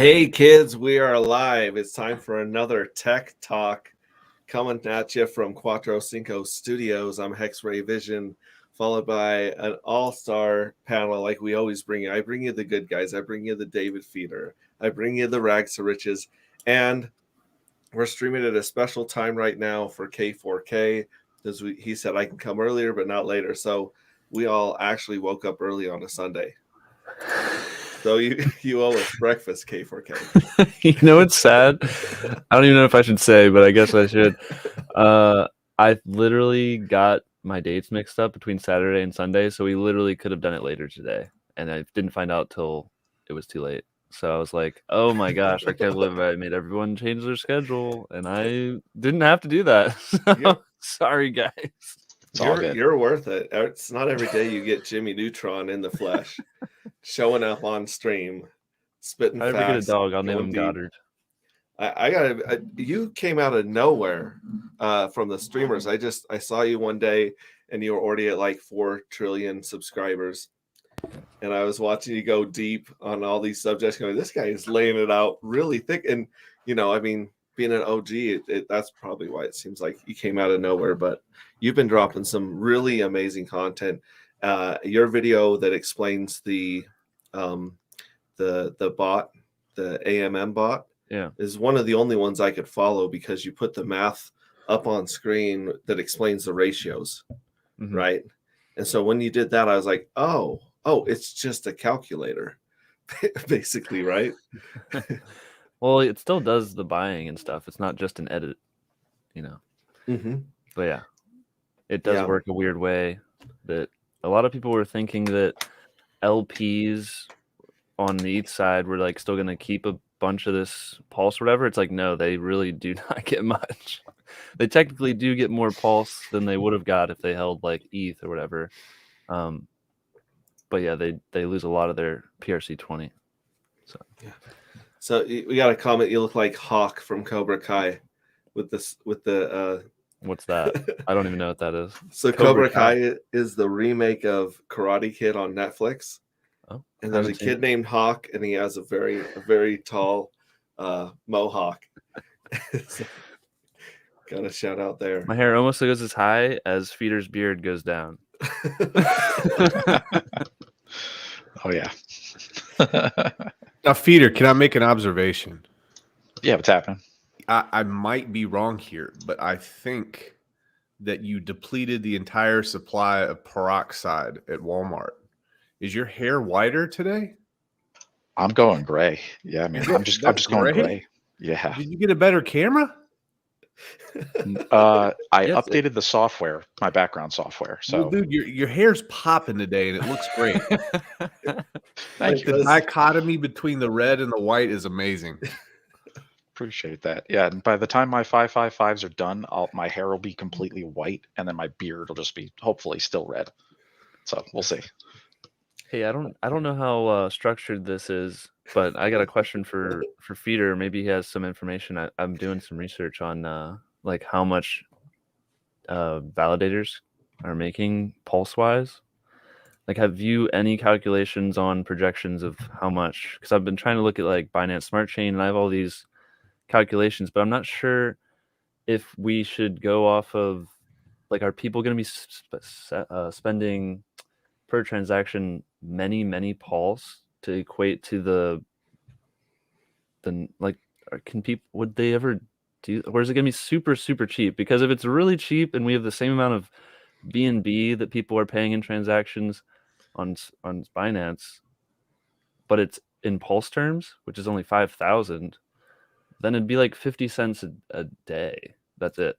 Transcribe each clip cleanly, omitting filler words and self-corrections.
Hey kids, we are live. It's time for another Tech Talk coming at you from Cuatro Cinco Studios. I'm Hex Ray Vision, followed by an all-star panel like we always bring you. I bring you the good guys. I bring you the David Feeder. I bring you the Rags to Riches. And we're streaming at a special time right now for K4K because he said I can come earlier but not later. So we all actually woke up early on a Sunday. So you owe us breakfast, K4K. You know, it's sad. I don't even know if I should say, but I guess I should. I literally got my dates mixed up between Saturday and Sunday, so we literally could have done it later today, and I didn't find out till it was too late. So I was like, "Oh my gosh, I can't believe I made everyone change their schedule, and I didn't have to do that." So, sorry, guys. You're worth it. It's not every day you get Jimmy Neutron in the flesh, showing up on stream, spitting facts. If I ever get a dog, I'll name him Goddard. You came out of nowhere from the streamers. I saw you one day, and you were already at like 4 trillion subscribers, and I was watching you go deep on all these subjects. Going, this guy is laying it out really thick, and I mean, being an OG, that's probably why it seems like you came out of nowhere. But you've been dropping some really amazing content. Your video that explains the bot, the AMM bot, is one of the only ones I could follow because you put the math up on screen that explains the ratios, right? And so when you did that, I was like, oh, it's just a calculator, basically, right? Well, it still does the buying and stuff. It's not just an edit, But yeah, it does work a weird way that a lot of people were thinking that LPs on the ETH side were like still going to keep a bunch of this pulse or whatever. It's like, no, they really do not get much. They technically do get more pulse than they would have got if they held like ETH or whatever. But yeah, they lose a lot of their PRC20. So we got a comment. You look like Hawk from Cobra Kai with the what's that? I don't even know what that is. So Cobra Kai is the remake of Karate Kid on Netflix. Oh, and there's a kid named Hawk, and he has a very tall mohawk. So, got a shout out there. My hair almost goes as high as Feeder's beard goes down. Oh yeah. Now, Feeder, can I make an observation? Yeah, what's happening? I might be wrong here, but I think that you depleted the entire supply of peroxide at Walmart. Is your hair whiter today? I'm going gray. Yeah, I mean, I'm just going gray. Yeah. Did you get a better camera? I updated the software, my background software. So, well, dude, your hair's popping today, and it looks great. Thank you. The dichotomy between the red and the white is amazing. Appreciate that. Yeah, and by the time my 555s are done, my hair will be completely white, and then my beard will just be hopefully still red. So we'll see. Hey, I don't know how structured this is, but I got a question for Feeder. Maybe he has some information. I'm doing some research on like how much validators are making pulse-wise. Like, have you any calculations on projections of how much? Because I've been trying to look at like Binance Smart Chain, and I have all these calculations, but I'm not sure if we should go off of like, are people going to be spending per transaction many pulse to equate to the like, can people, would they ever do, or is it gonna be super cheap? Because if it's really cheap and we have the same amount of BNB that people are paying in transactions on Binance, but it's in pulse terms, which is only 5,000, then it'd be like 50 cents a day. That's it,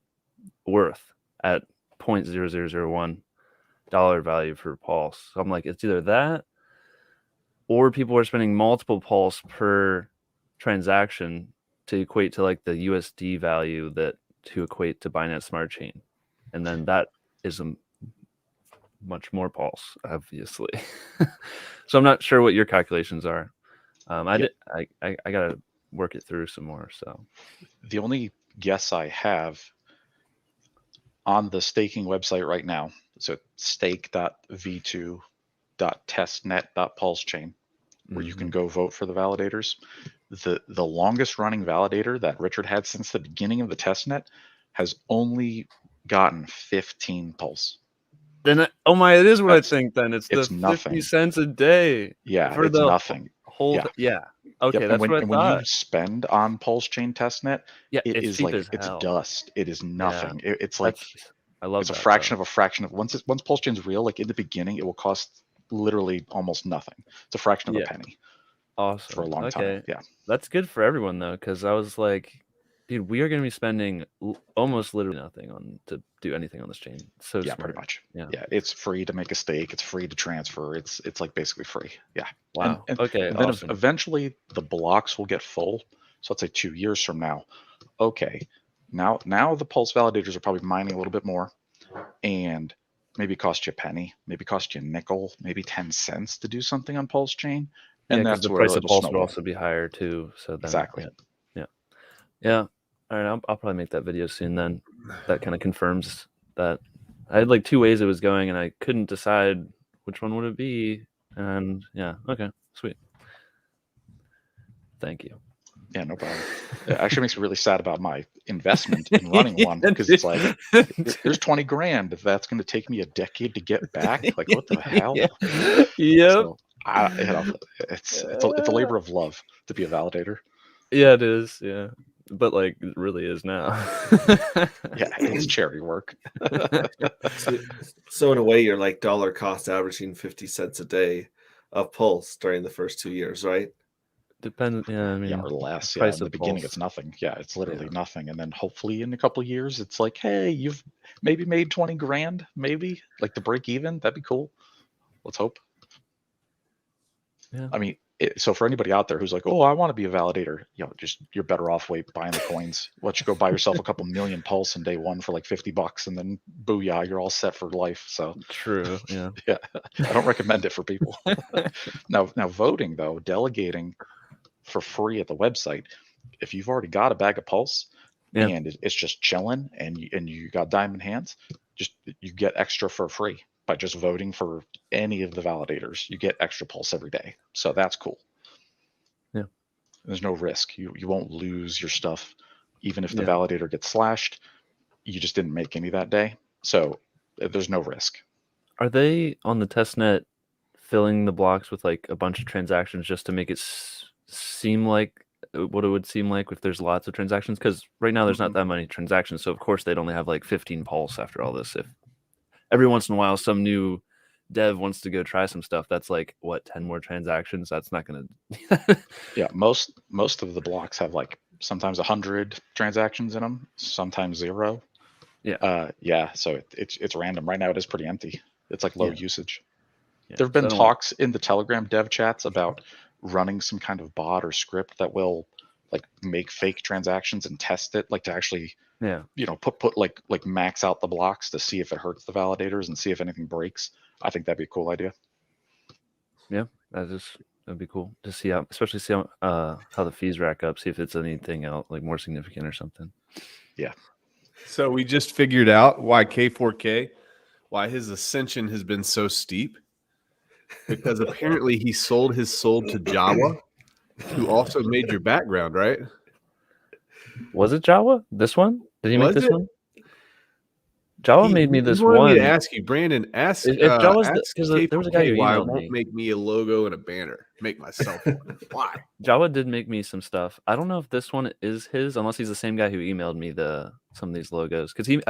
worth at 0.0001 dollar value for pulse. So I'm like, it's either that or people are spending multiple pulse per transaction to equate to like the USD value that to equate to Binance Smart Chain. And then that is a much more pulse, obviously. So I'm not sure what your calculations are. I gotta work it through some more. So the only guess I have on the staking website right now, so stake.v2.testnet.pulsechain, where you can go vote for the validators. the longest running validator that Richard had since the beginning of the testnet has only gotten 15 pulse. Then oh my, it is what That's- I think. Then it's the it's 50 nothing. cents a day. Yeah, for it's the nothing. whole. Yeah. Yeah. Okay, Yep. that's what I when thought. you spend on Pulsechain Testnet, Yeah, it it's is cheap like as it's hell. dust. It is nothing. It's like I love it's a that, fraction though. of a fraction of once Pulsechain's real. Like in the beginning, it will cost literally almost nothing. It's a fraction of a penny. Awesome. For a long time. Yeah. That's good for everyone though, because I was like, dude, we are going to be spending almost literally nothing to do anything on this chain. So yeah, smart. pretty much. Yeah. It's free to make a stake. It's free to transfer. It's like basically free. Yeah. Wow. And Okay. then Awesome. eventually the blocks will get full. So let's say 2 years from now. Okay. Now the pulse validators are probably mining a little bit more, and maybe cost you a penny, maybe cost you a nickel, maybe 10 cents to do something on Pulsechain. And that's the where price of it'll pulse would snowball. also be higher too. So then, Exactly. Yeah. All right. I'll probably make that video soon. Then that kind of confirms that I had like 2 ways it was going, and I couldn't decide which one would it be. And yeah. Okay. Sweet. Thank you. Yeah, no problem. It actually makes me really sad about my investment in running one, because it's like there's 20 grand. If that's going to take me a decade to get back, like what the hell? Yep. So, it's a labor of love to be a validator. Yeah, it is. Yeah, but like it really is now. Yeah, it's charity work. So in a way, you're like dollar cost averaging 50 cents a day of pulse during the first 2 years, right? Depends. Yeah, I mean, or less. Yeah, price in the of beginning, pulse. it's nothing. Yeah, it's literally nothing. And then hopefully in a couple of years, it's like, hey, you've maybe made 20 grand, maybe like to break even. That'd be cool. Let's hope. Yeah. I mean, so for anybody out there who's like, oh, I want to be a validator, you're better off buying the coins. Why don't you go buy yourself a couple million pulse in day one for like $50, and then booyah, you're all set for life. So true. Yeah. Yeah, I don't recommend it for people. Now voting though, delegating for free at the website. If you've already got a bag of pulse and it's just chilling, and you got diamond hands, you get extra for free by just voting for any of the validators. You get extra pulse every day, so that's cool. Yeah, there's no risk. You won't lose your stuff, even if the validator gets slashed. You just didn't make any that day, so there's no risk. Are they on the testnet filling the blocks with like a bunch of transactions just to make it seem like what it would seem like if there's lots of transactions? Because right now there's not that many transactions, so of course they'd only have like 15 pulse after all this. If every once in a while some new dev wants to go try some stuff, that's like what, 10 more transactions? That's not gonna Yeah, most of the blocks have like sometimes 100 transactions in them, sometimes 0. Yeah, so it's random. Right now it is pretty empty. It's like low usage. There have been talks in the Telegram dev chats about running some kind of bot or script that will like make fake transactions and test it, like to actually put like max out the blocks to see if it hurts the validators and see if anything breaks. I think that'd be a cool idea. Yeah, that'd be cool to see how, especially see how the fees rack up, see if it's anything else like more significant or something. Yeah. So we just figured out why K4K, why his ascension has been so steep. Because apparently he sold his soul to Jawa, who also made your background, right? Was it Jawa? This one? Did he make this one? Jawa made me this one. one. Me to ask you, Brandon. Ask if Jawa's because there was a guy who why emailed won't make me a logo and a banner. Make myself one. Why? Jawa did make me some stuff. I don't know if this one is his, unless he's the same guy who emailed me some of these logos. Because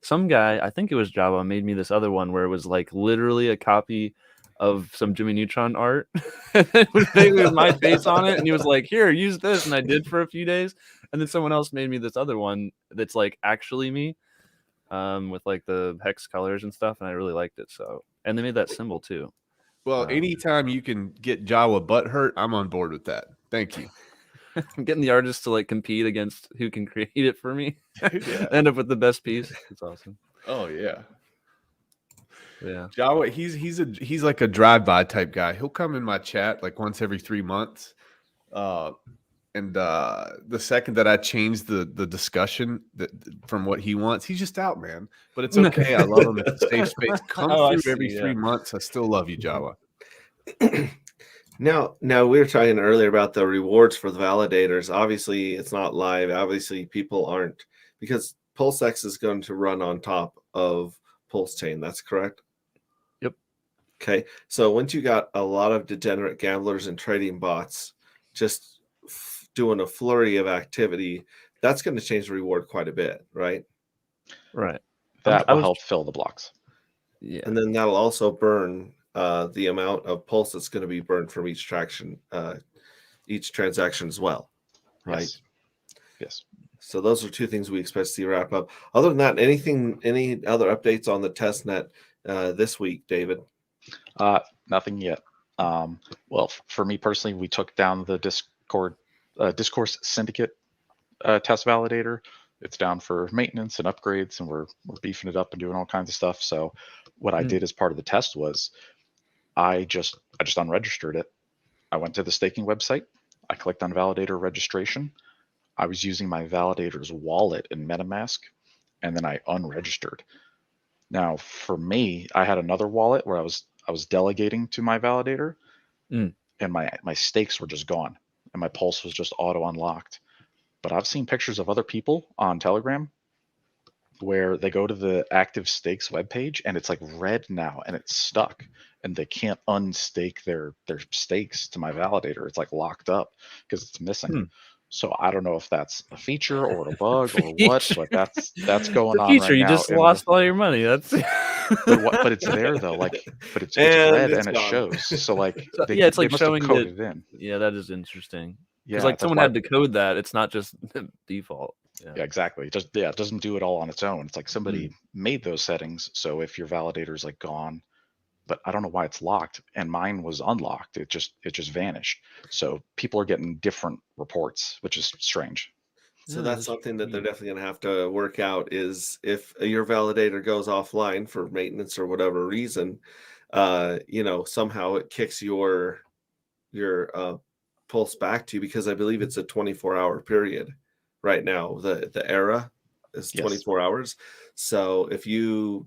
some guy, I think it was Jawa, made me this other one where it was like literally a copy of some Jimmy Neutron art. It was basically with my face on it, and he was like, here, use this, and I did for a few days. And then someone else made me this other one that's like actually me, with like the hex colors and stuff, and I really liked it. So, and they made that symbol too. Well, anytime you can get Jawa butt hurt, I'm on board with that. Thank you. I'm getting the artists to like compete against who can create it for me. End up with the best piece. It's awesome. Oh yeah. Yeah, Jawa, he's like a drive-by type guy. He'll come in my chat like once every 3 months. And the second that I change the discussion from what he wants, he's just out, man. But it's okay. I love him. It's a safe space. Come through every 3 months. I still love you, Jawa. Now we were talking earlier about the rewards for the validators. Obviously, it's not live. Obviously, people aren't, because PulseX is going to run on top of Pulsechain. That's correct? Yep. Okay. So once you got a lot of degenerate gamblers and trading bots just doing a flurry of activity, that's going to change the reward quite a bit, right? Right. That will help fill the blocks. Yeah. And then that'll also burn the amount of pulse that's going to be burned from each transaction as well, right? Yes. So those are two things we expect to see wrap up. Other than that, any other updates on the testnet this week, David? Nothing yet. Well, for me personally, we took down the Discourse Syndicate test validator. It's down for maintenance and upgrades, and we're beefing it up and doing all kinds of stuff. So what I did as part of the test was I just unregistered it. I went to the staking website. I clicked on validator registration. I was using my validator's wallet in Metamask, and then I unregistered. Now, for me, I had another wallet where I was delegating to my validator, and my stakes were just gone, and my pulse was just auto unlocked. But I've seen pictures of other people on Telegram where they go to the active stakes webpage and it's like red now and it's stuck and they can't unstake their stakes to my validator. It's like locked up because it's missing. So I don't know if that's a feature or a bug or what, but that's going on right now. You just lost all your money. That's but it's there though. Like, but it's red and it shows. So like, it's like must have showing coded it in. Yeah, that is interesting. Yeah, Because like someone had to code that. It's not just default. Yeah, exactly. It doesn't do it all on its own. It's like somebody made those settings. So if your validator's like gone, but I don't know why it's locked, and mine was unlocked. It just vanished. So people are getting different reports, which is strange. So that's something that they're definitely going to have to work out, is if your validator goes offline for maintenance or whatever reason, somehow it kicks your pulse back to you, because I believe it's a 24-hour period right now. The era is 24 hours. So if you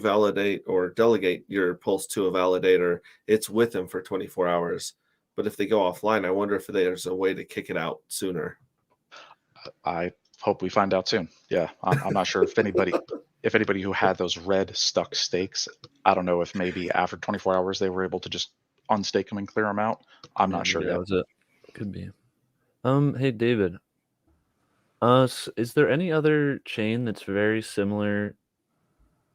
validate or delegate your pulse to a validator, it's with them for 24 hours. But if they go offline, I wonder if there's a way to kick it out sooner. I hope we find out soon. Yeah, I'm not sure if anybody who had those red stuck stakes, I don't know if maybe after 24 hours they were able to just unstake them and clear them out. I'm not sure yet. That was it. Could be. Hey David. Is there any other chain that's very similar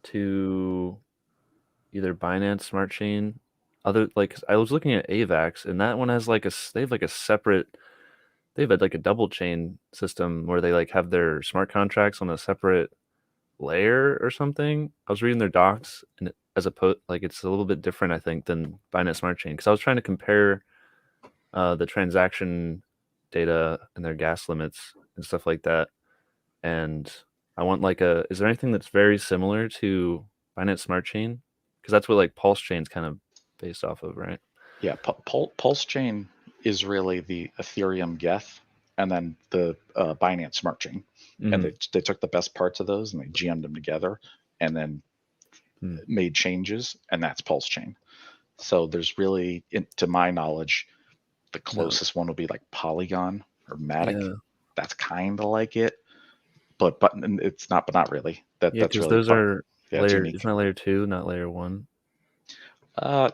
to either Binance Smart Chain? I was looking at AVAX, and that one has they have a double chain system where they like have their smart contracts on a separate layer or something. I was reading their docs, and it's a little bit different, I think, than Binance Smart Chain, because I was trying to compare the transaction data and their gas limits and stuff like that. And I want is there anything that's very similar to Binance Smart Chain? Because that's what Pulsechain's kind of based off of, right? Yeah, Pulsechain is really the Ethereum Geth, and then the Binance Smart Chain. And they took the best parts of those and they GM'd them together and then made changes, and that's Pulsechain. So there's really, to my knowledge, the closest one would be like Polygon or Matic. Yeah. That's kind of like it, but it's not. But not really. That's really those are layer. It's not layer 2, not layer 1.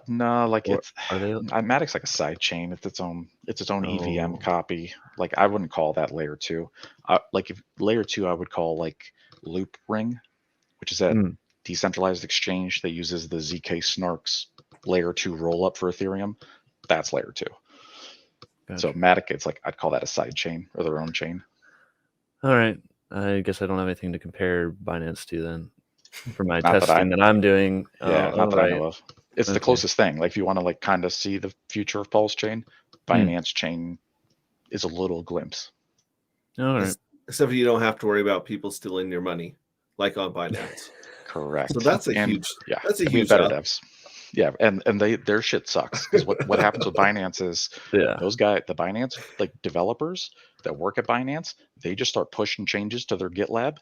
No, like are they? Matic's like a side chain. It's its own EVM copy. Like I wouldn't call that layer 2. Like if layer 2, I would call like Loop Ring, which is that decentralized exchange that uses the ZK Snarks layer 2 rollup for Ethereum. That's layer 2. Gotcha. So Matic, it's like I'd call that a side chain or their own chain. All right. I guess I don't have anything to compare Binance to then for my testing that I'm doing. Yeah, not that I know of. It's the closest thing. Like if you want to like kind of see the future of Pulsechain, Binance Chain is a little glimpse. All right. Except you don't have to worry about people stealing your money like on Binance. Correct. So that's a huge. That's a huge better devs. Yeah, and their shit sucks, because what happens with Binance is those guys, the Binance like developers that work at Binance, they just start pushing changes to their GitLab,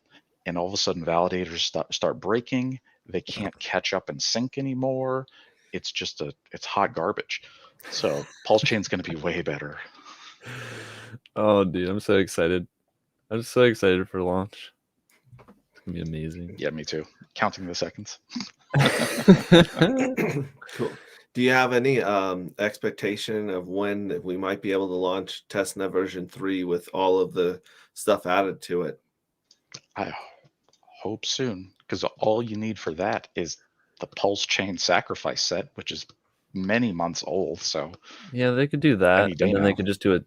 and all of a sudden validators start breaking. They can't catch up and sync anymore. It's just it's hot garbage. So Pulsechain's going to be way better. Oh, dude, I'm so excited. I'm so excited for launch. It's gonna be amazing. Yeah, me too. Counting the seconds. Cool. Do you have any expectation of when we might be able to launch testnet version 3 with all of the stuff added to it? I hope soon, because all you need for that is the Pulsechain sacrifice set, which is many months old. So yeah, they could do that, Any day and then they now. could just do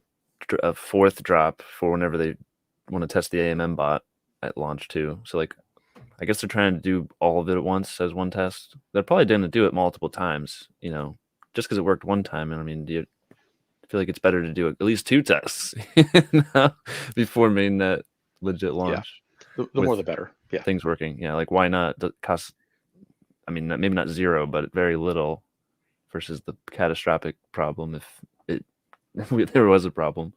a fourth drop for whenever they want to test the AMM bot at launch too. So like, I guess they're trying to do all of it at once as one test. They're probably going to do it multiple times, you know, just because it worked one time. And I mean, do you feel like it's better to do at least 2 tests before mainnet legit launch? the more the better. Yeah. Things working. Yeah, like why not? It costs, I mean, maybe not zero, but very little versus the catastrophic problem if there was a problem.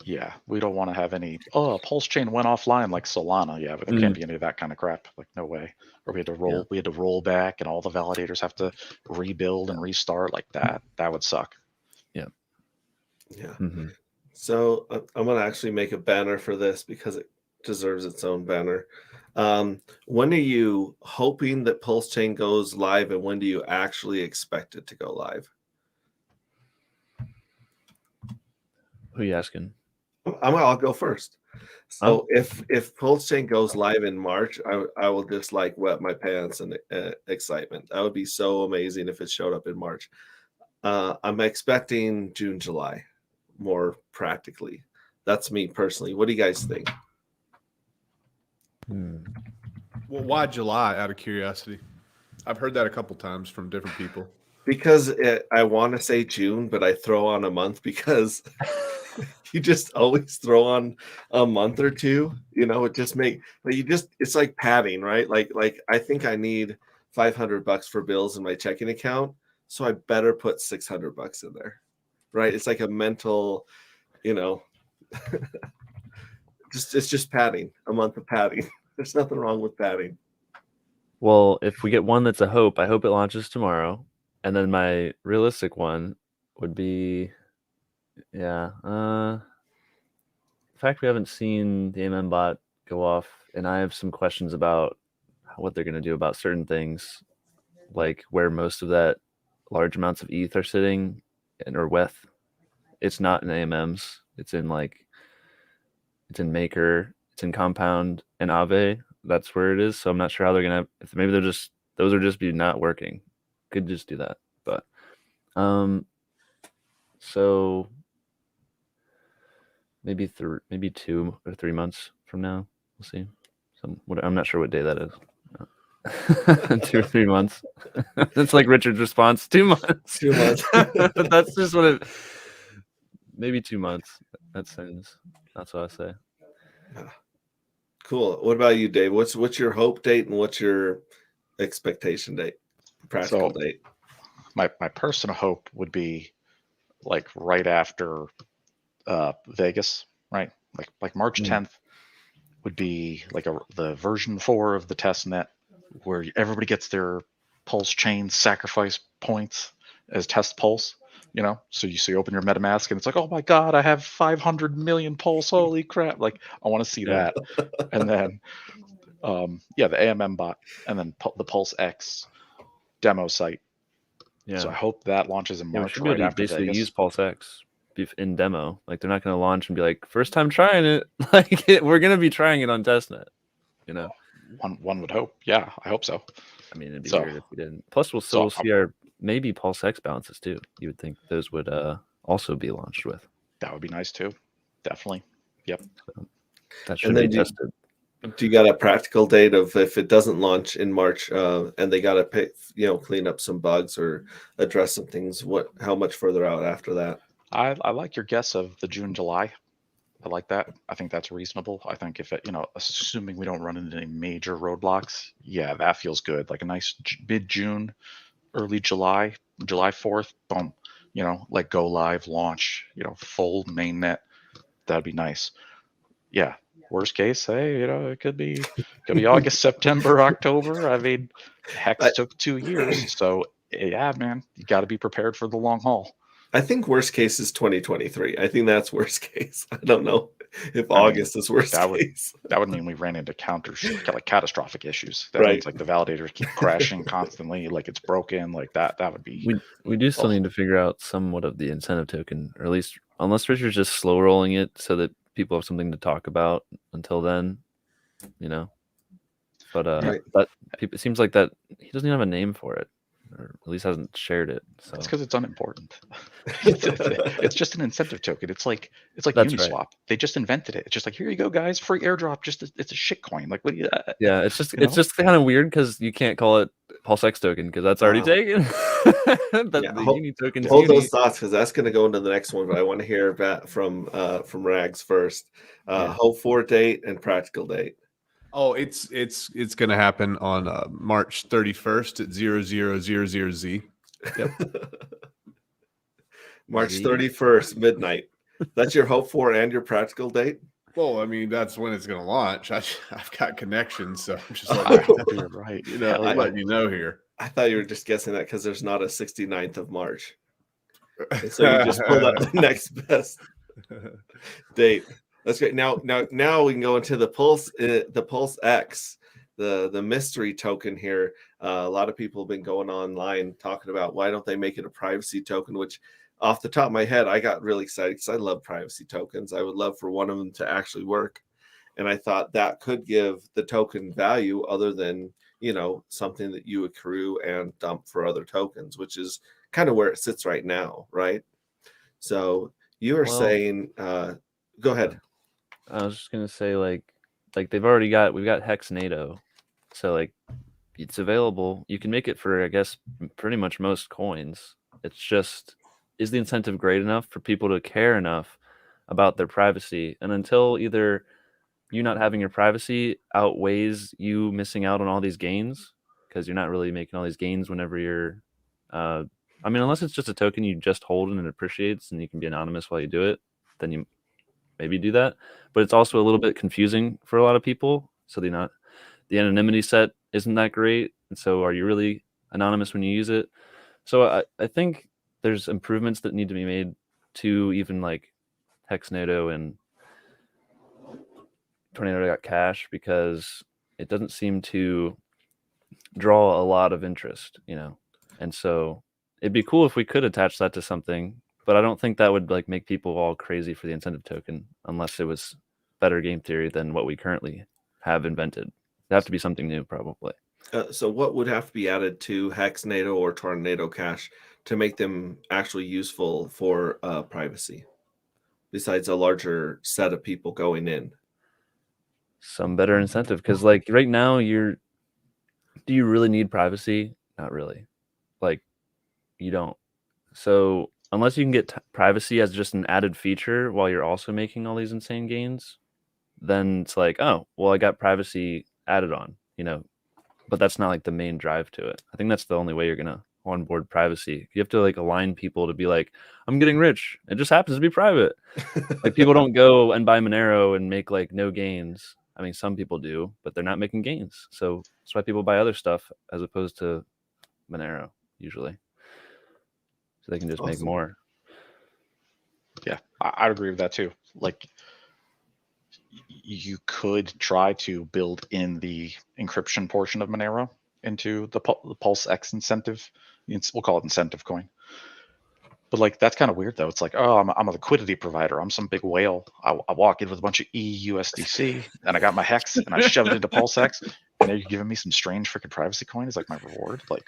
Yeah, we don't want to have any. Oh, Pulsechain went offline like Solana. Yeah, but there can't be any of that kind of crap. Like no way. Or we had to roll. Yeah. We had to roll back, and all the validators have to rebuild and restart like that. That would suck. Yeah. Mm-hmm. So I'm going to actually make a banner for this because it deserves its own banner. When are you hoping that Pulsechain goes live, and when do you actually expect it to go live? Who are you asking? I'll go first. So if Pulsechain goes live in March, I will just like wet my pants in excitement. That would be so amazing if it showed up in March. I'm expecting June, July, more practically. That's me personally. What do you guys think? Well, why July? Out of curiosity, I've heard that a couple times from different people. Because I want to say June, but I throw on a month because you just always throw on a month or two. You know, it just it's like padding, right? Like I think I need $500 for bills in my checking account, so I better put $600 in there, right? It's like a mental, you know, it's just padding, a month of padding. There's nothing wrong with padding. Well, if we get one that's a hope, I hope it launches tomorrow. And then my realistic one would be, the fact we haven't seen the AMM bot go off, and I have some questions about what they're going to do about certain things, like where most of that large amounts of ETH are sitting, or WETH. It's not in AMMs. It's in Maker, it's in Compound, and Aave. That's where it is. So I'm not sure how they're going to, maybe those are just be not working. Could just do that. But so maybe 2 or 3 months from now, we'll see. I'm not sure what day that is. 2 or 3 months. That's like Richard's response. 2 months. 2 months. But that's just what it. Maybe 2 months. That's what I say. Cool. What about you, Dave? What's your hope date and what's your expectation date? Practical date. My personal hope would be like right after Vegas, right? Like March 10th would be like the version 4 of the testnet where everybody gets their Pulsechain sacrifice points as test pulse, you know? So you open your MetaMask and it's like, oh my God, I have 500 million pulse. Holy crap. Like I want to see that. And then, the AMM bot and then the PulseX demo site. Yeah. So I hope that launches in March. We should be able to after basically Vegas. use PulseX in demo. Like they're not going to launch and be like, first time trying it. Like we're going to be trying it on testnet. You know, one would hope. Yeah, I hope so. I mean, it'd be weird if we didn't. Plus, we'll still see our maybe PulseX balances too. You would think those would also be launched with. That would be nice too. Definitely. Yep. So that should be tested. Do you got a practical date of if it doesn't launch in March and they got to clean up some bugs or address some things? How much further out after that? I like your guess of the June, July. I like that. I think that's reasonable. I think if it, assuming we don't run into any major roadblocks, yeah, that feels good. Like a nice mid-June, early July, July 4th, boom, like go live, launch, full mainnet. That'd be nice. Yeah. Worst case, hey, it could be August, September, October. I mean, Hex took 2 years, so yeah, man, you got to be prepared for the long haul. I think worst case is 2023. I think that's worst case. I don't know if August is worst case. That would mean we ran into like catastrophic issues. That Right. means like the validators keep crashing constantly, like it's broken, like that. That would be. We do still need to figure out somewhat of the incentive token, or at least unless Richard's just slow rolling it so that people have something to talk about until then, you know. But it seems like that he doesn't even have a name for it, or at least hasn't shared it. So it's because it's unimportant. It's just an incentive token. It's like Uniswap. Right. They just invented it. It's just like, here you go, guys, free airdrop. It's a shit coin. Like, what do you? Yeah, it's just kind of weird because you can't call it PulseX token because that's already taken. The Uni token. Hold those thoughts because that's going to go into the next one. But I want to hear about from Rags first. Hope for date and practical date. Oh, it's going to happen on March 31st at 0000Z. Yep. March 31st, midnight. That's your hope for and your practical date? Well, I mean, that's when it's going to launch. I've got connections, so I'm just like, you're right. You know, letting you know here. I thought you were just guessing that because there's not a 69th of March. And so you just pulled out the next best date. That's great. Now we can go into the PulseX, the mystery token here. A lot of people have been going online talking about why don't they make it a privacy token, which off the top of my head, I got really excited because I love privacy tokens. I would love for one of them to actually work. And I thought that could give the token value other than, you know, something that you accrue and dump for other tokens, which is kind of where it sits right now, right? So you are saying, go ahead. I was just gonna say, like we've got Hex NATO, so like it's available. You can make it for, I guess, pretty much most coins. It's just, is the incentive great enough for people to care enough about their privacy? And until either you not having your privacy outweighs you missing out on all these gains, because you're not really making all these gains whenever you're, I mean, unless it's just a token you just hold and it appreciates and you can be anonymous while you do it, then you maybe do that. But it's also a little bit confusing for a lot of people. So the anonymity set isn't that great. And so are you really anonymous when you use it? So I think there's improvements that need to be made to even like Hex NATO and Tornado.cash, because it doesn't seem to draw a lot of interest, you know. And so it'd be cool if we could attach that to something, but I don't think that would like make people all crazy for the incentive token unless it was better game theory than what we currently have invented. It'd have to be something new, probably. So what would have to be added to Hex NATO or Tornado Cash to make them actually useful for privacy, besides a larger set of people going in? Some better incentive, because like right now do you really need privacy? Not really. Like, you don't. So unless you can get privacy as just an added feature while you're also making all these insane gains, then it's like, oh, well, I got privacy added on, you know, but that's not like the main drive to it. I think that's the only way you're going to onboard privacy. You have to like align people to be like, I'm getting rich. It just happens to be private. Like people don't go and buy Monero and make like no gains. I mean, some people do, but they're not making gains. So that's why people buy other stuff as opposed to Monero usually. So they can just make more. Yeah, I'd agree with that too. Like you could try to build in the encryption portion of Monero into the PulseX incentive. We'll call it incentive coin. But like that's kind of weird though. It's like, oh, I'm a liquidity provider. I'm some big whale. I walk in with a bunch of EUSDC and I got my hex and I shove it into PulseX. And now you're giving me some strange freaking privacy coin as like my reward. Like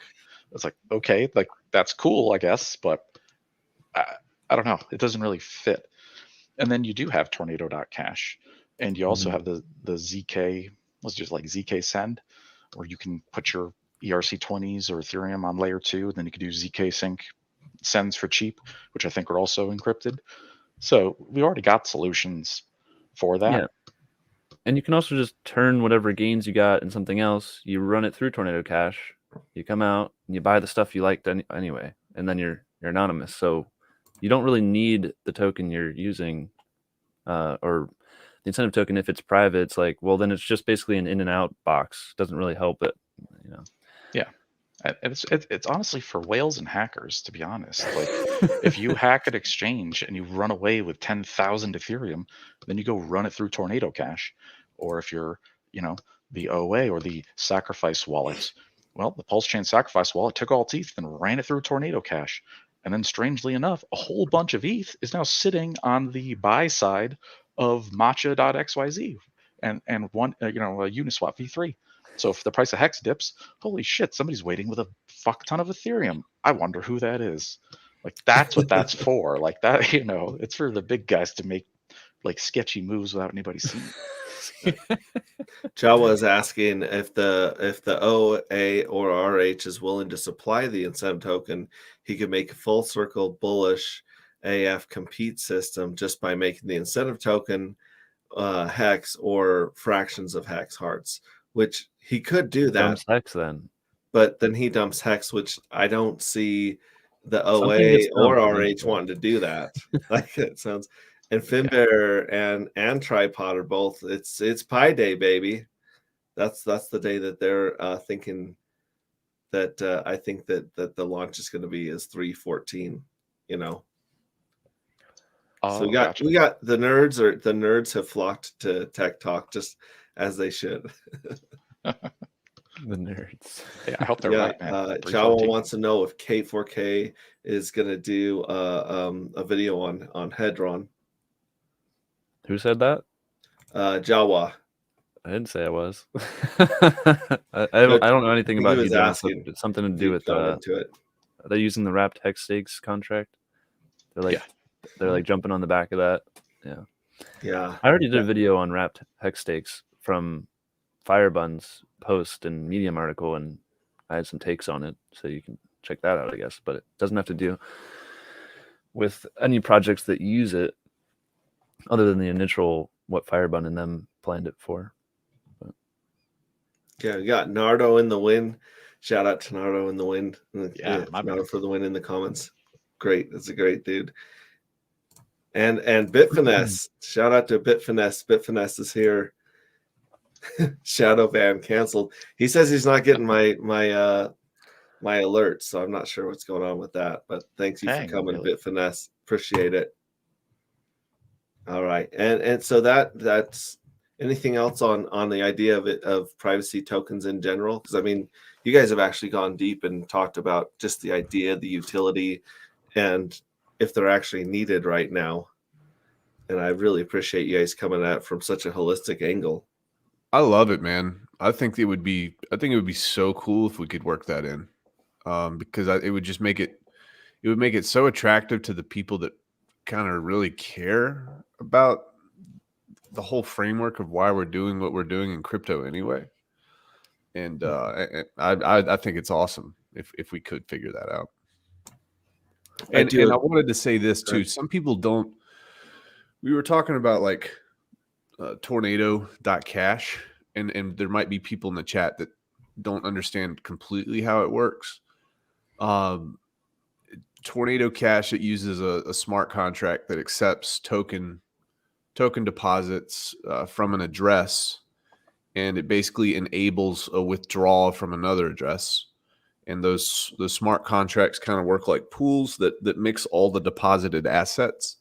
it's like, okay, like that's cool, I guess, but I don't know. It doesn't really fit. And then you do have Tornado.cash, and you also have the ZK. Let's just like ZK send, where you can put your ERC20s or Ethereum on layer 2, and then you can do ZK sync sends for cheap, which I think are also encrypted. So we already got solutions for that. Yeah. And you can also just turn whatever gains you got in something else. You run it through Tornado Cash. You come out and you buy the stuff you liked anyway, and then you're anonymous. So you don't really need the token you're using, or the incentive token. If it's private, it's like, well, then it's just basically an in and out box. It doesn't really help it, you know. Yeah. It's honestly for whales and hackers, to be honest. Like, if you hack an exchange and you run away with 10,000 Ethereum, then you go run it through Tornado Cash. Or if you're, the OA or the sacrifice wallets, well, the Pulsechain sacrifice wallet took all ETH and ran it through Tornado Cash. And then, strangely enough, a whole bunch of ETH is now sitting on the buy side of matcha.xyz and one, a Uniswap v3. So if the price of Hex dips, holy shit, somebody's waiting with a fuck ton of Ethereum. I wonder who that is. Like, that's what that's for. Like that, it's for the big guys to make like sketchy moves without anybody seeing it. Jawa is asking if the OA or RH is willing to supply the incentive token, he could make a full circle bullish AF compete system just by making the incentive token Hex or fractions of Hex hearts, which he could do that. Dumps Hex then. But then he dumps Hex, which I don't see the OA or RH wanting to do that. Like, it sounds. And Finbear and Tripod are both. It's Pi Day, baby. That's the day that they're thinking that I think that the launch is going to be is 3/14. So we got the nerds have flocked to Tech Talk just as they should. The nerds. Yeah, I hope they're right, man. Jawa wants to know if K4K is going to do a video on Hedron. Who said that? Jawa. I didn't say I was. I don't know anything about you doing something to do with they're using the wrapped hex stakes contract. They're like jumping on the back of that. Yeah. I already did a video on wrapped hex stakes from Firebun's post and Medium article, and I had some takes on it, so you can check that out, I guess. But it doesn't have to do with any projects that use it, other than the initial what Firebun and them planned it for. But. Yeah, we got Nardo in the win. Shout out to Nardo in the win. Yeah, Nardo for the win in the comments. Great, that's a great dude. And Bitfinesse. Shout out to Bitfinesse. Bitfinesse is here. Shadow ban canceled. He says he's not getting my alerts, so I'm not sure what's going on with that. But thanks you for coming, really. Bitfinesse. Appreciate it. All right, and so that's anything else on the idea of privacy tokens in general? Because I mean, you guys have actually gone deep and talked about just the idea, the utility, and if they're actually needed right now. And I really appreciate you guys coming at it from such a holistic angle. I love it, man. I think it would be so cool if we could work that in, because it would just make it so attractive to the people that kind of really care about the whole framework of why we're doing what we're doing in crypto anyway. And I think it's awesome if we could figure that out. And I wanted to say this too. Some people don't. We were talking about like tornado.cash, and there might be people in the chat that don't understand completely how it works. Tornado Cash, it uses a smart contract that accepts token deposits from an address, and it basically enables a withdrawal from another address. And those smart contracts kind of work like pools that mix all the deposited assets.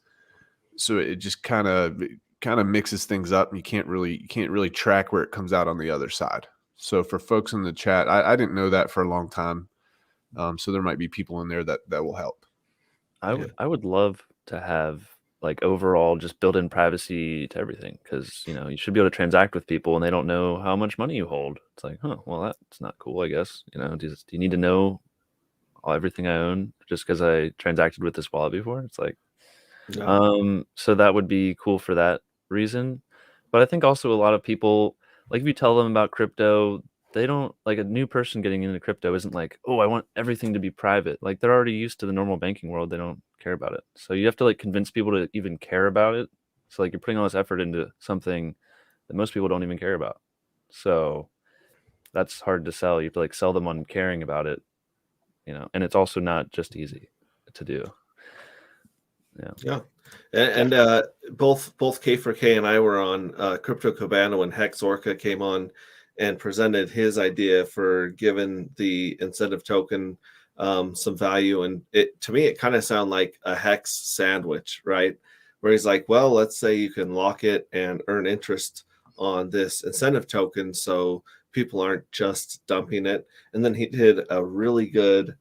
So it just kind of mixes things up, and you can't really track where it comes out on the other side. So for folks in the chat, I didn't know that for a long time. So there might be people in there that will help. I would love to have like overall just built in privacy to everything, because you should be able to transact with people and they don't know how much money you hold. It's like, well, that's not cool, I guess. Do you need to know everything I own just because I transacted with this wallet before? It's like, no. So that would be cool for that reason. But I think also a lot of people, like if you tell them about crypto, they don't, like a new person getting into crypto isn't like, oh, I want everything to be private. Like they're already used to the normal banking world. They don't care about it. So you have to like convince people to even care about it. So like you're putting all this effort into something that most people don't even care about. So that's hard to sell. You have to like sell them on caring about it, and it's also not just easy to do. Yeah. And both K4K and I were on Crypto Cabana when Hex Orca came on, and presented his idea for giving the incentive token some value. And to me, it kind of sounded like a hex sandwich, right? Where he's like, well, let's say you can lock it and earn interest on this incentive token, so people aren't just dumping it. And then he did a really good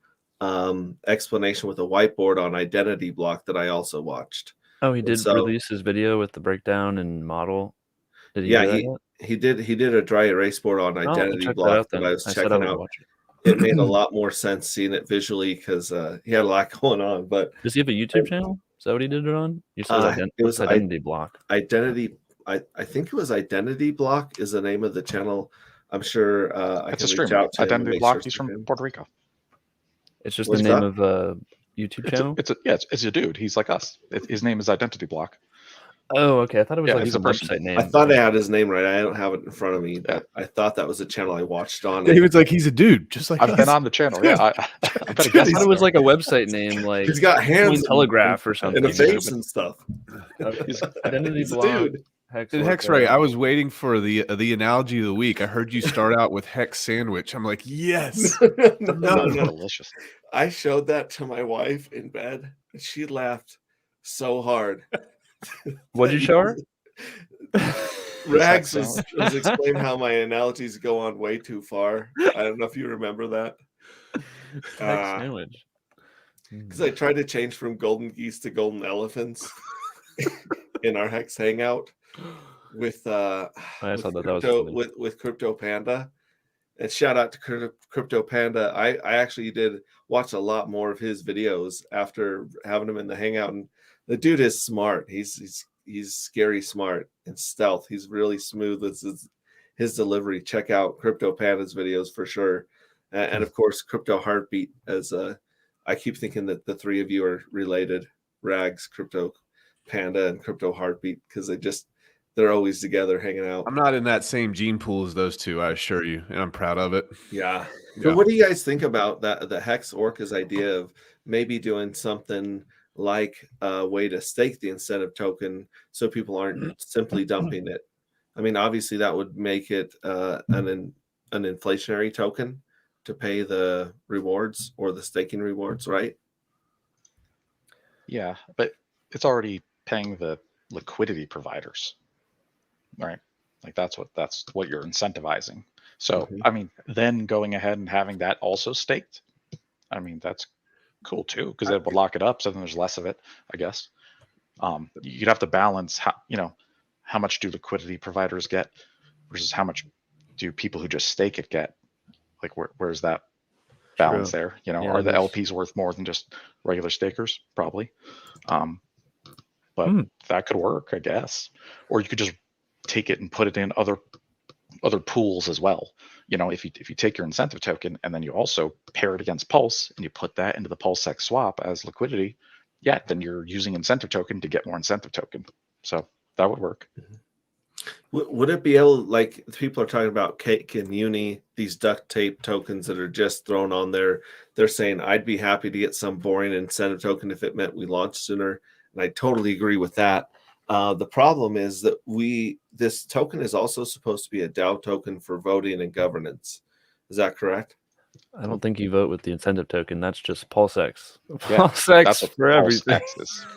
explanation with a whiteboard on identity block that I also watched. Oh, he did release his video with the breakdown and model. Did he? Yeah, he did a dry erase board on identity block that I was checking out. It made a lot more sense seeing it visually because he had a lot going on. But does he have a YouTube channel? Is that what he did it on? You said it was identity block. Identity. I think it was Identity Block is the name of the channel. I'm sure I can reach out to Identity Block. He's from Puerto Rico. It's just the name of a YouTube channel. It's a dude. He's like us. His name is Identity Block. Oh, okay. I thought it was like his website name. I thought I had his name right. I don't have it in front of me, but I thought that was a channel I watched on. David's like, he's a dude, just like I've been on the channel. Yeah, I thought it was like a website name, like he's got hands, Telegraph or something, and a face and stuff. He's Identity Block. Hexray, I was waiting for the analogy of the week. I heard you start out with hex sandwich. I'm like, yes, no, delicious. I showed that to my wife in bed, and she laughed so hard. What'd you show her? Rags was explaining how my analogies go on way too far. I don't know if you remember that. Sandwich. Because I tried to change from golden geese to golden elephants in our Hex Hangout with Crypto Panda. And shout out to Crypto Panda. I actually did watch a lot more of his videos after having him in the Hangout, and the dude is smart. He's scary smart and stealth. He's really smooth with his delivery. Check out Crypto Panda's videos for sure. And of course, Crypto Heartbeat, as I keep thinking that the three of you are related, Rags, Crypto Panda, and Crypto Heartbeat, because they're always together hanging out. I'm not in that same gene pool as those two, I assure you, and I'm proud of it. Yeah. So what do you guys think about the Hex Orca's idea of maybe doing something like a way to stake the incentive token so people aren't simply dumping it? I mean, obviously that would make it an inflationary token to pay the rewards or the staking rewards, right? Yeah, but it's already paying the liquidity providers, right? Like that's what you're incentivizing. So I mean, then going ahead and having that also staked, I mean, that's cool too, because it would lock it up, so then there's less of it, I guess. You'd have to balance how much do liquidity providers get versus how much do people who just stake it get. Like where's that balance there? Are the LPs worth more than just regular stakers? Probably. But that could work, I guess. Or you could just take it and put it in other pools as well. If you take your incentive token and then you also pair it against Pulse and you put that into the PulseX swap as liquidity, then you're using incentive token to get more incentive token. So that would work. Would it be able, like people are talking about Cake and Uni, these duct tape tokens that are just thrown on there? They're saying, I'd be happy to get some boring incentive token if it meant we launched sooner. And I totally agree with that. The problem is that this token is also supposed to be a DAO token for voting and governance. Is that correct? I don't think you vote with the incentive token. That's just PulseX. Yeah, PulseX that's what for everything.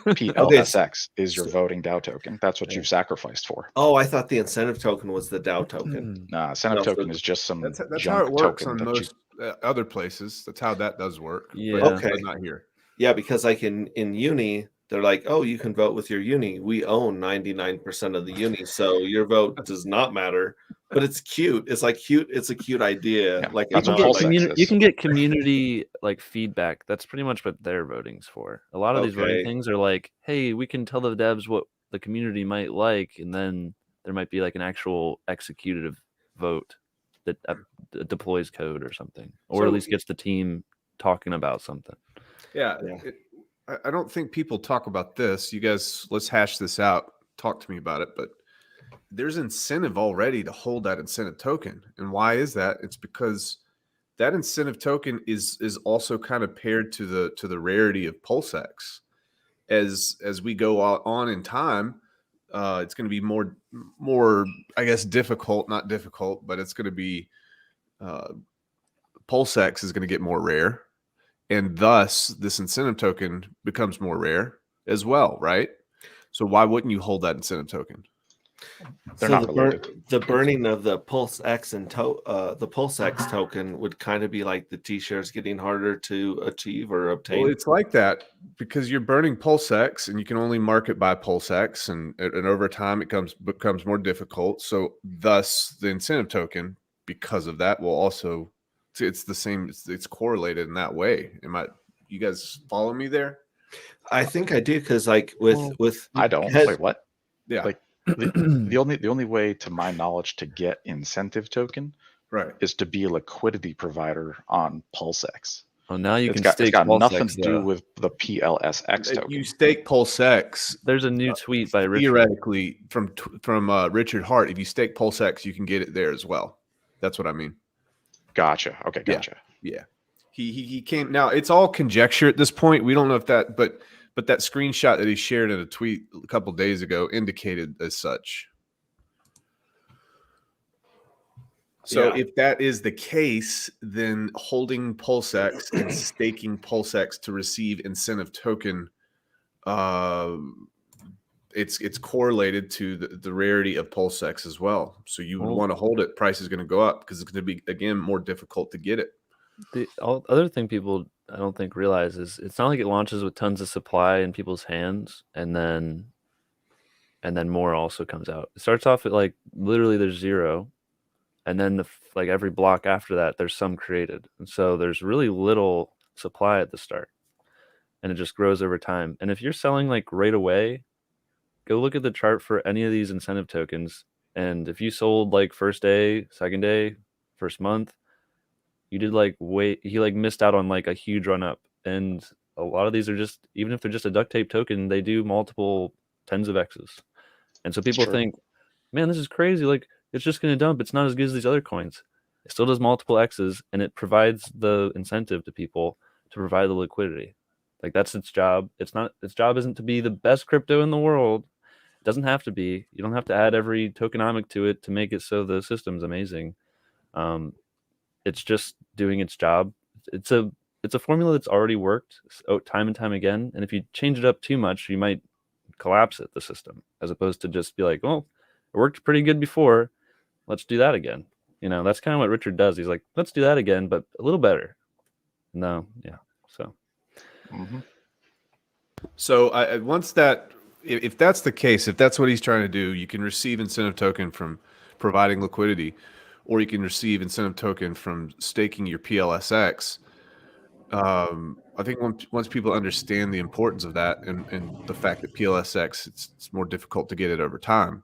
PLSX is your voting DAO token. That's what you've sacrificed for. Oh, I thought the incentive token was the DAO token. Nah, incentive token is just some. That's how it works on most other places. That's how that does work. Yeah. Okay. But not here. Yeah, because like in Uni, they're like, oh, you can vote with your Uni. We own 99% of the Uni, so your vote does not matter. But it's cute. It's like cute. It's a cute idea. Yeah, like you can get community like feedback. That's pretty much what their voting's for. A lot of these voting things are like, hey, we can tell the devs what the community might like, and then there might be like an actual executive vote that deploys code or something, or at least gets the team talking about something. Yeah. I don't think people talk about this. You guys, let's hash this out. Talk to me about it. But there's incentive already to hold that incentive token. And why is that? It's because that incentive token is also kind of paired to the rarity of PulseX. As we go on in time, It's going to be more, I guess, difficult, not difficult, but it's going to be PulseX is going to get more rare, and thus this incentive token becomes more rare as well, right? So why wouldn't you hold that incentive token? They're So not related. the burning of the PulseX and the PulseX token would kind of be like the T-shares getting harder to achieve or obtain. Well, it's like that because you're burning PulseX and you can only market by PulseX, and over time it becomes more difficult. So thus the incentive token, because of that, will also it's the same. It's correlated in that way. You guys follow me there? I think I do, because like with I don't. Wait, what? Yeah. Like the only way, to my knowledge, to get incentive token Right. is to be a liquidity provider on PulseX. Oh, now you can It's stake got PulseX, nothing to do though. with the PLSX token. You stake PulseX. There's a new tweet by Richard. Theoretically, from Richard Hart, if you stake PulseX, you can get it there as well. That's what I mean. Gotcha. Okay, gotcha. Yeah. He came. Now it's all conjecture at this point. We don't know if that, but that screenshot that he shared in a tweet a couple days ago indicated as such. So if that is the case, then holding PulseX and staking PulseX to receive incentive token, it's correlated to the rarity of PulseX as well. So you would want to hold it. Price is going to go up because it's going to be, again, more difficult to get it. The other thing people, I don't think, realize is it's not like it launches with tons of supply in people's hands and then more also comes out. It starts off at like literally there's 0, and then like every block after that there's some created, and so there's really little supply at the start, and it just grows over time. And if you're selling like right away, go look at the chart for any of these incentive tokens, and if you sold like first day, second day, first month, you did he missed out on like a huge run up. And a lot of these are just, even if they're just a duct tape token, they do multiple tens of X's. And so people think, man, this is crazy. Like, it's just going to dump. It's not as good as these other coins. It still does multiple X's, and it provides the incentive to people to provide the liquidity. Like, that's its job. Its job isn't to be the best crypto in the world. It doesn't have to be. You don't have to add every tokenomic to it to make it so the system's amazing. It's just doing its job. It's a formula that's already worked time and time again. And if you change it up too much, you might collapse the system, as opposed to just be like, well, it worked pretty good before. Let's do that again. That's kind of what Richard does. He's like, let's do that again, but a little better. No, yeah. So, So once that, if that's the case, if that's what he's trying to do, you can receive incentive token from providing liquidity, or you can receive incentive token from staking your PLSX. I think once people understand the importance of that and the fact that PLSX, it's more difficult to get it over time,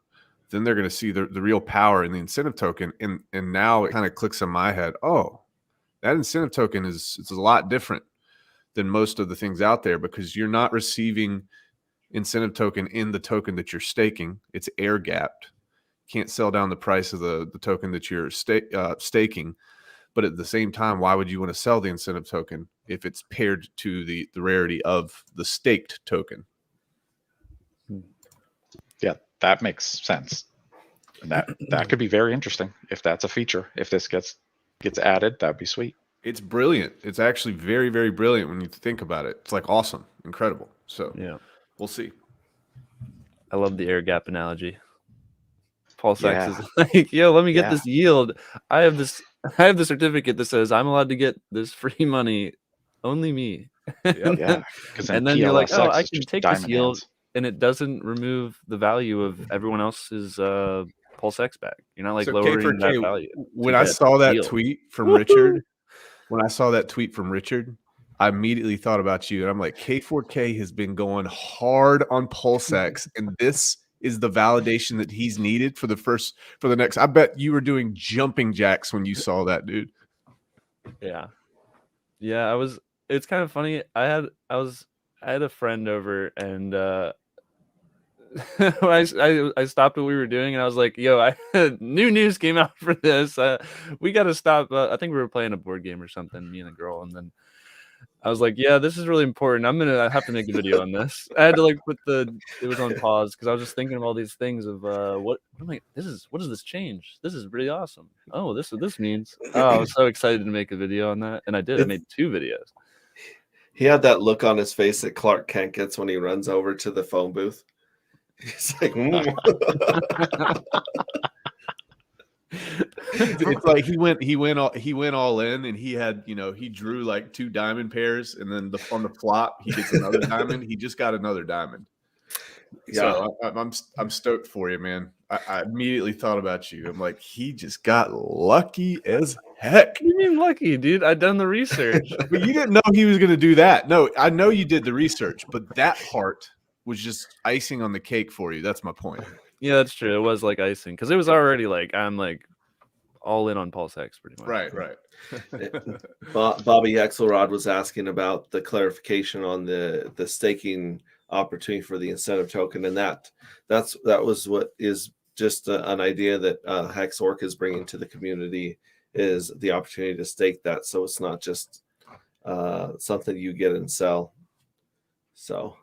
then they're going to see the real power in the incentive token. And now it kind of clicks in my head, oh, that incentive token is a lot different than most of the things out there, because you're not receiving incentive token in the token that you're staking. It's air gapped. Can't sell down the price of the token that you're staking. But at the same time, why would you want to sell the incentive token if it's paired to the rarity of the staked token? Yeah, that makes sense. And that could be very interesting if that's a feature. If this gets added, that'd be sweet. It's brilliant. It's actually very, very brilliant when you think about it. It's like awesome, incredible. So yeah, we'll see. I love the air gap analogy. PulseX is like, yo, let me get this yield. I have the certificate that says I'm allowed to get this free money. Only me. And then you're like, oh, I can take this yield, and it doesn't remove the value of everyone else's PulseX back. You're not like lowering that value. When I saw that tweet from Richard, I immediately thought about you, and I'm like, K4K has been going hard on PulseX, and this is the validation that he's needed for the next. I bet you were doing jumping jacks when you saw that, dude. Yeah. I was. It's kind of funny. I had a friend over, and I stopped what we were doing, and I was like, yo, new news came out for this. We got to stop. I think we were playing a board game or something, me and a girl, and then I was like, yeah, this is really important. I have to make a video on this. I had to like it was on pause because I was just thinking of all these things of what am I, what does this change? This is really awesome. Oh, this is what this means. Oh, I was so excited to make a video on that, and I did. I made 2 videos. He had that look on his face that Clark Kent gets when he runs over to the phone booth. He's like, It's like he went all in, and he had, he drew like 2 diamond pairs, and then on the flop he gets another diamond. He just got another diamond. Yeah. So I'm stoked for you, man. I immediately thought about you. I'm like, he just got lucky as heck. What do you mean lucky, dude? I'd done the research. But you didn't know he was going to do that. No, I know you did the research, but that part was just icing on the cake for you. That's my point. Yeah, that's true. It was like icing because it was already like I'm like all in on PulseX pretty much. Right. Bobby Axelrod was asking about the clarification on the staking opportunity for the incentive token, and that was what is just an idea that HexOrc is bringing to the community, is the opportunity to stake that, so it's not just something you get and sell. So,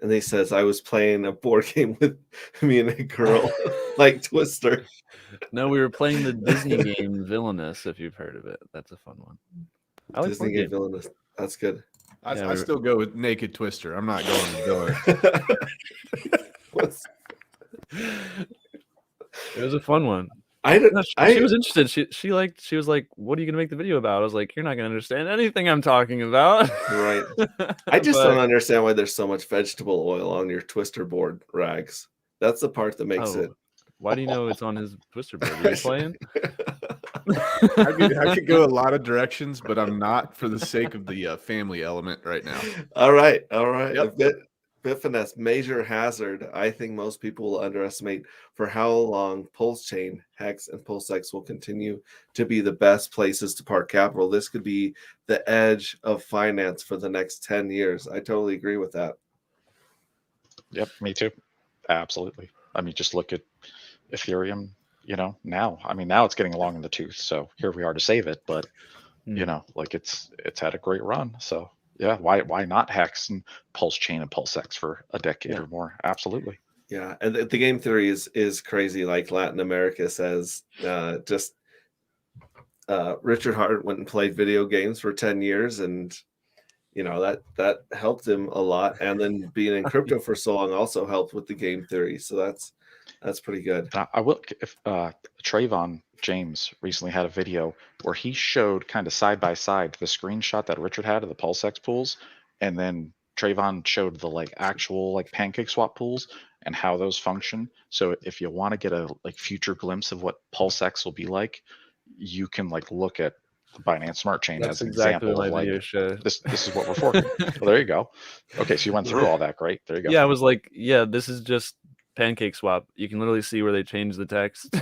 and he says, I was playing a board game with me and a girl like Twister. No, we were playing the Disney game Villainous, if you've heard of it. That's a fun one. I like Disney game Villainous. That's good. I still go with Naked Twister. I'm not going with Villainous. It was a fun one. She was interested. She was like, "What are you gonna make the video about?" I was like, "You're not gonna understand anything I'm talking about." Right. I just don't understand why there's so much vegetable oil on your Twister board, Rags. That's the part that makes it. Why do you know it's on his Twister board? Are you playing? I could go a lot of directions, but I'm not, for the sake of the family element right now. All right. Yep. Bitfinesse, major hazard. I think most people will underestimate for how long Pulsechain, Hex, and PulseX will continue to be the best places to park capital. This could be the edge of finance for the next 10 years. I totally agree with that. Yep, me too. Absolutely. I mean, just look at Ethereum, now. I mean, now it's getting along in the tooth. So here we are to save it. But, like it's had a great run. So yeah, why not Hex and Pulsechain and PulseX for a decade or more? Absolutely. Yeah, and the game theory is crazy. Like Latin America says, Richard Hart went and played video games for 10 years, and that helped him a lot. And then being in crypto for so long also helped with the game theory. So that's pretty good. I will. If Trayvon James recently had a video where he showed kind of side by side the screenshot that Richard had of the PulseX pools, and then Trayvon showed the actual pancake swap pools and how those function. So if you want to get a future glimpse of what PulseX will be like, you can look at the Binance Smart Chain as an example of this is what we're forking. Well, there you go. Okay, so you went through all that. Great. There you go. Yeah, I was like, this is just pancake swap. You can literally see where they change the text.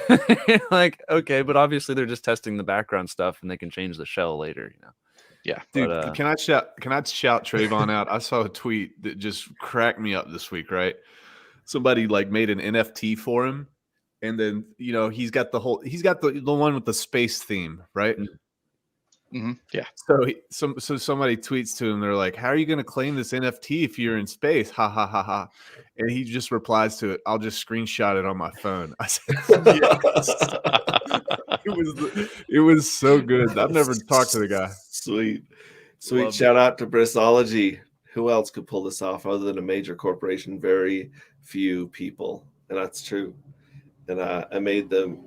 Okay, but obviously they're just testing the background stuff, and they can change the shell later. Yeah, dude. But, can I shout Trayvon out? I saw a tweet that just cracked me up this week. Right, somebody made an NFT for him, and then he's got the one with the space theme, right? Mm-hmm. Yeah. So somebody tweets to him. They're like, "How are you going to claim this NFT if you're in space?" Ha ha ha ha. And he just replies to it, "I'll just screenshot it on my phone." I said, "Yes." It was so good. I've never talked to the guy. Sweet. Shout out to Bristology. Who else could pull this off other than a major corporation? Very few people, and that's true. And I made the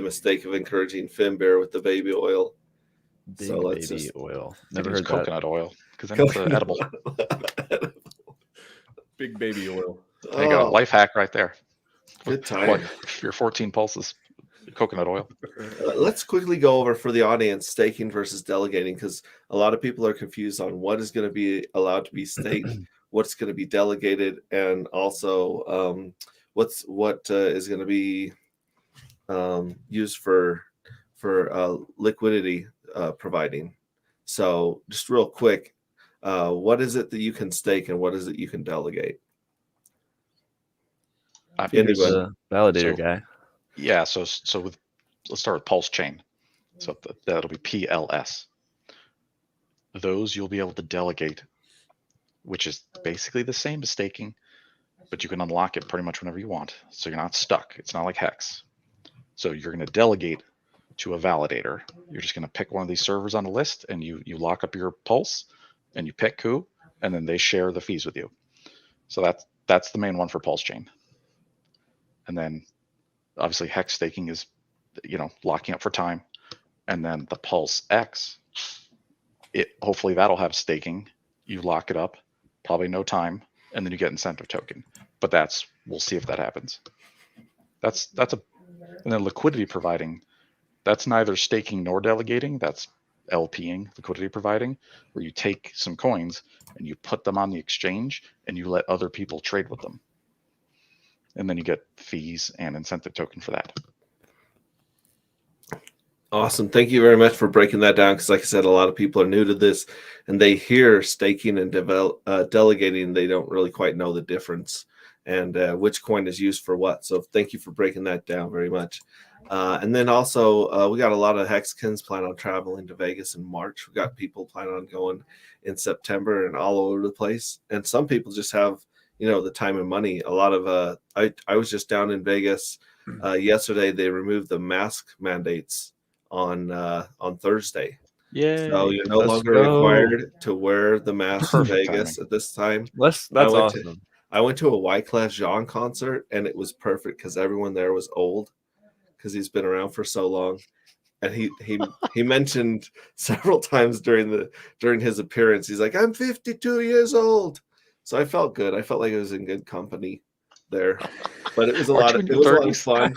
mistake of encouraging Finbear with the baby oil. Baby oil. Never heard coconut oil, because then it's edible. Big baby oil. There you go. Life hack right there. Good time. Your 14 pulses, coconut oil. Let's quickly go over for the audience staking versus delegating, because a lot of people are confused on what is going to be allowed to be staked, what's going to be delegated, and also what is going to be used for liquidity providing. So just real quick, what is it that you can stake and what is it you can delegate? The validator guy. Yeah, so let's start with Pulsechain. So that'll be PLS. those you'll be able to delegate, which is basically the same as staking, but you can unlock it pretty much whenever you want. So you're not stuck. It's not like Hex. So you're going to delegate to a validator. You're just going to pick one of these servers on the list, and you lock up your Pulse, and you pick who, and then they share the fees with you. So that's the main one for Pulsechain. And then obviously Hex staking is, locking up for time. And then the PulseX, hopefully that'll have staking. You lock it up, probably no time, and then you get incentive token. But we'll see if that happens. And then liquidity providing, that's neither staking nor delegating. That's LPing, liquidity providing, where you take some coins and you put them on the exchange and you let other people trade with them. And then you get fees and incentive token for that. Awesome. Thank you very much for breaking that down. Because like I said, a lot of people are new to this and they hear staking and delegating. They don't really quite know the difference and which coin is used for what. So thank you for breaking that down very much. And then also we got a lot of Hexkins plan on traveling to Vegas in March. We got people planning on going in September and all over the place. And some people just have, the time and money. A lot of I was just down in Vegas yesterday. They removed the mask mandates on Thursday. Yeah. So you're no longer required to wear the mask in Vegas at this time. That's awesome. I went to a Wyclef Jean concert and it was perfect because everyone there was old because he's been around for so long. And he mentioned several times during his appearance, he's like, I'm 52 years old. So I felt good. I felt like I was in good company there. But it was a lot of fun.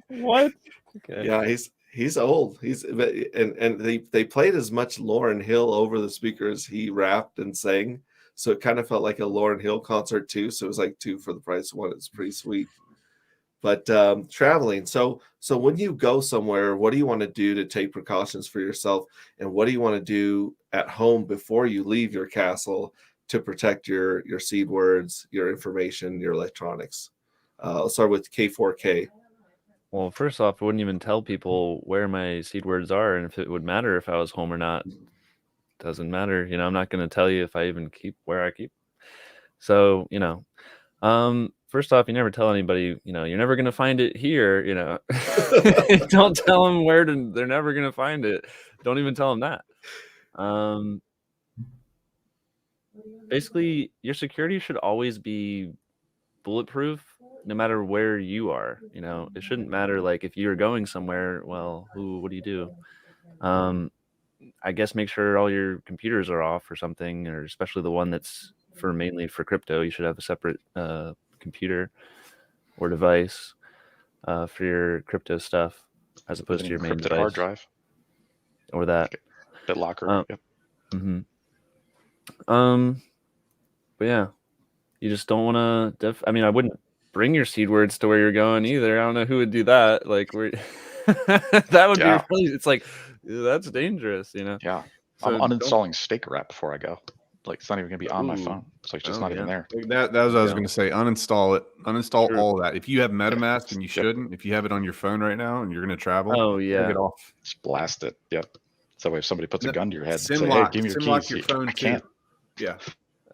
What? Okay. Yeah, he's old. And they played as much Lauryn Hill over the speaker as he rapped and sang. So it kind of felt like a Lauryn Hill concert too. So it was like 2 for the price of 1. It's pretty sweet. But traveling. So when you go somewhere, what do you want to do to take precautions for yourself? And what do you want to do at home before you leave your castle to protect your seed words, your information, your electronics? I'll start with K4K. Well, first off, I wouldn't even tell people where my seed words are and if it would matter if I was home or not. Doesn't matter. I'm not going to tell you if I even keep where I keep. So, first off, you never tell anybody, you're never going to find it here, Don't tell them they're never going to find it. Don't even tell them that. Basically, your security should always be bulletproof no matter where you are. It shouldn't matter, like, if you're going somewhere, well, what do you do? I guess make sure all your computers are off or something, or especially the one that's mainly for crypto. You should have a separate computer or device for your crypto stuff as opposed to your main device. Hard drive. Or that. BitLocker. Yep. Mm-hmm. But yeah, you just don't want to. I wouldn't bring your seed words to where you're going either. I don't know who would do that. Like, that would be really. It's like, that's dangerous, Yeah. So I'm uninstalling Staker app before I go. Like, it's not even gonna be on my phone. So it's just not even there. That was what I was gonna say. Uninstall it. Uninstall all of that. If you have Metamask and you shouldn't, if you have it on your phone right now and you're gonna travel, take it off. Just blast it. Yep. So if somebody puts a gun to your head and say, SimLock, hey, give me your keys, your phone I can't. Yeah.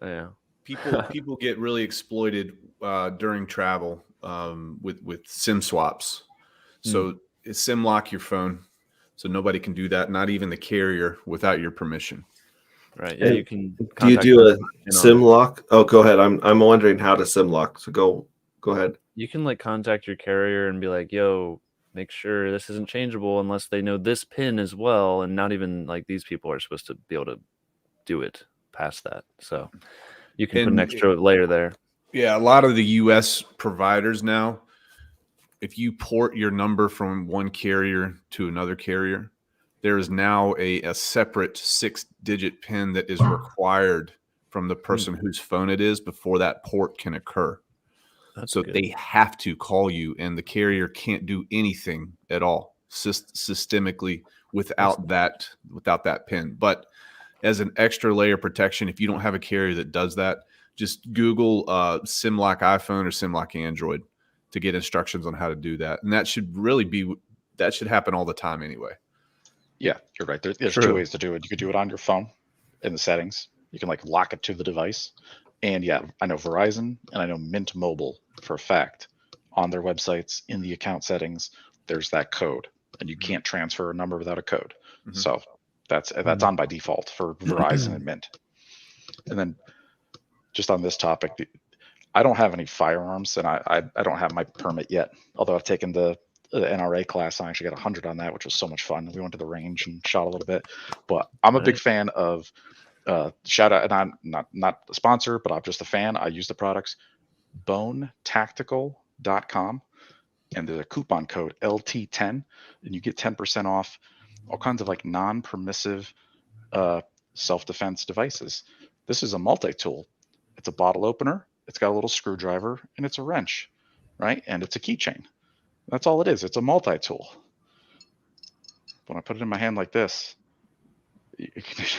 Yeah. People get really exploited during travel with SIM swaps. So SimLock your phone, so nobody can do that. Not even the carrier without your permission. Right. Yeah. You can. Do you do a SIM lock? Oh, go ahead. I'm wondering how to SIM lock. So go ahead. You can contact your carrier and be like, "Yo, make sure this isn't changeable unless they know this pin as well." And not even these people are supposed to be able to do it past that. So you can put an extra layer there. Yeah, a lot of the U.S. providers now, if you port your number from one carrier to another carrier, there is now a separate 6-digit PIN that is required from the person whose phone it is before that port can occur. So they have to call you, and the carrier can't do anything at all systemically without that PIN. But as an extra layer of protection, if you don't have a carrier that does that, just Google SimLock iPhone or SimLock Android to get instructions on how to do that. And that should happen all the time anyway. Yeah, you're right. There's True. 2 ways to do it. You could do it on your phone in the settings. You can like lock it to the device. And yeah, I know Verizon and I know Mint Mobile for a fact on their websites in the account settings, there's that code, and you can't transfer a number without a code. So that's on by default for Verizon and Mint. And then just on this topic, I don't have any firearms, and I don't have my permit yet. Although I've taken the NRA class, I actually got 100 on that, which was so much fun. We went to the range and shot a little bit. But I'm a big fan of shout out, and I'm not a sponsor, but I'm just a fan. I use the products bonetactical.com, and there's a coupon code LT10, and you get 10% off all kinds of like non-permissive self-defense devices. This is a multi-tool. It's a bottle opener, it's got a little screwdriver, and it's a wrench, right? And it's a keychain. That's all it is. It's a multi-tool. When I put it in my hand like this,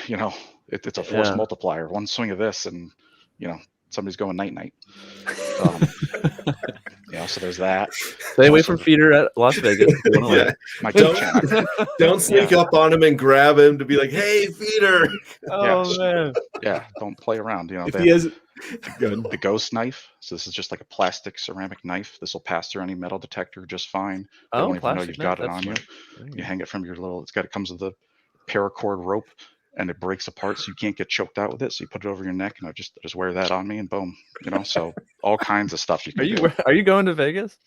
you know, it's a force multiplier. One swing of this, and you know, somebody's going night-night. So there's that. Stay away from feeder at Las Vegas. My don't sneak up on him and grab him to be like, "Hey, feeder!" Man. Yeah, don't play around. You know, If he has the ghost knife. So this is just like a plastic ceramic knife. This will pass through any metal detector just fine. They won't even know you've got it on you. You hang it from your little. It comes with a paracord rope, and it breaks apart, so you can't get choked out with it. So you put it over your neck, and I just wear that on me, and boom, you know. So all kinds of stuff you can do. Are you going to Vegas?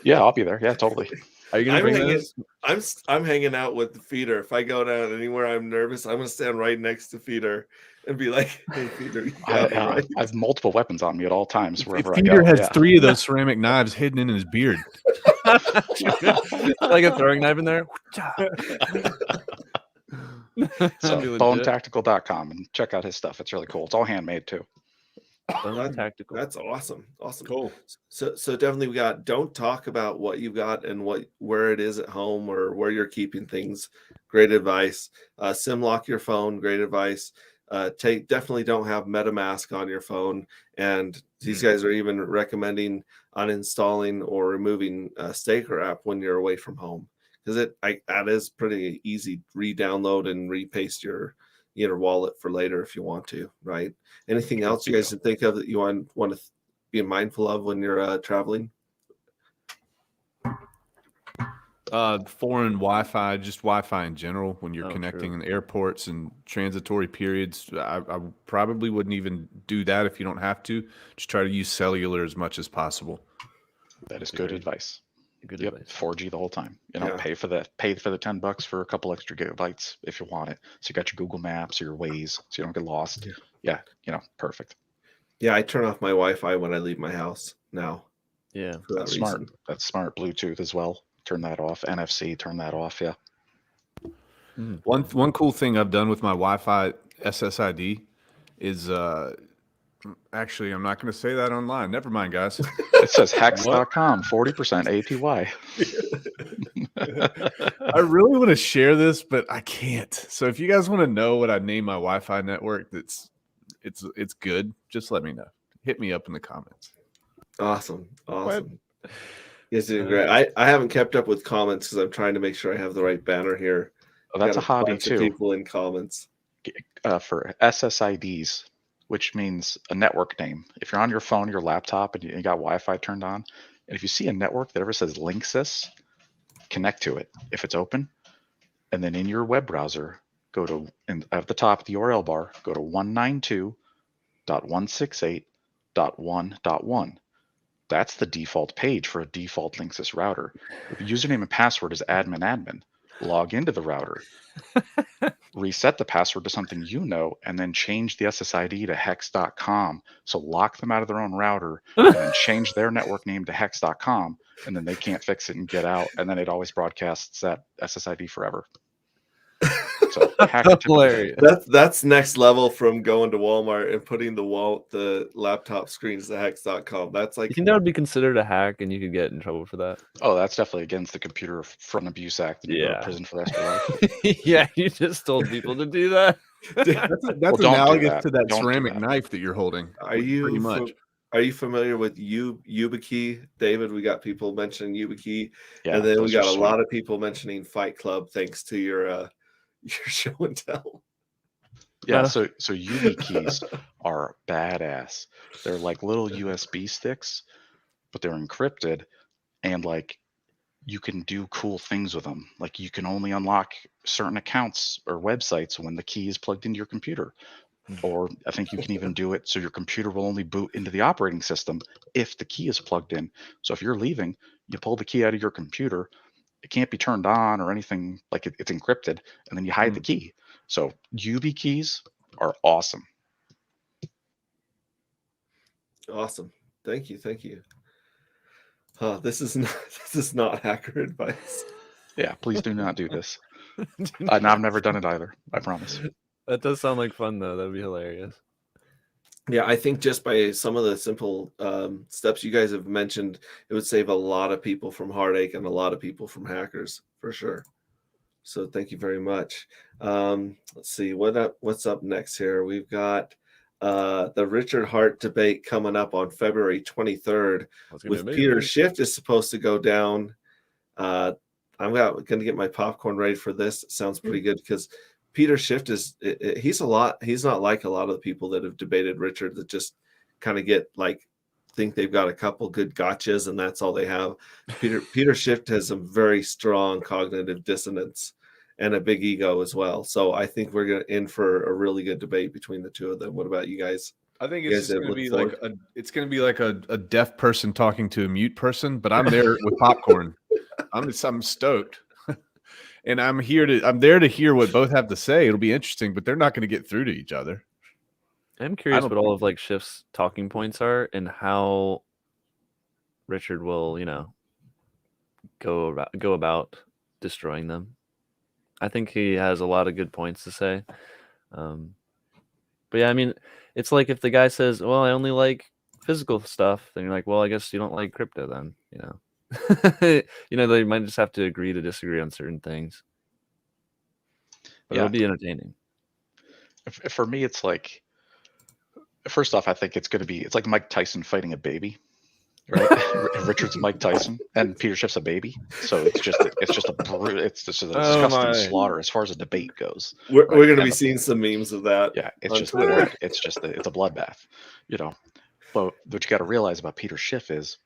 Yeah, I'll be there. Yeah, totally. Are you gonna bring this? I'm hanging out with the feeder. If I go down anywhere I'm nervous, I'm gonna stand right next to feeder and be like, "Hey, feeder." I have multiple weapons on me at all times wherever I go. Feeder has 3 of those ceramic knives hidden in his beard. Like a throwing knife in there. So bonetactical.com and check out his stuff. It's really cool. It's all handmade too. Tactical. That's awesome. Cool. So definitely we got, don't talk about what you got and where it is at home or where you're keeping things. Great advice. Sim lock your phone. Great advice. Definitely don't have MetaMask on your phone. And these guys are even recommending uninstalling or removing Staker app when you're away from home, because that is pretty easy. Re-download and repaste your wallet for later if you want to, right? Anything else you guys can think of that you want to be mindful of when you're traveling? Foreign Wi-Fi, just Wi-Fi in general, when you're connecting in airports and transitory periods. I probably wouldn't even do that if you don't have to. Just try to use cellular as much as possible. That is good advice. Good advice. 4G the whole time. You know, pay for the $10 for a couple extra gigabytes if you want it. So you got your Google Maps or your Waze, so you don't get lost. Yeah, perfect. Yeah, I turn off my Wi-Fi when I leave my house now. Yeah, that's smart. That's smart. Bluetooth as well. Turn that off. NFC, turn that off. Yeah. One cool thing I've done with my Wi-Fi SSID is actually, I'm not going to say that online. Never mind, guys. It says hex.com, 40% APY. I really want to share this, but I can't. So if you guys want to know what I name my Wi-Fi network, it's good, just let me know. Hit me up in the comments. Awesome. You're doing great. I haven't kept up with comments because I'm trying to make sure I have the right banner here. Oh, that's a hobby too. People in comments for SSIDs, which means a network name. If you're on your phone, your laptop, and you got Wi-Fi turned on, and if you see a network that ever says Linksys, connect to it if it's open, and then in your web browser, go to, and at the top of the URL bar, go to 192.168.1.1. That's the default page for a default Linksys router. If the username and password is admin, log into the router, reset the password to something you know, and then change the SSID to hex.com. So lock them out of their own router and then change their network name to hex.com, and then they can't fix it and get out. And then it always broadcasts that SSID forever. So hilarious. That's next level from going to Walmart and putting the laptop screens to hex.com. That's like, you think that would be considered a hack and you could get in trouble for that? Oh, that's definitely against the Computer Front Abuse Act. And you go to prison for the rest of your life. Yeah, you just told people to do that. That's analogous to that ceramic knife that you're holding. Are you familiar with YubiKey, David? We got people mentioning YubiKey, and then we got a lot of people mentioning Fight Club, thanks to your your show and tell. Yeah, so UV keys are badass. They're like little USB sticks, but they're encrypted, and like you can do cool things with them. Like you can only unlock certain accounts or websites when the key is plugged into your computer. Or I think you can even do it so your computer will only boot into the operating system if the key is plugged in. So if you're leaving, you pull the key out of your computer, it can't be turned on or anything, like it's encrypted, and then you hide the key. So UV keys are awesome. Awesome. Thank you. This is not hacker advice. Yeah, please do not do this. I've never done it either. I promise. That does sound like fun, though. That'd be hilarious. Yeah, I think just by some of the simple steps you guys have mentioned, it would save a lot of people from heartache and a lot of people from hackers, for sure. So thank you very much. Let's see what's up next here. We've got the Richard Hart debate coming up on February 23rd with Peter Schiff is supposed to go down. I'm going to get my popcorn ready for this. It sounds pretty good because Peter Schiff he's not like a lot of the people that have debated Richard that just kind of think they've got a couple good gotchas and that's all they have. Peter Schiff has some very strong cognitive dissonance and a big ego as well. So I think we're in for a really good debate between the two of them. What about you guys? I think it's going to be like a deaf person talking to a mute person, but I'm there with popcorn. I'm stoked. And I'm there to hear what both have to say. It'll be interesting, but they're not going to get through to each other. I'm curious what all of like Schiff's talking points are and how Richard will, go about destroying them. I think he has a lot of good points to say. But yeah, I mean, it's like if the guy says, "Well, I only like physical stuff," then you're like, "Well, I guess you don't like crypto then," They might just have to agree to disagree on certain things. But it'll be entertaining. For me, it's like, first off, I think it's like Mike Tyson fighting a baby, right? Richard's Mike Tyson and Peter Schiff's a baby, so it's just a disgusting slaughter as far as a debate goes. We're going to be seeing some memes of that. Yeah, it's a bloodbath, But what you got to realize about Peter Schiff is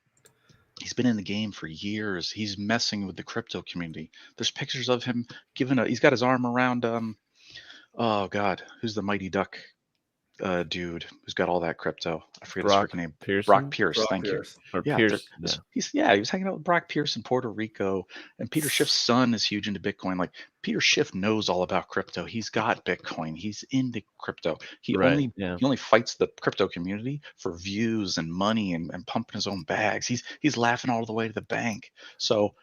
he's been in the game for years. He's messing with the crypto community. There's pictures of him he's got his arm around oh God, who's the Mighty Duck dude who's got all that crypto? I forget his freaking name. Brock Pierce. Thank you. Or Pierce. He was hanging out with Brock Pierce in Puerto Rico, and Peter Schiff's son is huge into Bitcoin. Like Peter Schiff knows all about crypto. He's got Bitcoin. He's into crypto. He only fights the crypto community for views and money and pumping his own bags. He's laughing all the way to the bank. So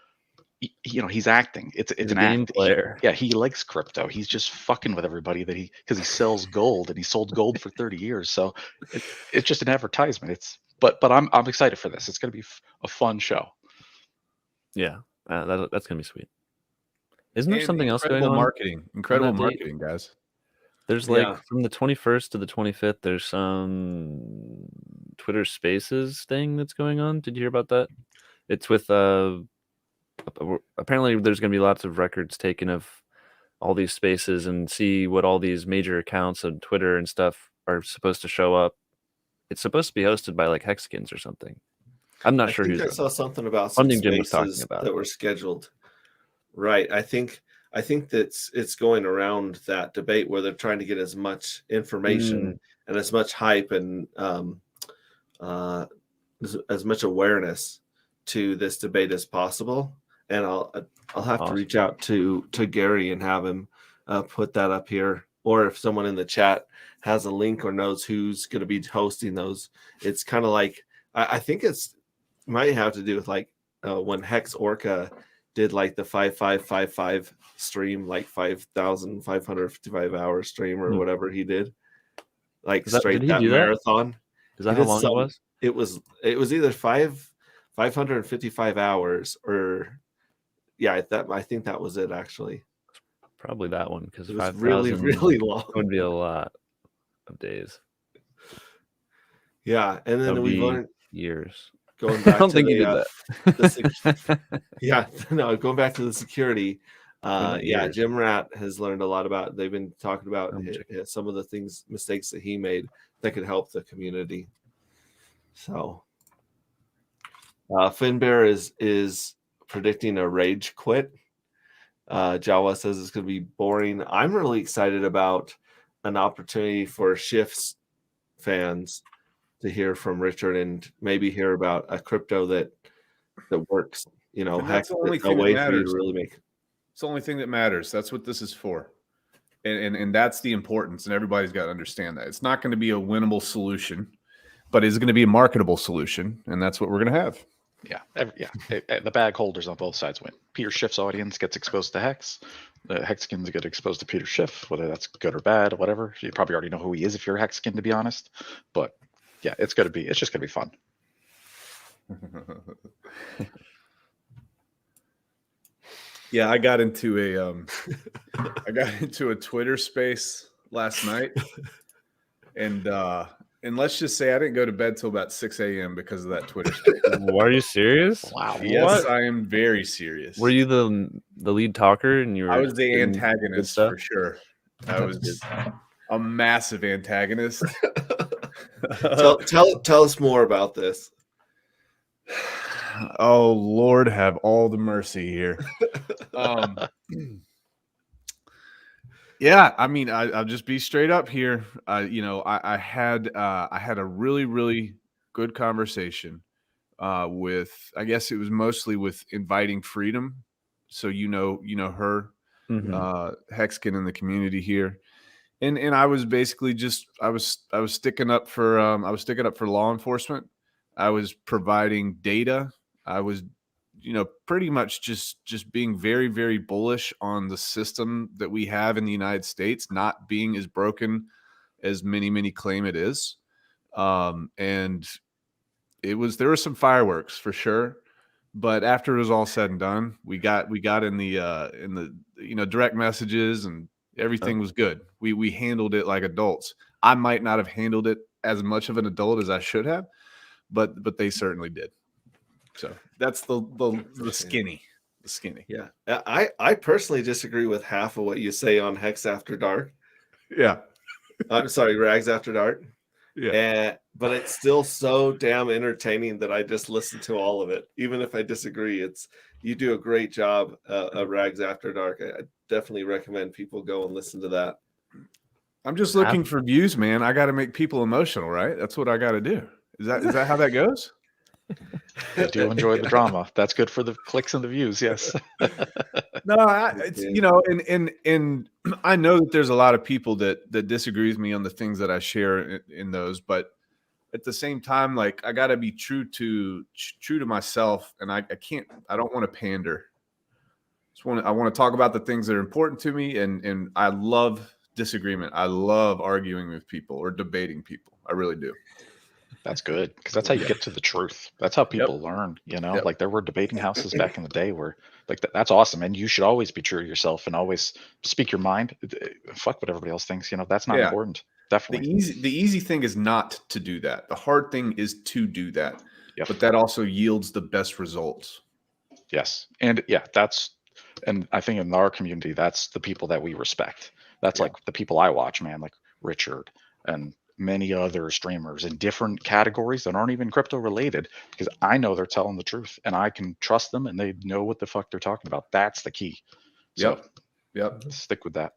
he's acting. It's an game player. He likes crypto. He's just fucking with everybody because he sells gold and he sold gold for 30 years. So it's just an advertisement. But I'm excited for this. It's going to be a fun show. Yeah, that's going to be sweet. Isn't there something else going on? Incredible marketing, guys. There's from the 21st to the 25th, there's some Twitter Spaces thing that's going on. Did you hear about that? It's with apparently there's going to be lots of records taken of all these spaces and see what all these major accounts on Twitter and stuff are supposed to show up. It's supposed to be hosted by like Hexkins or something. I'm not sure who's. I saw something about some spaces that were scheduled. Right. I think that it's going around that debate where they're trying to get as much information and as much hype and as much awareness to this debate as possible. And I'll have to reach out to Gary and have him put that up here. Or if someone in the chat has a link or knows who's going to be hosting those, it's kind of like I think might have to do with like when Hex Orca did like the 5555 stream, like 5,555 hour stream or whatever he did, like straight that marathon. Is that how long it was? It was either 555 hours or. Yeah, I think that was it actually. Probably that one because it was really, really long. Would be a lot of days. Yeah, and then we learned years. Going back I don't think he did that. Going back to the security. Yeah, Jim Rat has learned a lot about. They've been talking about some of the mistakes that he made that could help the community. So, Finbear is predicting a rage quit. Jawa says it's going to be boring. I'm really excited about an opportunity for Shifts fans to hear from Richard and maybe hear about a crypto that works. You know, that's the only thing that matters. To really make. It's the only thing that matters. That's what this is for. And that's the importance. And everybody's got to understand that. It's not going to be a winnable solution, but it's going to be a marketable solution. And that's what we're going to have. Yeah. The bag holders on both sides win. Peter Schiff's audience gets exposed to Hex. The Hexkins get exposed to Peter Schiff, whether that's good or bad, whatever. You probably already know who he is if you're a Hexkin, to be honest. But yeah, it's just gonna be fun. Yeah, I got into a Twitter space last night, and let's just say I didn't go to bed till about 6 a.m. because of that Twitter space. Are you serious? Wow. Yes, what? I am very serious. Were you the lead talker? And I was the antagonist for sure. I was a massive antagonist. Tell us more about this. Oh, Lord, have all the mercy here. Yeah, I mean, I'll just be straight up here. I had a really, really good conversation with, I guess it was mostly with Inviting Freedom. So you know her, Hexkin in the community here. And I was basically just I was sticking up for law enforcement. I was providing data. I was, pretty much just being very, very bullish on the system that we have in the United States not being as broken as many claim it is. And there were some fireworks for sure. But after it was all said and done, we got in the direct messages and everything was good. We handled it like adults. I might not have handled it as much of an adult as I should have, but they certainly did. So that's the skinny. Yeah. I personally disagree with half of what you say on Hex After Dark. Yeah. I'm sorry, Rags After Dark. Yeah. But it's still so damn entertaining that I just listen to all of it. Even if I disagree, you do a great job of Rags After Dark. I definitely recommend people go and listen to that. I'm just looking for views, man. I got to make people emotional, right? That's what I got to do. Is that how that goes? I do enjoy the drama. That's good for the clicks and the views. Yes. No, and I know that there's a lot of people that disagree with me on the things that I share in those, but at the same time, like I got to be true to myself, and I don't want to pander. I want to talk about the things that are important to me, and I love disagreement. I love arguing with people or debating people. I really do. That's good, because that's how you get to the truth. That's how people learn, like there were debating houses back in the day where like that's awesome. And you should always be true to yourself and always speak your mind. Fuck what everybody else thinks, that's not important. Definitely. The easy thing is not to do that. The hard thing is to do that. Yep. But that also yields the best results. Yes. And and I think in our community, that's the people that we respect. That's like the people I watch, man, like Richard and many other streamers in different categories that aren't even crypto related, because I know they're telling the truth and I can trust them and they know what the fuck they're talking about. That's the key. So, yep. Stick with that.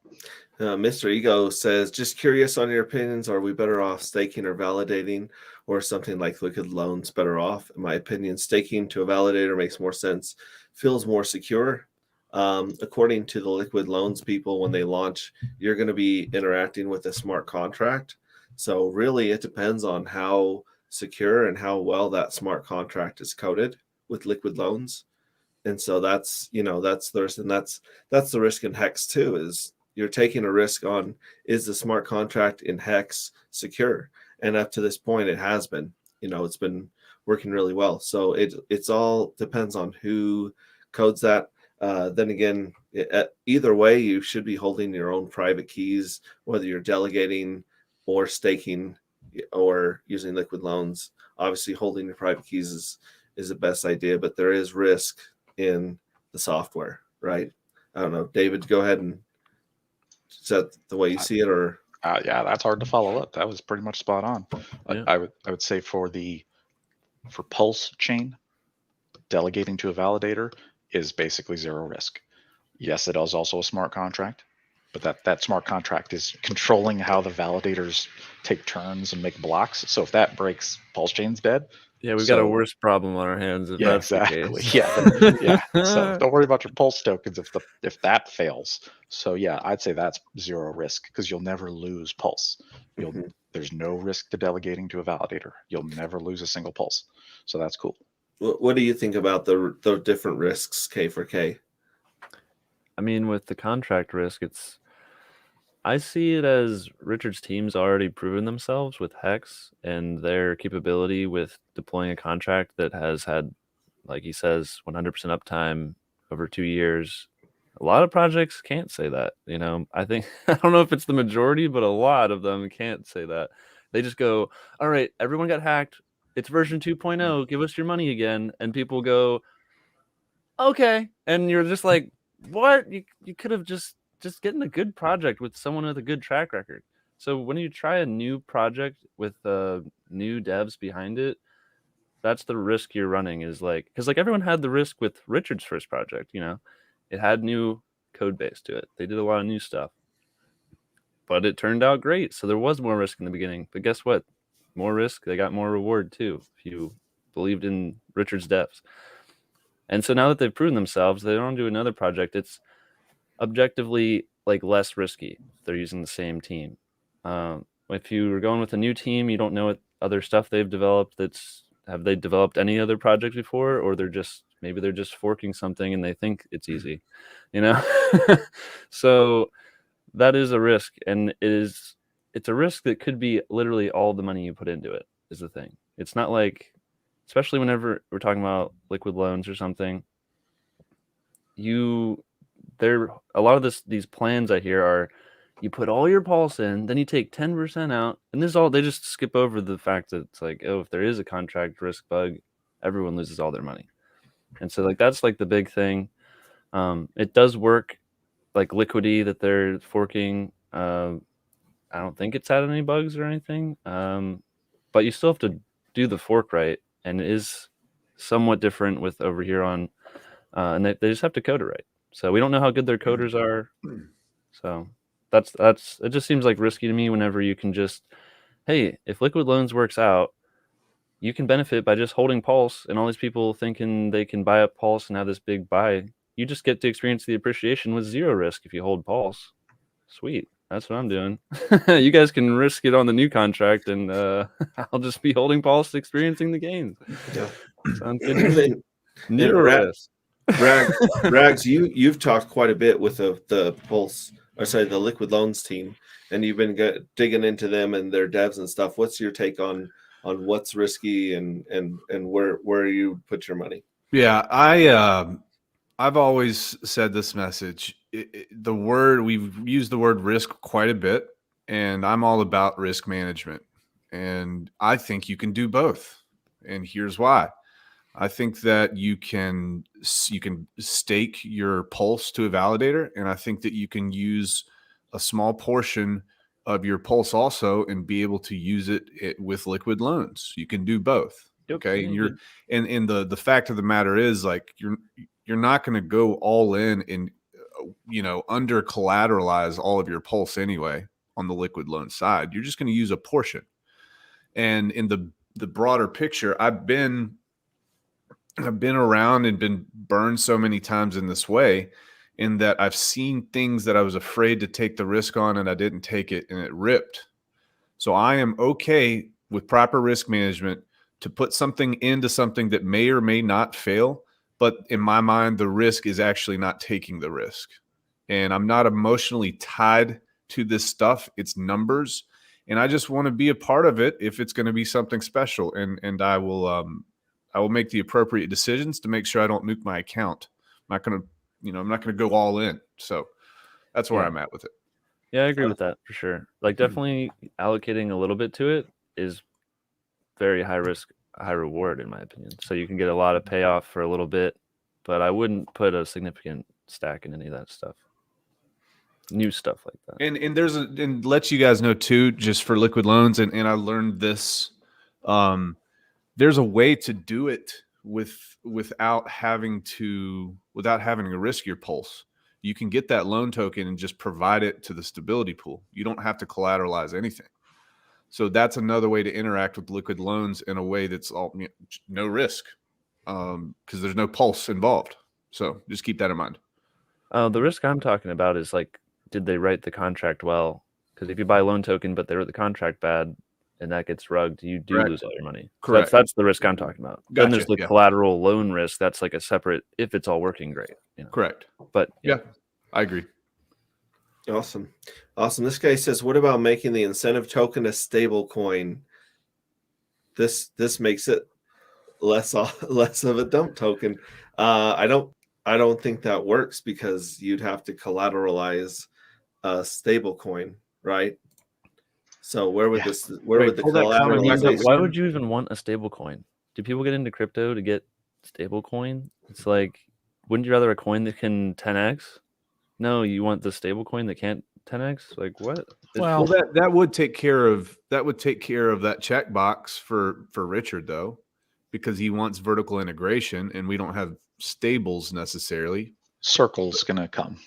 Mr. Ego says, just curious on your opinions. Are we better off staking or validating, or something like liquid loans better off? In my opinion, staking to a validator makes more sense, feels more secure. According to the liquid loans people, when they launch, you're going to be interacting with a smart contract. So really, it depends on how secure and how well that smart contract is coded with liquid loans. And so that's the risk in Hex too, is you're taking a risk on, is the smart contract in Hex secure? And up to this point, it has been. It's been working really well. So it's all depends on who codes that. Then again, either way, you should be holding your own private keys, whether you're delegating or staking or using liquid loans. Obviously, holding your private keys is the best idea, but there is risk in the software, right? I don't know, David, go ahead and set the way you see it, or Yeah, that's hard to follow up. That was pretty much spot on. Yeah. I would say for Pulsechain, delegating to a validator is basically zero risk. Yes, it is also a smart contract, but that smart contract is controlling how the validators take turns and make blocks. So if that breaks, Pulsechain's dead. Yeah, we've got a worse problem on our hands if Yeah, that's exactly. the case. Yeah. So don't worry about your Pulse tokens if that fails. So yeah, I'd say that's zero risk because you'll never lose Pulse. There's no risk to delegating to a validator. You'll never lose a single Pulse. So that's cool. what do you think about the different risks, K4K? I mean, with the contract risk, I see it as Richard's team's already proven themselves with Hex and their capability with deploying a contract that has had, like he says, 100% uptime over 2 years. A lot of projects can't say that. I think, I don't know if it's the majority, but a lot of them can't say that. They just go, all right, everyone got hacked. It's version 2.0. Give us your money again. And people go, okay. And you're just like, what? You could have just getting a good project with someone with a good track record. So when you try a new project with new devs behind it, that's the risk you're running, is like, because like everyone had the risk with Richard's first project, it had new code base to it. They did a lot of new stuff, but it turned out great. So there was more risk in the beginning, but guess what? More risk, they got more reward too, if you believed in Richard's devs. And so now that they've proven themselves, they don't do another project. It's objectively like less risky if they're using the same team. If you were going with a new team, you don't know what other stuff they've developed. Have they developed any other projects before, or maybe they're just forking something and they think it's easy, So that is a risk, and it's a risk that could be literally all the money you put into it is the thing. It's not like, especially whenever we're talking about liquid loans or something, a lot of these plans I hear are, you put all your Pulse in, then you take 10% out, and they just skip over the fact that it's like, oh, if there is a contract risk bug, everyone loses all their money. And so like that's like the big thing. It does work, like Liquidity that they're forking. I don't think it's had any bugs or anything, but you still have to do the fork right, and it is somewhat different with over here on, and they just have to code it right. So we don't know how good their coders are. So it just seems like risky to me whenever you can just, hey, if Liquid Loans works out, you can benefit by just holding Pulse, and all these people thinking they can buy up Pulse and have this big buy. You just get to experience the appreciation with zero risk if you hold Pulse. Sweet. That's what I'm doing. You guys can risk it on the new contract, and I'll just be holding Pulse, experiencing the gains. Yeah. Sounds good. Zero risk. Rags, you've talked quite a bit with the Pulse, or sorry, the Liquid Loans team, and you've been digging into them and their devs and stuff. What's your take on what's risky and where you put your money? Yeah, I've always said this message. We've used the word risk quite a bit, and I'm all about risk management. And I think you can do both. And here's why. I think that you can stake your Pulse to a validator, and I think that you can use a small portion of your Pulse also and be able to use it with Liquid Loans. You can do both. Okay. And the fact of the matter is, like, you're not going to go all in and under collateralize all of your Pulse anyway on the Liquid Loan side. You're just going to use a portion. And in the broader picture, I've been around and been burned so many times in this way, in that I've seen things that I was afraid to take the risk on, and I didn't take it, and it ripped. So I am okay with proper risk management to put something into something that may or may not fail. But in my mind, the risk is actually not taking the risk. And I'm not emotionally tied to this stuff. It's numbers. And I just want to be a part of it if it's going to be something special. And I will make the appropriate decisions to make sure I don't nuke my account. I'm not going to go all in. So that's where I'm at with it. Yeah, I agree with that for sure. Like, definitely allocating a little bit to it is very high risk, high reward, in my opinion. So you can get a lot of payoff for a little bit, but I wouldn't put a significant stack in any of that stuff. New stuff like that. And there's and let you guys know too, just for liquid loans, and I learned this. There's a way to do it without having to risk your pulse. You can get that loan token and just provide it to the stability pool. You don't have to collateralize anything. So that's another way to interact with liquid loans in a way that's all no risk, because there's no pulse involved. So just keep that in mind. The risk I'm talking about is like, did they write the contract well? Because if you buy a loan token but they wrote the contract bad and that gets rugged, you do lose all your money. Correct. So that's the risk I'm talking about. Gotcha. Then there's the collateral loan risk. That's like a separate, if it's all working great. You know? Correct. But yeah, I agree. Awesome. This guy says, what about making the incentive token a stable coin? This makes it less of a dump token. I don't think that works, because you'd have to collateralize a stable coin, right? So where would the collateralization? Why would you even want a stable coin? Do people get into crypto to get stable coin? It's like, wouldn't you rather a coin that can 10x? No, you want the stable coin that can't 10x? Like what? Well, that would take care of that checkbox for Richard, though, because he wants vertical integration and we don't have stables necessarily. Circle's gonna come.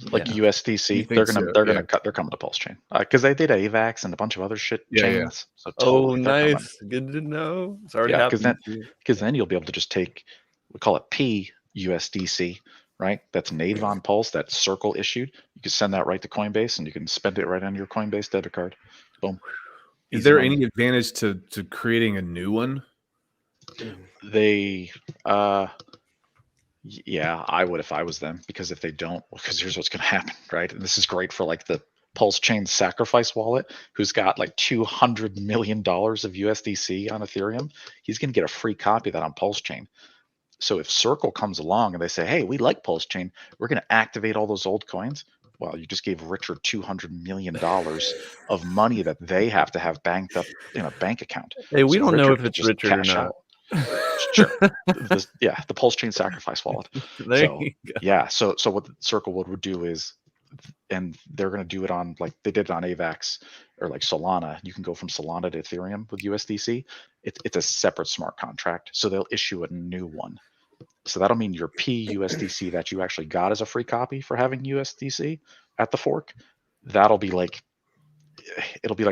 Like USDC, they're coming to Pulsechain because they did AVAX and a bunch of other shit chains. So totally nice, good to know. It's already happening. Because then you'll be able to just take, we call it PUSDC, right? That's native on Pulse. That Circle issued. You can send that right to Coinbase and you can spend it right on your Coinbase debit card. Boom. Is there any advantage to creating a new one? Yeah, I would if I was them, because if they don't, because here's what's going to happen, right? And this is great for like the Pulsechain sacrifice wallet, who's got like $200 million of USDC on Ethereum. He's going to get a free copy of that on Pulsechain. So if Circle comes along and they say, hey, we like Pulsechain, we're going to activate all those old coins. Well, you just gave Richard $200 million of money that they have to have banked up in a bank account. Hey, we don't know if it's Richard or not. Sure. The Pulsechain sacrifice wallet. So what the Circle would do is, and they're going to do it on, like they did it on AVAX or like Solana. You can go from Solana to Ethereum with USDC. It's a separate smart contract. So they'll issue a new one. So that'll mean your PUSDC that you actually got as a free copy for having USDC at the fork, it'll be like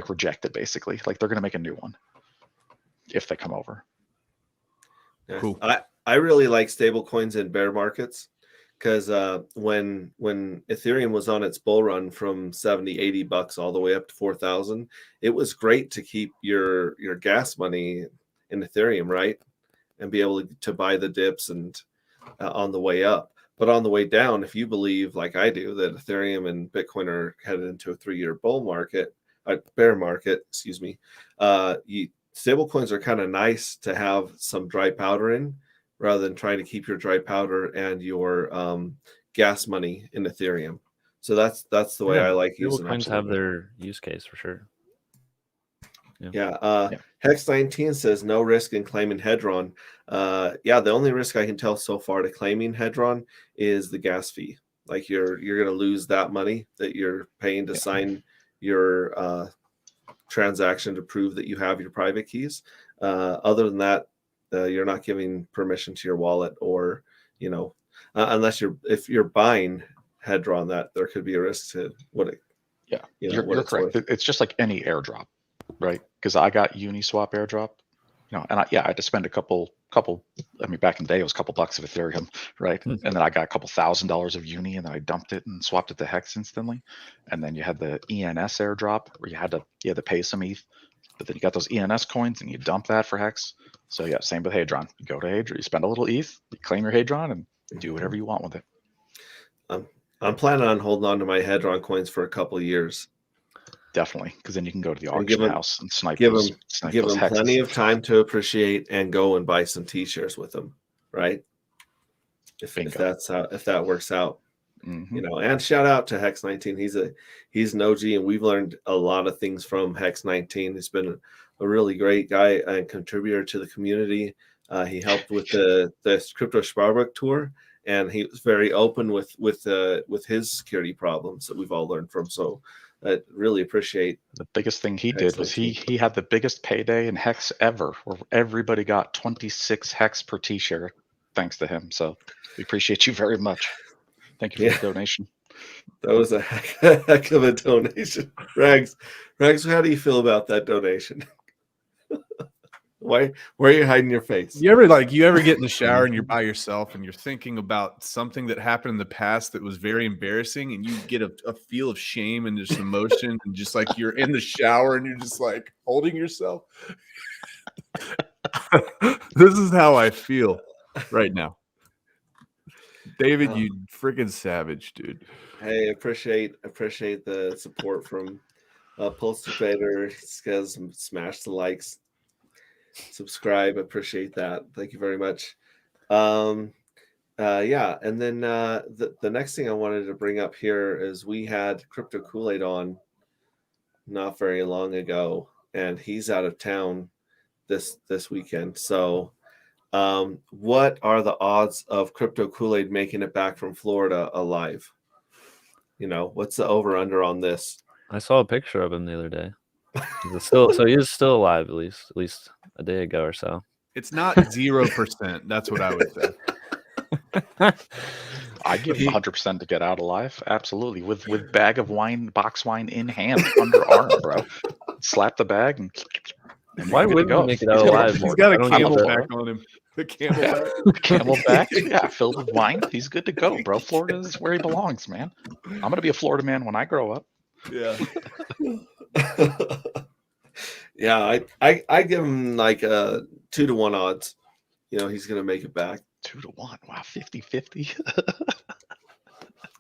rejected basically. Like they're going to make a new one if they come over. Yeah. Cool. I really like stable coins in bear markets, because when Ethereum was on its bull run from $70-$80 all the way up to 4,000, it was great to keep your gas money in Ethereum, right, and be able to buy the dips and on the way up. But on the way down, if you believe like I do that Ethereum and Bitcoin are headed into a 3-year bear market, excuse me, stable coins are kind of nice to have some dry powder in, rather than trying to keep your dry powder and your gas money in Ethereum. So that's the way I like using coins. Have their use case for sure. Hex19 says no risk in claiming Hedron. The only risk I can tell so far to claiming Hedron is the gas fee. Like you're going to lose that money that you're paying to sign your transaction to prove that you have your private keys. Other than that, you're not giving permission to your wallet, or unless if you're buying Hedron, that there could be a risk to what it. Yeah, you're correct. It's just like any airdrop, right? Because I got Uniswap airdrop, and I had to spend a couple. I mean, back in the day, it was a couple bucks of Ethereum, right? And then I got a couple $1,000s of Uni, and then I dumped it and swapped it to Hex instantly. And then you had the ENS airdrop, where you had to pay some ETH, but then you got those ENS coins and you dump that for Hex. So yeah, same with Hadron. You go to Hadron, you spend a little ETH, you claim your Hadron, and do whatever you want with it. I'm planning on holding on to my Hadron coins for a couple of years. Definitely, because then you can go to the auction house and snipe give those them plenty of time to appreciate and go and buy some T-shares with them, right? If that works out, And shout out to Hex19. He's an OG, and we've learned a lot of things from Hex19. He's been a really great guy and contributor to the community. He helped with the Crypto Sparbook tour, and he was very open with his security problems that we've all learned from. So I really appreciate. The biggest thing he did was he had the biggest payday in Hex ever, where everybody got 26 Hex per T-shirt thanks to him. So we appreciate you very much. Thank you for the donation. That was a heck of a donation. Rags, how do you feel about that donation? Why are you hiding your face? You ever get in the shower and you're by yourself and you're thinking about something that happened in the past that was very embarrassing, and you get a feel of shame and just emotion, and just like you're in the shower and you're just like holding yourself? This is how I feel right now. David, you freaking savage, dude. Hey, appreciate the support from Pulsechain. Guys, smash the likes, subscribe. Appreciate that. Thank you very much. Yeah, and then the next thing I wanted to bring up here is we had Crypto Kool-Aid on not very long ago, and he's out of town this weekend. So what are the odds of Crypto Kool-Aid making it back from Florida alive? What's the over-under on this? I saw a picture of him the other day. So he is still alive, at least a day ago or so. It's not 0%. That's what I would say. I'd give him 100% to get out alive. Absolutely. With bag of wine, box wine in hand, under arm, bro. Slap the bag and why wouldn't he make it out alive? He's got a camelback on him. The camelback. Camelback, yeah, filled with wine. He's good to go, bro. Florida is where he belongs, man. I'm gonna be a Florida man when I grow up. Yeah. Yeah, I give him like 2-to-1 odds. He's gonna make it back. 2-to-1. Wow, 50-50.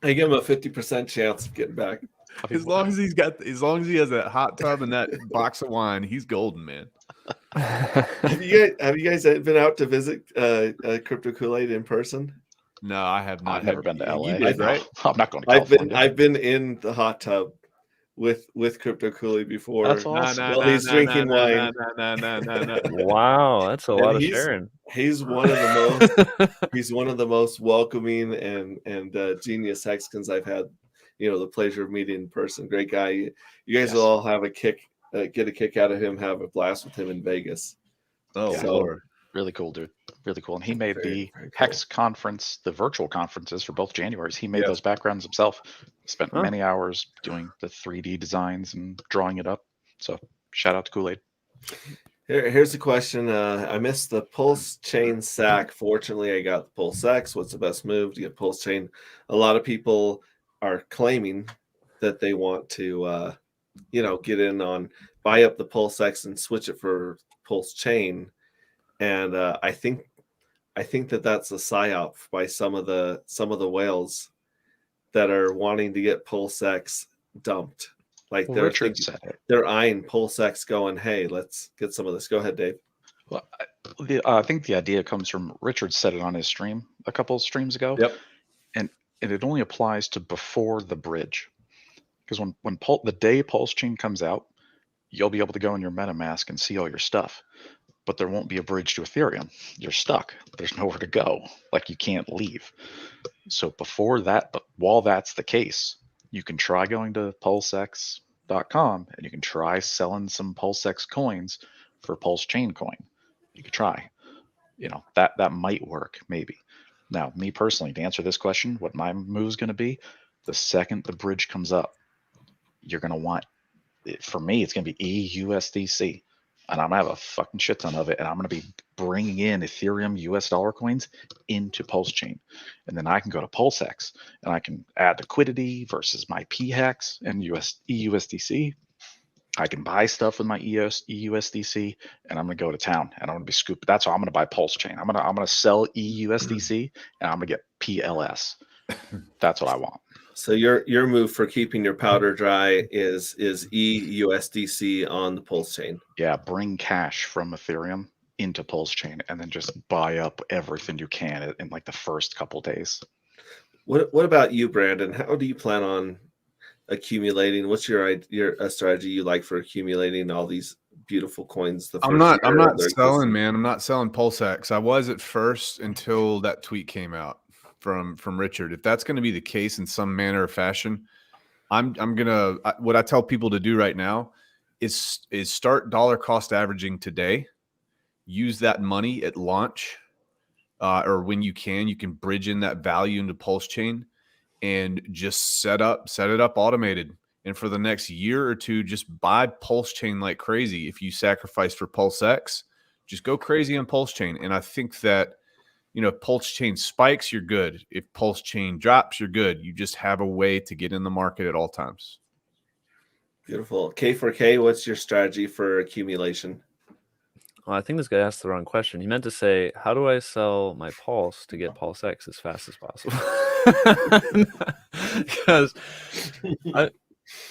I give him a 50% chance of getting back. As long as he has that hot tub and that box of wine, he's golden, man. Have you guys been out to visit Crypto Kool-Aid in person? No, I have not. I've never been to LA. Right? I'm not going to California. I've been in the hot tub with Crypto Kool-Aid before. That's awesome. While he's drinking wine. Wow, that's a lot of sharing. He's one of the most welcoming and genius Hexicans I've had, the pleasure of meeting in person. Great guy. You guys will all have get a kick out of him, have a blast with him in Vegas. Oh, yeah, Lord. Really cool, dude. Really cool. And he made the Hex conference, the virtual conferences for both Januaries. He made those backgrounds himself. Spent many hours doing the 3D designs and drawing it up. So shout out to Kool-Aid. Here's the question. I missed the Pulsechain sack. Fortunately, I got the PulseX. What's the best move to get Pulsechain? A lot of people are claiming that they want to, get in on buy up the PulseX and switch it for Pulsechain. And I think that's a psyop by some of the whales that are wanting to get PulseX dumped. Like they're eyeing PulseX, going, "Hey, let's get some of this." Go ahead, Dave. Well, I think the idea comes from Richard said it on his stream a couple of streams ago. Yep. And it only applies to before the bridge, because when the day Pulsechain comes out, you'll be able to go in your MetaMask and see all your stuff. But there won't be a bridge to Ethereum. You're stuck. There's nowhere to go. Like, you can't leave. So before that, but while that's the case, you can try going to PulseX.com and you can try selling some PulseX coins for Pulsechain coin. You could try. That might work, maybe. Now, me personally, to answer this question, what my move is going to be, the second the bridge comes up, you're going to want, for me, it's going to be EUSDC. And I'm going to have a fucking shit ton of it. And I'm going to be bringing in Ethereum US dollar coins into Pulsechain. And then I can go to PulseX and I can add liquidity versus my PHEX and EUSDC. I can buy stuff with my EUSDC, and I'm going to go to town and I'm going to be scooped. That's how I'm going to buy Pulsechain. I'm going to sell EUSDC and I'm going to get PLS. That's what I want. So your move for keeping your powder dry is EUSDC on the Pulsechain. Yeah, bring cash from Ethereum into Pulsechain and then just buy up everything you can in like the first couple days. What about you, Brandon? How do you plan on accumulating? What's your strategy you like for accumulating all these beautiful coins. I'm not selling, man. I'm not selling PulseX. I was at first until that tweet came out from Richard. If that's going to be the case in some manner or fashion, I'm gonna what I tell people to do right now is start dollar cost averaging today. Use that money at launch, or when you can bridge in that value into Pulsechain, and just set it up automated. And for the next year or two, just buy Pulsechain like crazy. If you sacrifice for PulseX, just go crazy on Pulsechain. And I think that, you know, if Pulsechain spikes, you're good. If Pulsechain drops, you're good. You just have a way to get in the market at all times. Beautiful. K4K, what's your strategy for accumulation? Well, I think this guy asked the wrong question. He meant to say, how do I sell my Pulse to get PulseX as fast as possible? Because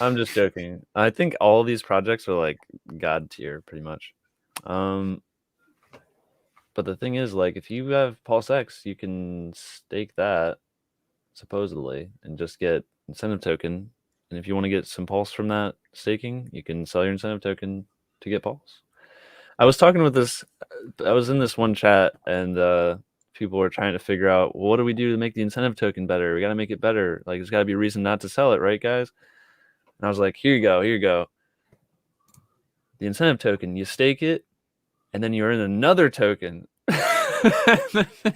I'm just joking. I think all these projects are like God tier pretty much. But the thing is, like, if you have PulseX, you can stake that supposedly and just get incentive token. And if you want to get some Pulse from that staking, you can sell your incentive token to get Pulse. I was talking with this, I was in this one chat, and people were trying to figure out, well, what do we do to make the incentive token better? We got to make it better. Like, there's got to be a reason not to sell it, right, guys? And I was like, here you go. The incentive token, you stake it, and then you earn another token.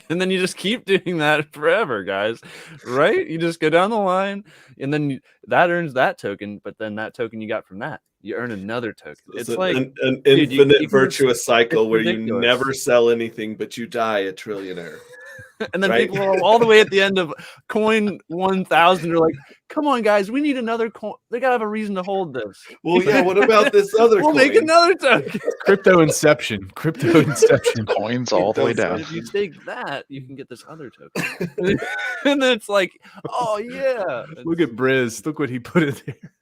And then you just keep doing that forever, guys, right? You just go down the line, and then that earns that token, but then that token you got from that, you earn another token. It's like an infinite virtuous cycle where you never sell anything, but you die a trillionaire. And then people are all the way at the end of coin 1000 are like, come on, guys, we need another coin. They got to have a reason to hold this. Well, yeah, what about this other we'll coin? Make another token. Crypto inception. Coins all the way down. If you stake that, you can get this other token. And then it's like, oh, yeah. Look at Briz. Look what he put in there.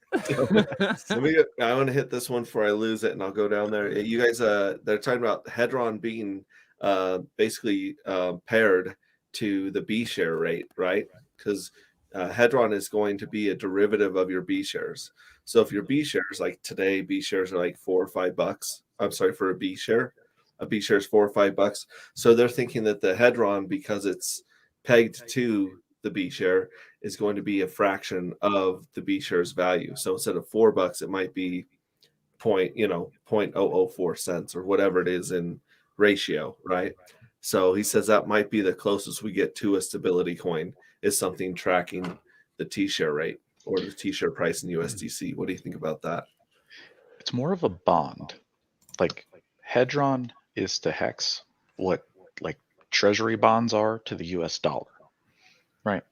I want to hit this one before I lose it, and I'll go down there. You guys, they're talking about Hedron being basically paired to the B share rate, right? Because Hedron is going to be a derivative of your B shares. So if your B shares, like today, B shares are like $4 or $5. I'm sorry, for a B share is $4 or $5. So they're thinking that the Hedron, because it's pegged to the B share, is going to be a fraction of the B share's value. So instead of $4, it might be 0.004 cents or whatever it is in ratio, right? So he says that might be the closest we get to a stability coin, is something tracking the T-share rate or the T-share price in USDC. What do you think about that? It's more of a bond. Like Hedron is to Hex what like treasury bonds are to the US dollar, right?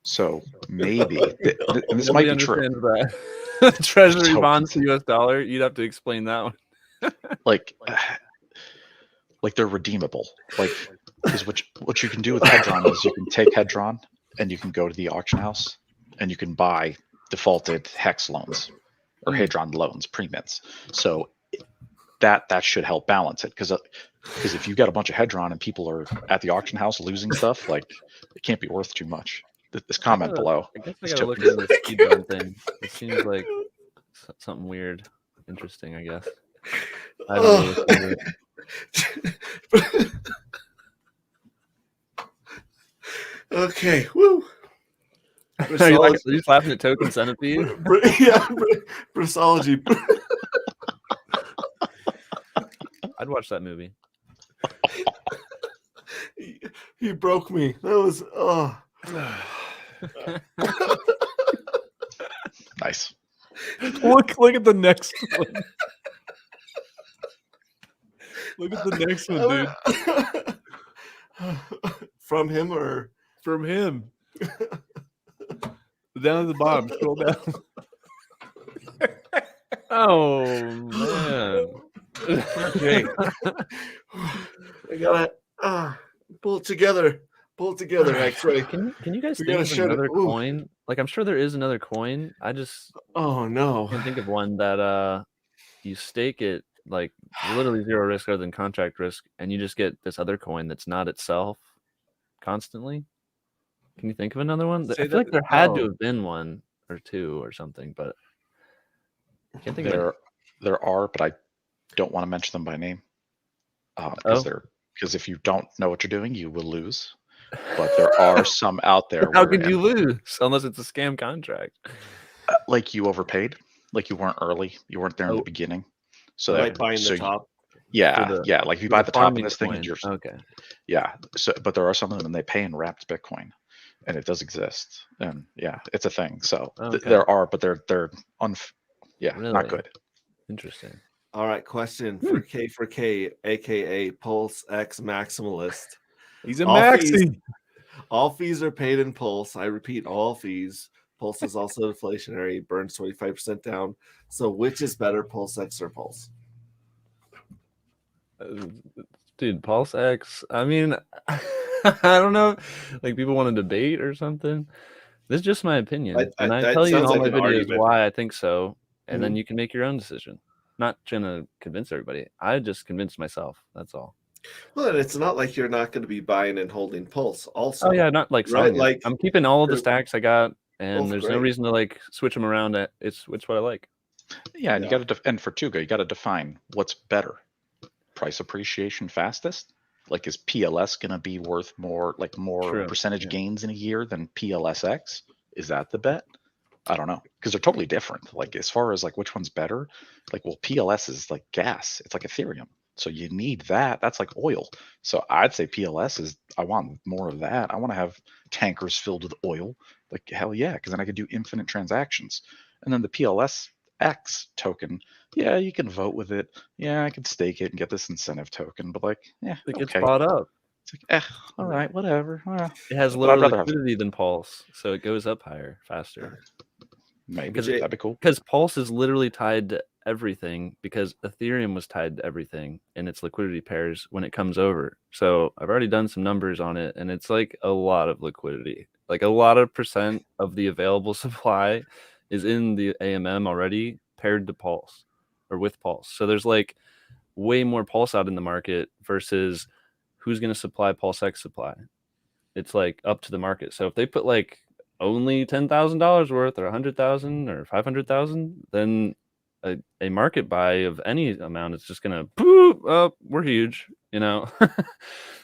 So maybe and this might be true. That. Treasury bonds to US dollar, you'd have to explain that one. Like they're redeemable. Like, because what you can do with Hedron is you can take Hedron and you can go to the auction house and you can buy defaulted Hex loans or Hedron loans, pre-mints. So that should help balance it, because if you've got a bunch of Hedron and people are at the auction house losing stuff, like, it can't be worth too much. This comment below. I guess I gotta look into this speedrun thing. It seems like something weird, interesting, I guess. I don't know. Okay, woo. Are you just laughing at Token Centipede? Yeah, Bristology. I'd watch that movie. He broke me. That was Nice. Look at the next one. Look at the next one, dude. From him or from him? Down at the bottom. Scroll down. Oh man. Okay. I gotta pull it together. Pull it together, X-Ray. Can you guys think of another coin? Like, I'm sure there is another coin. I just can't think of one that you stake it, like, literally zero risk other than contract risk, and you just get this other coin that's not itself constantly. Can you think of another one? I feel like there had to have been one or two or something, but I can't think of it. There are, but don't want to mention them by name because if you don't know what you're doing, you will lose. But there are some out there. How could you lose unless it's a scam contract? Like you overpaid, like you weren't early, you weren't there in the beginning. So like buying the top. Yeah. Like if you buy the top of this thing, coin. Okay. Yeah. So, but there are some of them, and they pay in wrapped Bitcoin, and it does exist, and yeah, it's a thing. So there are, but they're really? Not good. Interesting. All right, question for K4K, aka PulseX Maximalist. He's a maxi. All fees are paid in Pulse. I repeat, all fees. Pulse is also deflationary, burns 25% down. So which is better, PulseX or Pulse? Dude, PulseX. I mean, I don't know. Like people want to debate or something. This is just my opinion, and I tell you in all my videos why I think so, and then you can make your own decision. Not trying to convince everybody. I just convinced myself. That's all. Well, it's not like you're not going to be buying and holding Pulse. Also, oh yeah, not like right. Like I'm keeping all of the stacks I got, and there's great. no reason to like switch them around. It's what I like. Yeah, and you got to and for Tuga, you got to define what's better. Price appreciation fastest? Like is PLS going to be worth more, like more percentage gains in a year than PLSX? Is that the bet? I don't know, because they're totally different. Like as far as like which one's better, like well, PLS is like gas. It's like Ethereum. So you need that. That's like oil. So I'd say PLS is, I want more of that. I want to have tankers filled with oil. Like hell yeah, because then I could do infinite transactions. And then the PLSX token, yeah, you can vote with it. Yeah, I could stake it and get this incentive token. But like, yeah, it gets bought up. It's like, all right, whatever. It has lower liquidity than Pulse, so it goes up higher, faster. Maybe that'd be cool. Because Pulse is literally tied to everything, because Ethereum was tied to everything in its liquidity pairs when it comes over. So I've already done some numbers on it, and it's like a lot of liquidity. Like a lot of percent of the available supply is in the AMM already paired to Pulse or with Pulse. So there's like way more Pulse out in the market versus who's going to supply PulseX supply. It's like up to the market. So if they put like only $10,000 worth or 100,000 or 500,000, then a market buy of any amount is just gonna boop up. We're huge, you know.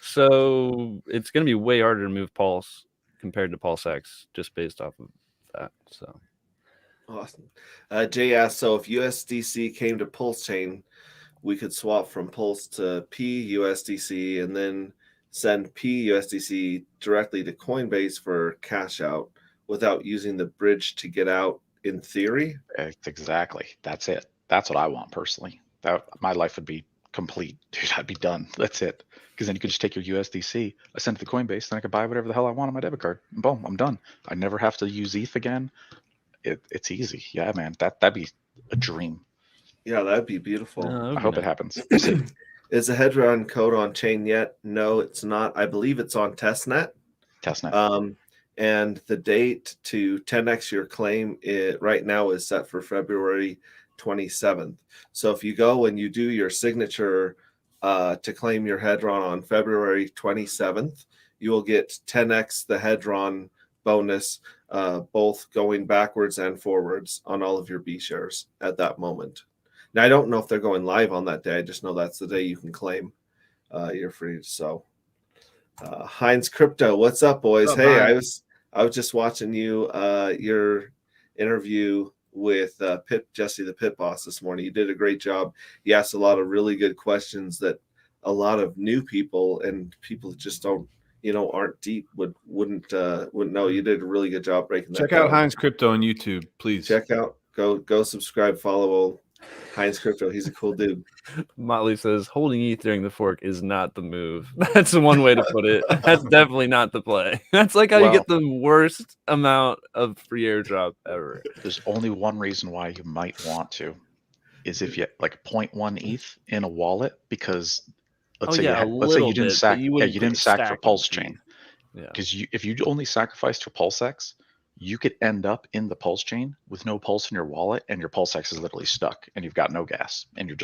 So it's gonna be way harder to move Pulse compared to PulseX just based off of that. So awesome. Jay asked, so if USDC came to Pulsechain, we could swap from Pulse to PUSDC and then send PUSDC directly to Coinbase for cash out without using the bridge to get out, in theory? Exactly. That's it. That's what I want personally. That my life would be complete, dude. I'd be done. That's it. Because then you could just take your USDC, I send it to Coinbase, then I could buy whatever the hell I want on my debit card. And boom, I'm done. I never have to use ETH again. It's easy. Yeah, man. That'd be a dream. Yeah, that'd be beautiful. I hope it happens. Is the Hedron code on chain yet? No, it's not. I believe it's on Testnet. And the date to 10x your claim right now is set for February 27th. So if you go and you do your signature to claim your Hedron on February 27th, you will get 10x the Hedron bonus, both going backwards and forwards on all of your B shares at that moment. Now, I don't know if they're going live on that day. I just know that's the day you can claim your free. So Heinz Crypto, what's up, boys? What's up, hey, Heinz? I was just watching your interview with Jesse the Pit Boss this morning. You did a great job. You asked a lot of really good questions that a lot of new people and people that just don't, aren't deep wouldn't know. You did a really good job breaking that down. Check out Heinz Crypto on YouTube, please. Check out, go subscribe, follow Heinz Crypto. He's a cool dude. Motley says holding ETH during the fork is not the move. That's one way to put it. That's definitely not the play. That's like how you get the worst amount of free airdrop ever. There's only one reason why you might want to, is if you like 0.1 ETH in a wallet, because let's say you didn't sack for Pulsechain. Yeah. Because if you only sacrificed for PulseX, you could end up in the Pulsechain with no Pulse in your wallet, and your PulseX is literally stuck, and you've got no gas, and you're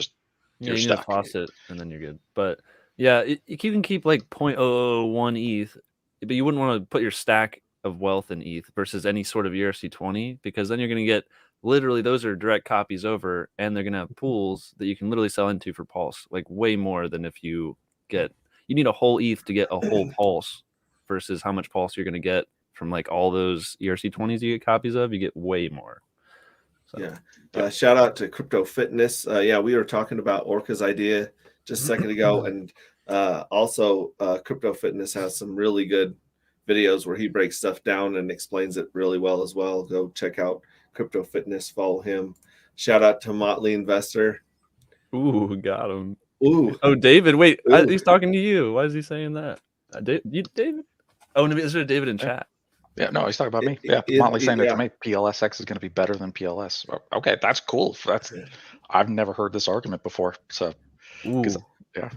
you stuck. Need to toss it, and then you're good. But yeah, you can keep like 0.001 ETH, but you wouldn't want to put your stack of wealth in ETH versus any sort of ERC20, because then you're going to get literally those are direct copies over, and they're gonna have pools that you can literally sell into for Pulse, like way more than if you need a whole ETH to get a whole Pulse versus how much Pulse you're gonna get from like all those ERC20s you get copies of. You get way more. So, yeah. Shout out to Crypto Fitness. Yeah, we were talking about Orca's idea just a second ago, and also Crypto Fitness has some really good videos where he breaks stuff down and explains it really well as well. Go check out Crypto Fitness, follow him. Shout out to Motley Investor. Ooh, got him. Ooh. Oh, David, wait, he's talking to you. Why is he saying that? David? Oh, no, is there David in chat? Yeah, no, he's talking about me. Yeah, Motley saying that to me. PLSX is going to be better than PLS. Okay, that's cool. I've never heard this argument before. So, yeah.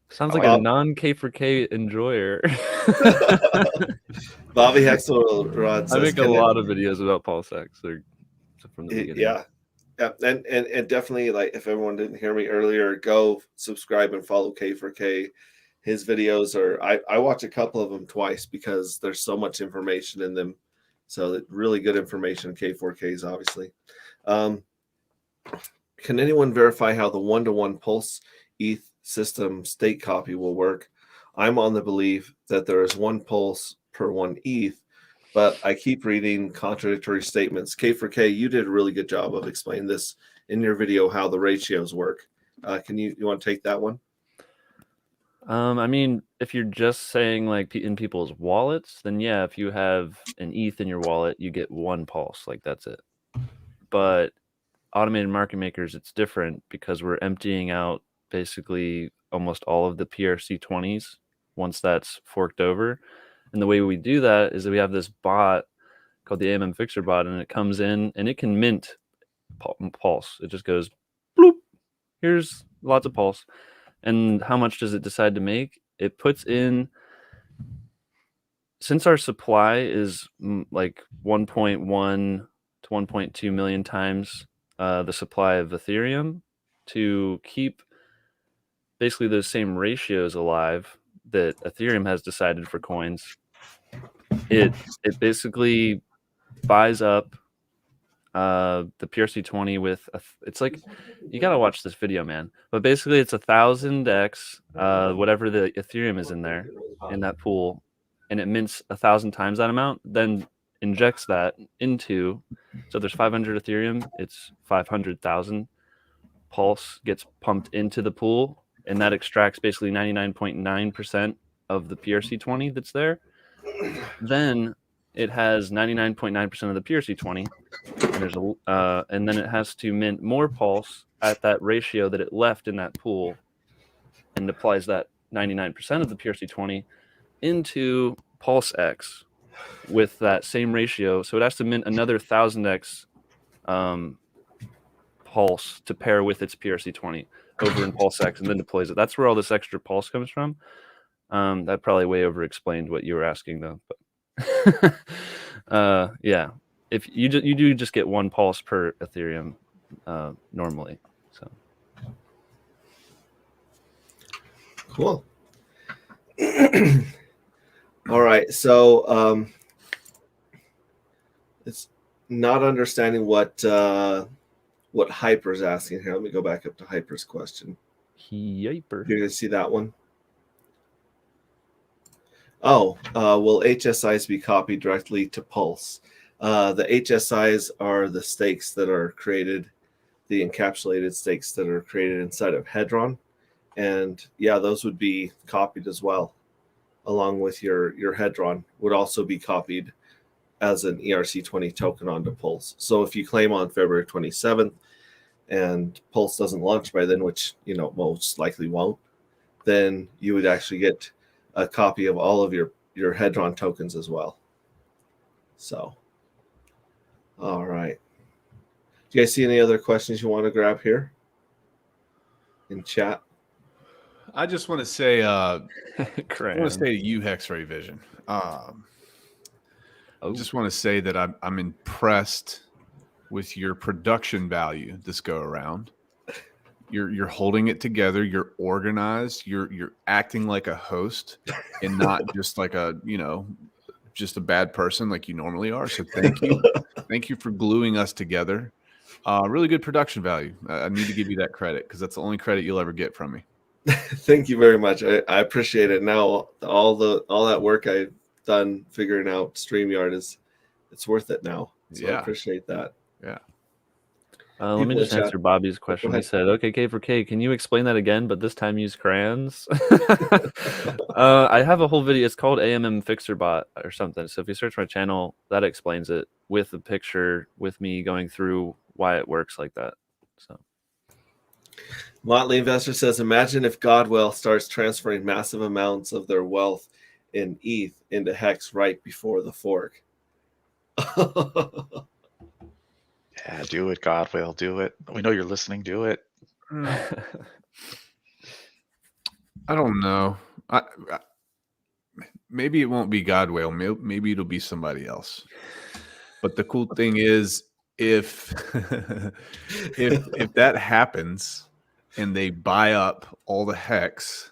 Sounds like a non-K4K enjoyer. Bobby Hexelrod says, I make a lot of videos about PulseX from the beginning. Yeah, and definitely, like, if everyone didn't hear me earlier, go subscribe and follow K4K. His videos I watch a couple of them twice because there's so much information in them. So really good information. K4Ks, obviously. Can anyone verify how the 1-to-1 Pulse ETH system stake copy will work? I'm on the belief that there is 1 Pulse per 1 ETH, but I keep reading contradictory statements. K4K, you did a really good job of explaining this in your video, how the ratios work. You want to take that one? I mean, if you're just saying like in people's wallets, then yeah, if you have an ETH in your wallet, you get 1 Pulse, like that's it. But automated market makers, it's different because we're emptying out basically almost all of the PRC20s once that's forked over. And the way we do that is that we have this bot called the AMM Fixer bot, and it comes in and it can mint Pulse. It just goes bloop. Here's lots of Pulse. And how much does it decide to make? It puts in, since our supply is like 1.1 to 1.2 million times the supply of Ethereum, to keep basically those same ratios alive that Ethereum has decided for coins, it basically buys up the PRC20 with it's like, you gotta watch this video, man. But basically it's 1000x whatever the Ethereum is in there in that pool, and it mints 1,000 times that amount, then injects that into, so there's 500 Ethereum, it's 500,000 Pulse gets pumped into the pool, and that extracts basically 99.9% of the PRC20 that's there. Then it has 99.9% of the PRC20, and then it has to mint more Pulse at that ratio that it left in that pool, and applies that 99% of the PRC20 into PulseX with that same ratio. So it has to mint another 1000x Pulse to pair with its PRC20 over in PulseX, and then deploys it. That's where all this extra Pulse comes from. That probably way over explained what you were asking though, but yeah, if you do just get 1 Pulse per Ethereum normally. So cool. All right, so it's not understanding what Hyper's asking here. Let me go back up to Hyper's question. Hyper. You're gonna see that one. Oh, will HSIs be copied directly to Pulse? The HSIs are the stakes that are created, the encapsulated stakes that are created inside of Hedron. And yeah, those would be copied as well, along with your Hedron would also be copied as an ERC20 token onto Pulse. So if you claim on February 27th and Pulse doesn't launch by then, which most likely won't, then you would actually get a copy of all of your Hedron tokens as well. So, all right. Do you guys see any other questions you want to grab here in chat? I just want to say, I want Cram. to say to you, Hexray Vision. I just want to say that I'm impressed with your production value this go around. You're holding it together. You're organized. You're acting like a host and not just like just a bad person like you normally are. So thank you. Thank you for gluing us together. Really good production value. I need to give you that credit because that's the only credit you'll ever get from me. Thank you very much. I appreciate it. Now all that work I've done figuring out StreamYard it's worth it now. So I appreciate that. Yeah. Let me just answer Bobby's question. He said, "Okay, K4K, can you explain that again? But this time use crayons." I have a whole video. It's called AMM Fixer Bot or something. So if you search my channel, that explains it with a picture with me going through why it works like that. So. Motley Investor says, imagine if Godwell starts transferring massive amounts of their wealth in ETH into Hex right before the fork. Yeah, do it, Godwell. Do it. We know you're listening. Do it. I don't know. Maybe it won't be Godwell. Maybe it'll be somebody else. But the cool thing is, if that happens and they buy up all the Hex,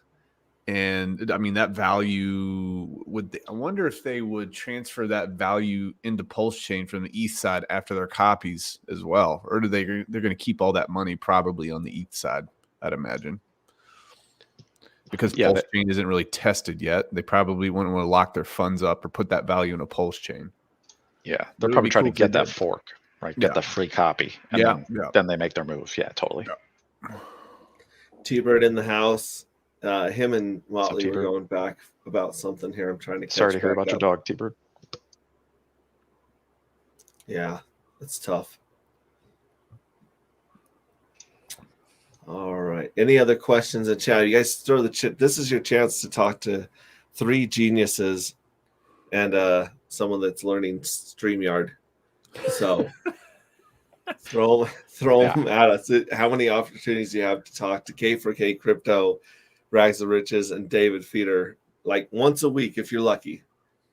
and I mean that value I wonder if they would transfer that value into Pulsechain from the ETH side after their copies as well, or they're going to keep all that money probably on the ETH side, I'd imagine, because Pulsechain isn't really tested yet. They probably wouldn't want to lock their funds up or put that value in a Pulsechain. Yeah, they're probably trying to get that fork, right? Get the free copy, and then they make their move. Yeah, totally. Yeah. T-Bird in the house. Him and Motley were going back about something here. I'm trying to catch Sorry to hear about your dog, T-Bird. Yeah, it's tough. All right. Any other questions in chat? You guys throw the chip. This is your chance to talk to 3 geniuses and someone that's learning StreamYard. So throw them at us. How many opportunities do you have to talk to K4K Crypto, Rags of Riches, and David Feeder, like once a week if you're lucky,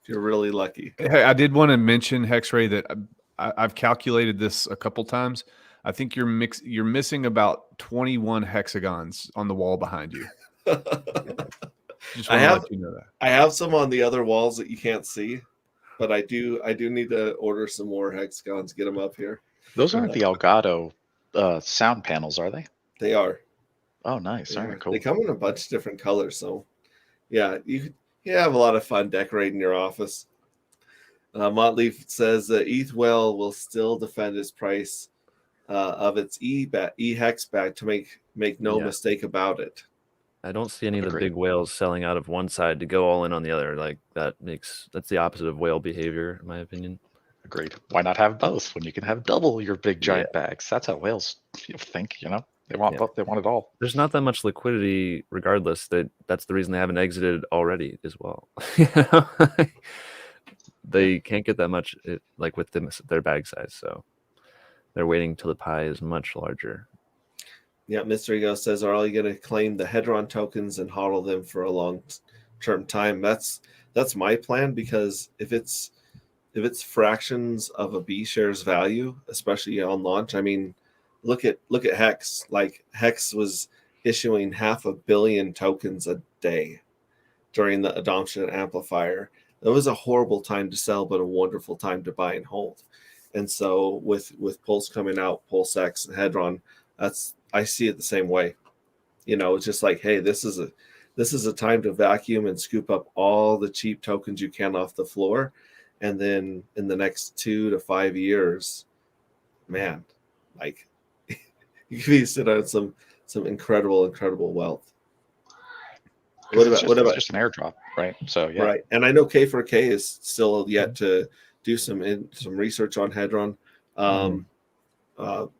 if you're really lucky? Hey, I did want to mention, Hexray, that I've calculated this a couple times. I think you're missing about 21 hexagons on the wall behind you. Just want to let you know that. I have some on the other walls that you can't see, but I do need to order some more hexagons, get them up here. Those aren't the Elgato sound panels, are they? They are. Oh, nice. All right, cool. They come in a bunch of different colors, so yeah, you have a lot of fun decorating your office. Motley says that ETH Whale will still defend its price of its E-Hex bag to make no mistake about it. I don't see any of the big whales selling out of one side to go all in on the other. Like that's the opposite of whale behavior, in my opinion. Agreed. Why not have both when you can have double your big giant bags? That's how whales think, They want both. They want it all. There's not that much liquidity regardless. That's the reason they haven't exited already as well. They can't get that much like with their bag size, so they're waiting till the pie is much larger. Yeah, Mr. Ego says, are you going to claim the Hedron tokens and hodl them for a long-term time? That's my plan, because if it's fractions of a B share's value, especially on launch, I mean, look at Hex. Like Hex was issuing 500 million tokens a day during the adoption amplifier. It was a horrible time to sell, but a wonderful time to buy and hold. And so with Pulse coming out, PulseX and Hedron, I see it the same way. It's just like, hey, this is a time to vacuum and scoop up all the cheap tokens you can off the floor. And then in the next 2 to 5 years, man, like you can be sitting on some incredible wealth. What about just an airdrop, right? So yeah, right. And I know K4K is still yet to do some research on Hedron,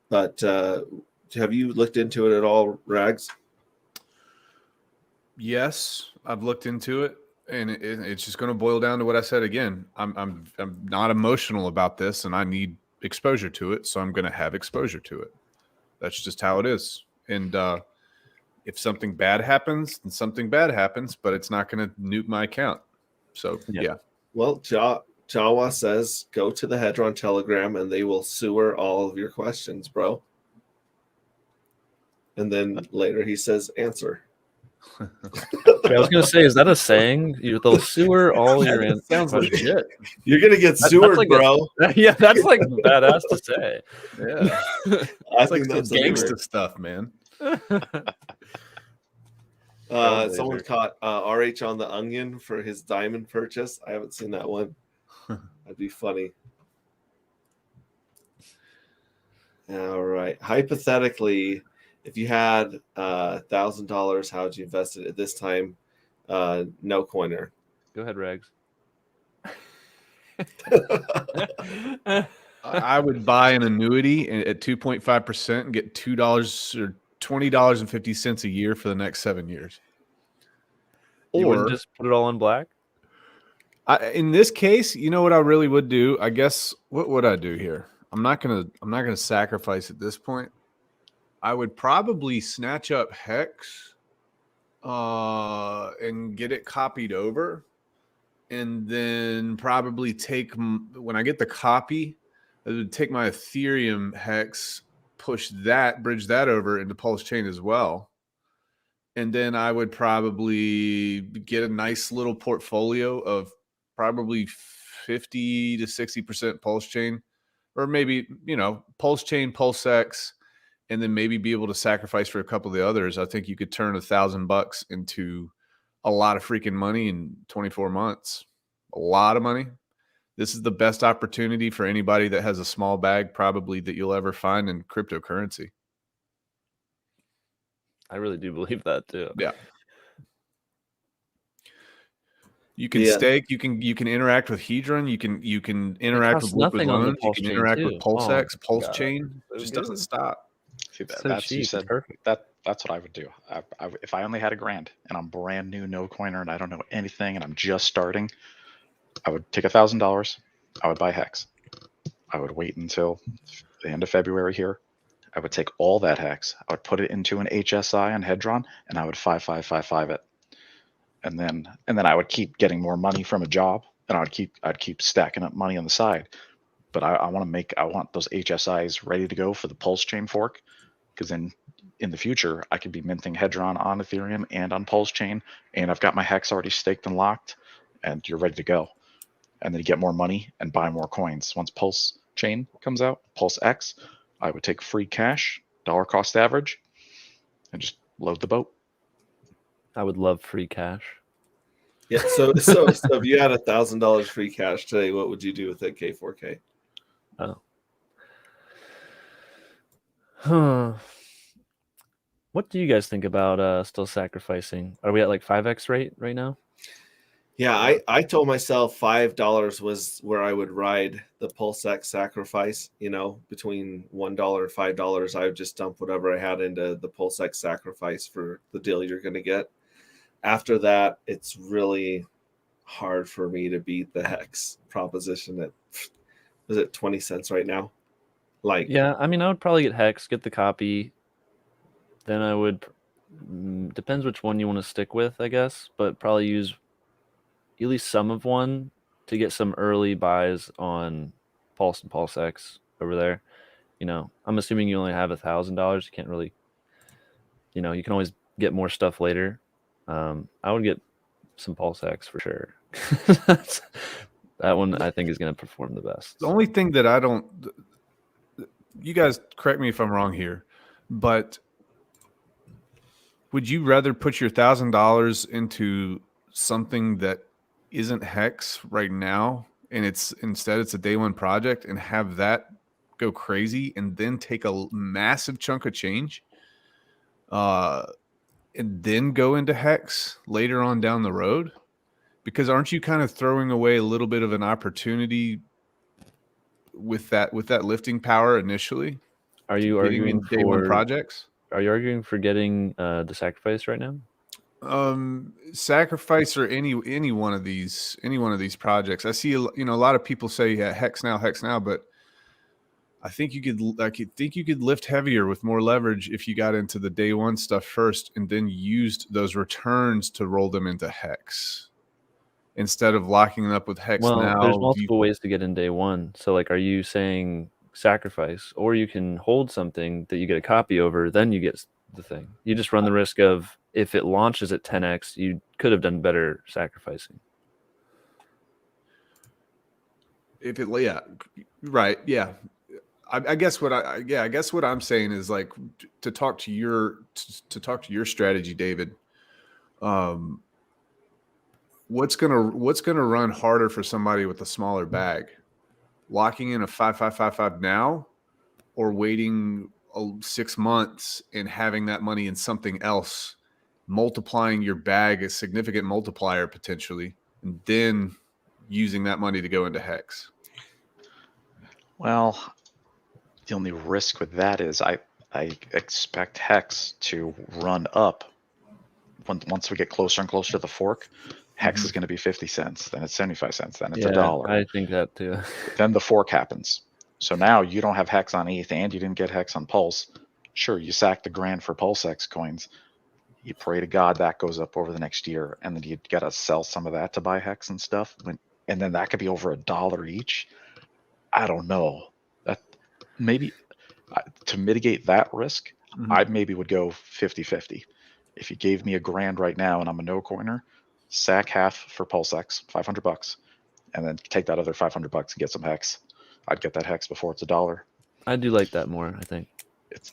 but have you looked into it at all, Rags? Yes, I've looked into it, and it's just going to boil down to what I said again. I'm not emotional about this, and I need exposure to it, so I'm going to have exposure to it. That's just how it is. And if something bad happens, then something bad happens, but it's not going to nuke my account. So yeah. Well, Jawa says go to the Hedron Telegram, and they will sewer all of your questions, bro. And then later he says answer. I was gonna say, is that a saying? They'll sewer all your That sounds legit. You're gonna get sewered, like bro. Yeah, that's like badass to say. Yeah, I it's like think some that's gangsta stuff, man. Someone caught RH on the onion for his diamond purchase. I haven't seen that one. That'd be funny. All right. Hypothetically, if you had $1,000, how would you invest it at this time? No coiner. Go ahead, Regs. I would buy an annuity at 2.5% and get $2 or $20.50 a year for the next 7 years. You Or wouldn't just put it all in black? in this case, you know what I really would do? I guess what would I do here? I'm not gonna sacrifice at this point. I would probably snatch up Hex and get it copied over, and then probably when I get the copy, I would take my Ethereum Hex, bridge that over into Pulsechain as well. And then I would probably get a nice little portfolio of probably 50 to 60% Pulsechain, or maybe, Pulsechain, PulseX, and then maybe be able to sacrifice for a couple of the others. I think you could turn $1,000 into a lot of freaking money in 24 months. A lot of money. This is the best opportunity for anybody that has a small bag, probably, that you'll ever find in cryptocurrency. I really do believe that too. Yeah. You can stake. You can interact with Hedron. You can interact with Liquid Loans. You can interact with PulseX, Pulsechain. It just doesn't stop. See, So that's cheap. you said Perfect. that's what I would do. If I only had $1,000 and I'm brand new, no coiner, and I don't know anything, and I'm just starting, I would take $1,000. I would buy Hex. I would wait until the end of February here. I would take all that Hex. I would put it into an HSI on Hedron, and I would 5 it. And then I would keep getting more money from a job, and I'd keep stacking up money on the side. But I want those HSIs ready to go for the Pulsechain fork, because then in the future I could be minting Hedron on Ethereum and on Pulsechain, and I've got my Hex already staked and locked, and you're ready to go. And then you get more money and buy more coins. Once Pulsechain comes out, PulseX, I would take free cash, dollar cost average, and just load the boat. I would love free cash. Yeah. So if you had $1,000 free cash today, what would you do with it, K4K? Oh. Huh. What do you guys think about still sacrificing? Are we at like 5x rate right now? Yeah, I told myself $5 was where I would ride the PulseX sacrifice. Between $1 and $5, I would just dump whatever I had into the PulseX sacrifice for the deal you're going to get. After that, it's really hard for me to beat the Hex proposition at, is it 20 cents right now? Yeah, I mean, I would probably get Hex, get the copy. Then I would, depends which one you want to stick with, I guess, but probably use at least some of one to get some early buys on Pulse and PulseX over there. I'm assuming you only have $1,000. You can't really, you can always get more stuff later. I would get some PulseX for sure. That one I think is going to perform the best. The only thing that I don't, you guys correct me if I'm wrong here, but would you rather put your $1,000 into something that isn't Hex right now, and instead it's a day one project, and have that go crazy and then take a massive chunk of change, and then go into Hex later on down the road? Because aren't you kind of throwing away a little bit of an opportunity with that lifting power initially? Are you arguing day one projects? Are you arguing for getting the sacrifice right now? Sacrifice or any one of these projects. I see a lot of people say Hex now, but I think you could lift heavier with more leverage if you got into the day one stuff first and then used those returns to roll them into Hex instead of locking them up with Hex. Well, now there's multiple ways to get in day one. So are you saying sacrifice, or you can hold something that you get a copy over, then you get the thing? You just run the risk of, if it launches at 10x, you could have done better sacrificing. If it, yeah, right, yeah. I guess what I'm saying is like to talk to your strategy, David. What's gonna run harder for somebody with a smaller bag? Locking in a 5-5-5-5 now, or waiting 6 months and having that money in something else, multiplying your bag, a significant multiplier potentially, and then using that money to go into hex? Well, the only risk with that is I expect hex to run up once we get closer and closer to the fork. Hex is going to be 50 cents, then it's 75 cents, then it's $1. I think that too. Then the fork happens. So now you don't have hex on ETH and you didn't get hex on Pulse. Sure, you sacked $1,000 for PulseX coins. You pray to God that goes up over the next year, and then you got to sell some of that to buy hex and stuff. And then that could be over $1 each. I don't know. That maybe to mitigate that risk, I maybe would go 50-50. If you gave me $1,000 right now and I'm a no coiner, sack half for PulseX, $500, and then take that other $500 and get some hex. I'd get that hex before it's $1. I do like that more, I think. It's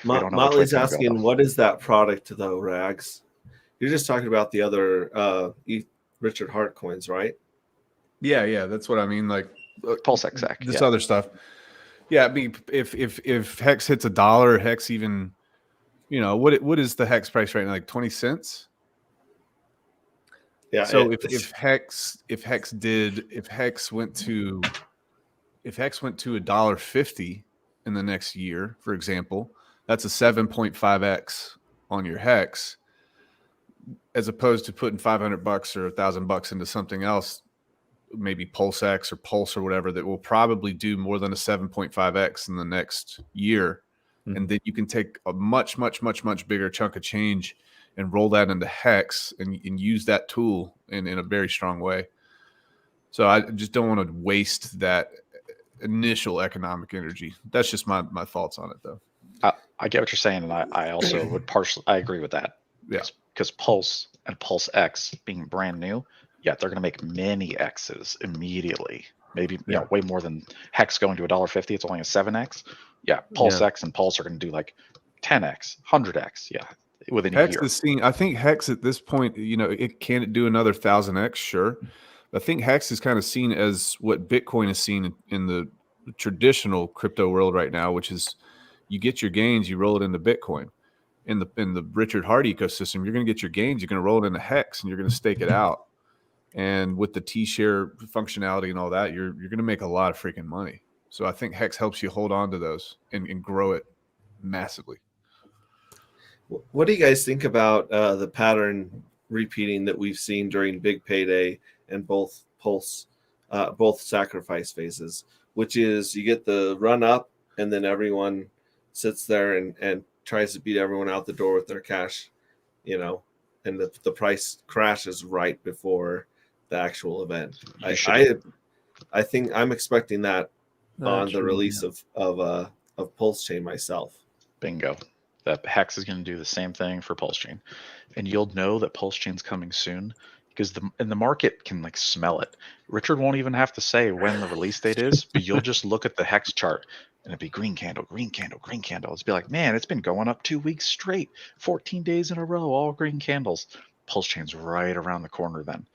Motley's asking, what is that product though, Rags? You're just talking about the other Richard Hart coins, right? Yeah, that's what I mean. Like PulseX sack. This other stuff. Yeah, I mean, if hex hits $1, hex even, what is the hex price right now? Like 20 cents. Yeah. So if hex went to $1.50 in the next year, for example, that's a 7.5x on your hex, as opposed to putting $500 or $1,000 into something else, maybe PulseX or Pulse or whatever, that will probably do more than a 7.5x in the next year. Mm-hmm. And then you can take a much, much, much, much bigger chunk of change and roll that into hex and use that tool in a very strong way. So I just don't want to waste that initial economic energy. That's just my thoughts on it, though. I get what you're saying, and I also would I agree with that. Yeah, because Pulse and PulseX being brand new, they're going to make many X's immediately. Maybe way more than hex going to $1.50. It's only a 7x. PulseX and Pulse are going to do like 10x, 100x. Within a year. I think hex at this point, it can't do another 1,000x. Sure. I think hex is kind of seen as what Bitcoin is seen in the traditional crypto world right now, which is you get your gains, you roll it into Bitcoin. In the Richard Hart ecosystem, you're going to get your gains, you're going to roll it into hex, and you're going to stake it out. And with the T-share functionality and all that, you're going to make a lot of freaking money. So I think hex helps you hold on to those and grow it massively. What do you guys think about the pattern repeating that we've seen during Big Payday and both sacrifice phases, which is you get the run up and then everyone sits there and tries to beat everyone out the door with their cash, and the price crashes right before the actual event. I think I'm expecting that on the release of Pulsechain myself. Bingo. That hex is going to do the same thing for Pulsechain, and you'll know that Pulsechain's coming soon because the market can smell it. Richard won't even have to say when the release date is, but you'll just look at the hex chart and it'll be green candle, green candle, green candle. It's be like, man, it's been going up 2 weeks straight, 14 days in a row, all green candles. Pulsechain's right around the corner then,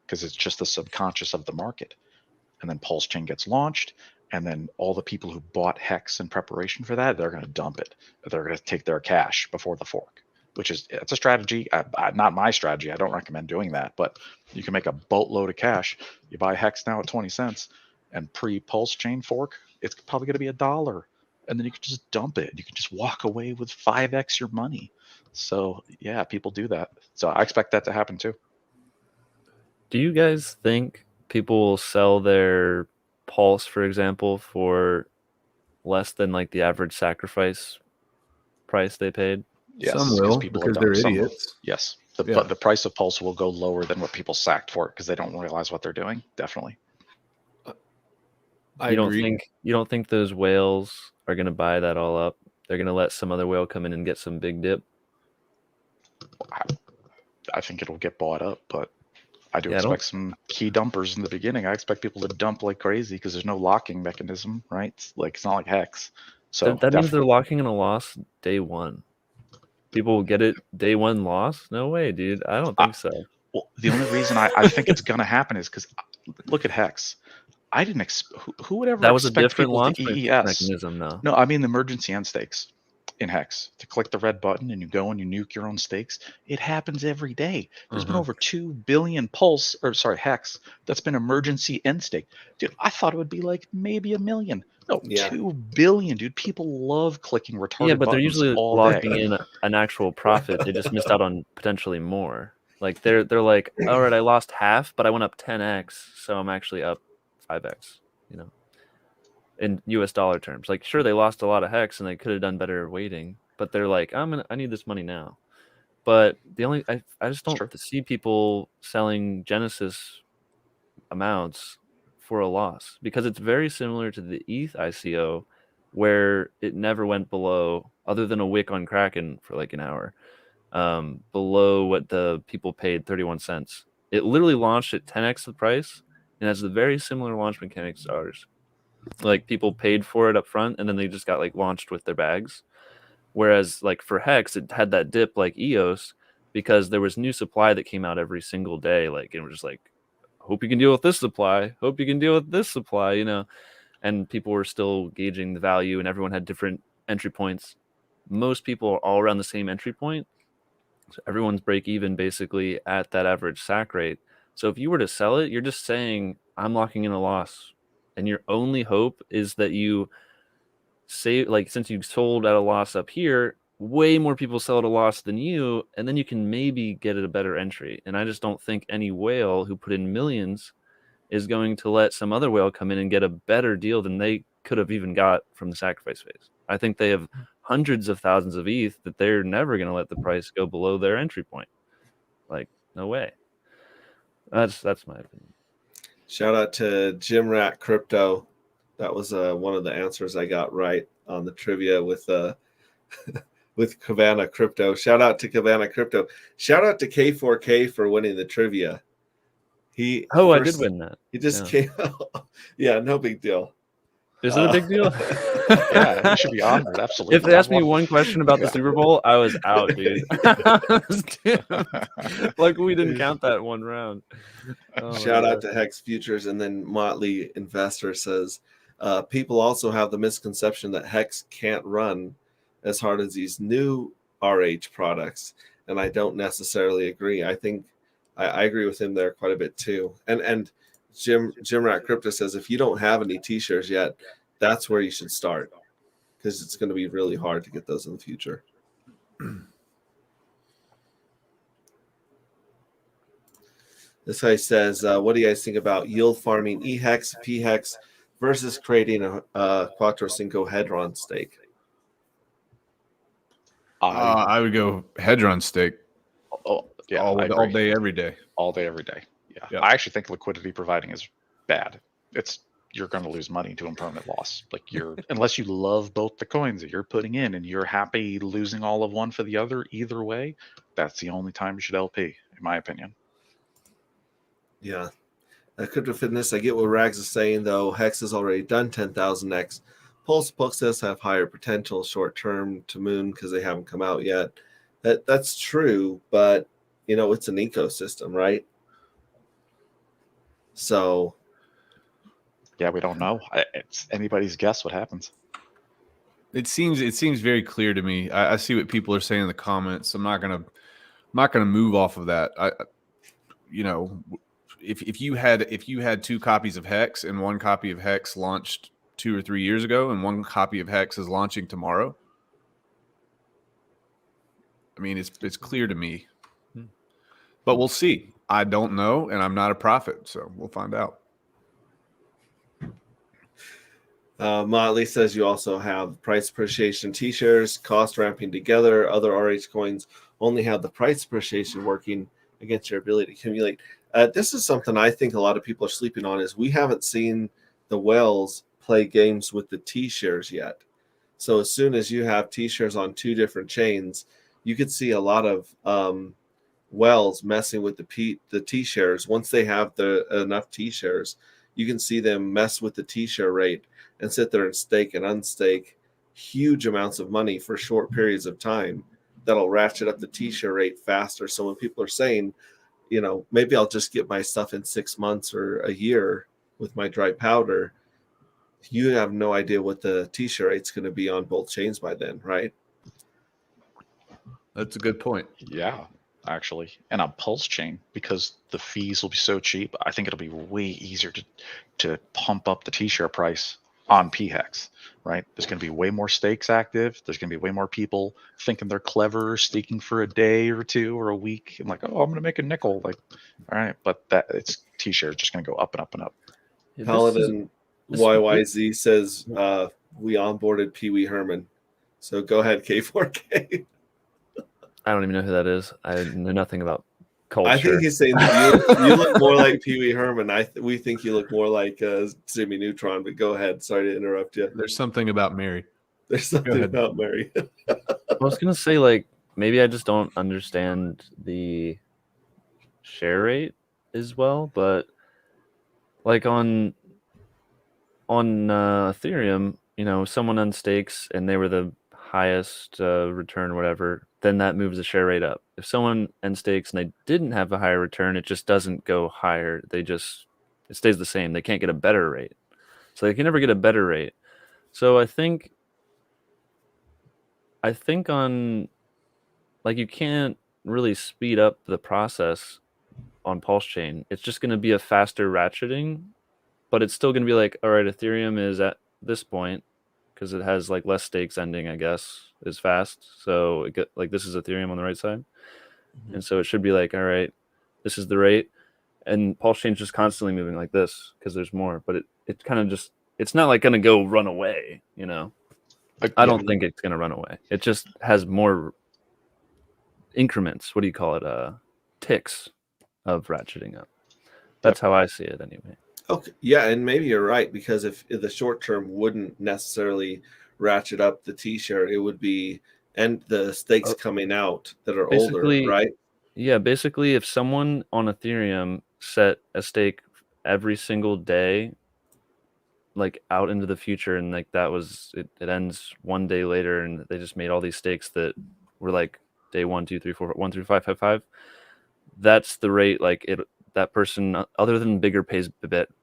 because it's just the subconscious of the market. And then Pulsechain gets launched, and then all the people who bought hex in preparation for that, they're going to dump it. They're going to take their cash before the fork, it's a strategy. Not my strategy. I don't recommend doing that, but you can make a boatload of cash. You buy hex now at 20 cents, and pre-Pulsechain fork, it's probably going to be $1. And then you can just dump it. You can just walk away with 5x your money. So people do that. So I expect that to happen too. Do you guys think people will sell their Pulse, for example, for less than the average sacrifice price they paid? Yes, some will because they're idiots. Yes, the price of Pulse will go lower than what people sacked for it because they don't realize what they're doing. Definitely. You don't think those whales are going to buy that all up? They're going to let some other whale come in and get some big dip? I think it'll get bought up, but I do Yeah, expect some key dumpers in the beginning. I expect people to dump like crazy because there's no locking mechanism, right? It's not like Hex. So that means they're locking in a loss day one. People will get it day one loss? No way, dude. I don't think so. Well, the only reason I think it's gonna happen is because look at Hex. I didn't who would ever That was a expect different people launch to EES mechanism, though. No, I mean the emergency end stakes in Hex. To click the red button and you go and you nuke your own stakes. It happens every day. There's been over 2 billion Hex that's been emergency end stake. Dude, I thought it would be like maybe 1 million. No, 2 billion, dude. People love clicking retarded Yeah, but they're buttons usually all locking day. in an actual profit. They just missed out on potentially more. Like they're like, all right, I lost half, but I went up 10x, so I'm actually up 5x. You know, in U.S. dollar terms. Like, sure, they lost a lot of Hex and they could have done better waiting, but they're like, I need this money now. But I just don't see people selling Genesis amounts for a loss because it's very similar to the ETH ICO where it never went below, other than a wick on Kraken for like an hour, below what the people paid 31 cents. It literally launched at 10x the price and has the very similar launch mechanics to ours. Like people paid for it up front and then they just got like launched with their bags. Whereas like for Hex, it had that dip like EOS because there was new supply that came out every single day. Like it was just like, hope you can deal with this supply. Hope you can deal with this supply, you know. And people were still gauging the value and everyone had different entry points. Most people are all around the same entry point. So everyone's break even basically at that average sack rate. So if you were to sell it, you're just saying, I'm locking in a loss. And your only hope is that you say, like, since you sold at a loss up here, way more people sell at a loss than you, and then you can maybe get at a better entry. And I just don't think any whale who put in millions is going to let some other whale come in and get a better deal than they could have even got from the sacrifice phase. I think they have hundreds of thousands of ETH that they're never going to let the price go below their entry point. Like, no way. That's my opinion. Shout out to Jim Rat Crypto. That was one of the answers I got right on the trivia with with Cabana Crypto. Shout out to Cabana Crypto. Shout out to K4K for winning the trivia. I did win that. He just came out. Yeah, no big deal. Is it a big deal? Yeah, you should be honored. Absolutely. If they asked me one question about the Super Bowl, I was out, dude. Like we didn't count that one round. Shout out to Hex Futures, and then Motley Investor says, people also have the misconception that Hex can't run as hard as these new RH products, and I don't necessarily agree. I think I agree with him there quite a bit too. And Jim Rat Crypto says if you don't have any T-shirts yet, that's where you should start because it's going to be really hard to get those in the future. This guy says, what do you guys think about yield farming E-Hex, P-Hex versus creating a Quattro Cinco Hedron stake? I would go Hedron stake. Oh, yeah, all day, every day. All day, every day. Yeah. I actually think liquidity providing is bad. You're going to lose money to impermanent loss. Like unless you love both the coins that you're putting in and you're happy losing all of one for the other, either way, that's the only time you should LP, in my opinion. Yeah. Crypto Fitness, I get what Rags is saying, though. Hex has already done 10,000x. Pulsechain have higher potential short term to moon because they haven't come out yet. That's true, but, it's an ecosystem, right? So. Yeah, we don't know. It's anybody's guess what happens. It seems very clear to me. I see what people are saying in the comments. I'm not gonna move off of that. If you had 2 copies of Hex and 1 copy of Hex launched 2 or 3 years ago and 1 copy of Hex is launching tomorrow, I mean it's clear to me. But we'll see. I don't know, and I'm not a prophet, so we'll find out. Motley says you also have price appreciation T-shares, cost ramping together. Other RH coins only have the price appreciation working against your ability to accumulate. This is something I think a lot of people are sleeping on is we haven't seen the whales play games with the T-shares yet. So as soon as you have T-shares on 2 different chains, you could see a lot of wells messing with the T-shares. Once they have enough T-shares, you can see them mess with the T-share rate and sit there and stake and unstake huge amounts of money for short periods of time. That'll ratchet up the T-share rate faster. So when people are saying, maybe I'll just get my stuff in 6 months or a year with my dry powder, you have no idea what the T-share rate's going to be on both chains by then, right? That's a good point. Yeah, actually. And on Pulsechain, because the fees will be so cheap, I think it'll be way easier to pump up the T-share price on PHEX, right? There's going to be way more stakes active. There's going to be way more people thinking they're clever, staking for a day or two or a week. And like, oh, I'm going to make a nickel. Like, all right, but it's T-share is just going to go up and up and up. Paladin YYZ says we onboarded Pee Wee Herman. So go ahead, K4K. I don't even know who that is. I know nothing about culture. I think he's saying that you look more like Pee Wee Herman. We think you look more like Jimmy Neutron, but go ahead. Sorry to interrupt you. There's something about Mary. There's something about Mary. I was going to say, like, maybe I just don't understand the share rate as well, but like on Ethereum, someone unstakes and they were the highest return, whatever, then that moves the share rate up. If someone unstakes and they didn't have a higher return, it just doesn't go higher. It stays the same. They can't get a better rate. So they can never get a better rate. So I think on, like, you can't really speed up the process on Pulsechain. It's just going to be a faster ratcheting, but it's still going to be like, all right, Ethereum is at this point, because it has like less stakes ending, I guess, is fast. So this is Ethereum on the right side. Mm-hmm. And so it should be like, all right, this is the rate. And Pulsechain's just constantly moving like this because there's more, but it kind of just, it's not like going to go run away, I don't think it's going to run away. It just has more increments. What do you call it? Ticks of ratcheting up. That's how I see it anyway. Okay. Yeah, and maybe you're right, because if the short term wouldn't necessarily ratchet up the T-share, it would be the stakes coming out that are older, right? Yeah, basically if someone on Ethereum set a stake every single day, like out into the future, and like that was it ends one day later, and they just made all these stakes that were like day 1, 2, 3, 4, 1 through 5, 5, 5. That's the rate. Like that person, other than bigger pays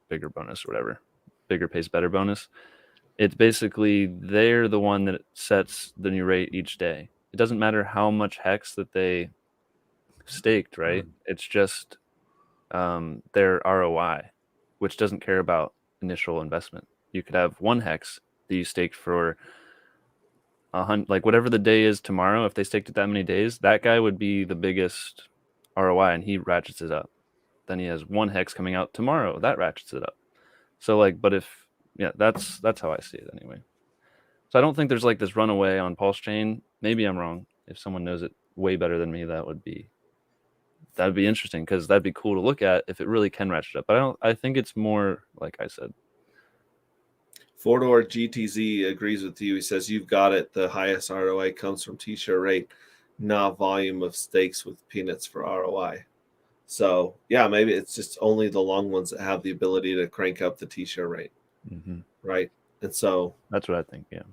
bigger bonus or whatever, bigger pays better bonus, it's basically they're the one that sets the new rate each day. It doesn't matter how much hex that they staked, right? It's just their ROI, which doesn't care about initial investment. You could have 1 hex that you staked for like whatever the day is tomorrow. If they staked it that many days, that guy would be the biggest ROI, and he ratchets it up. Then he has 1 hex coming out tomorrow, that ratchets it up. So like, but that's how I see it anyway. So I don't think there's like this runaway on Pulsechain. Maybe I'm wrong. If someone knows it way better than me, that'd be interesting, because that'd be cool to look at if it really can ratchet up. But I think it's more like I said. Fordor GTZ agrees with you. He says you've got it. The highest ROI comes from T-share rate, not volume of stakes with peanuts for ROI. So yeah, maybe it's just only the long ones that have the ability to crank up the T-share rate, right? And so that's what I think. Yeah.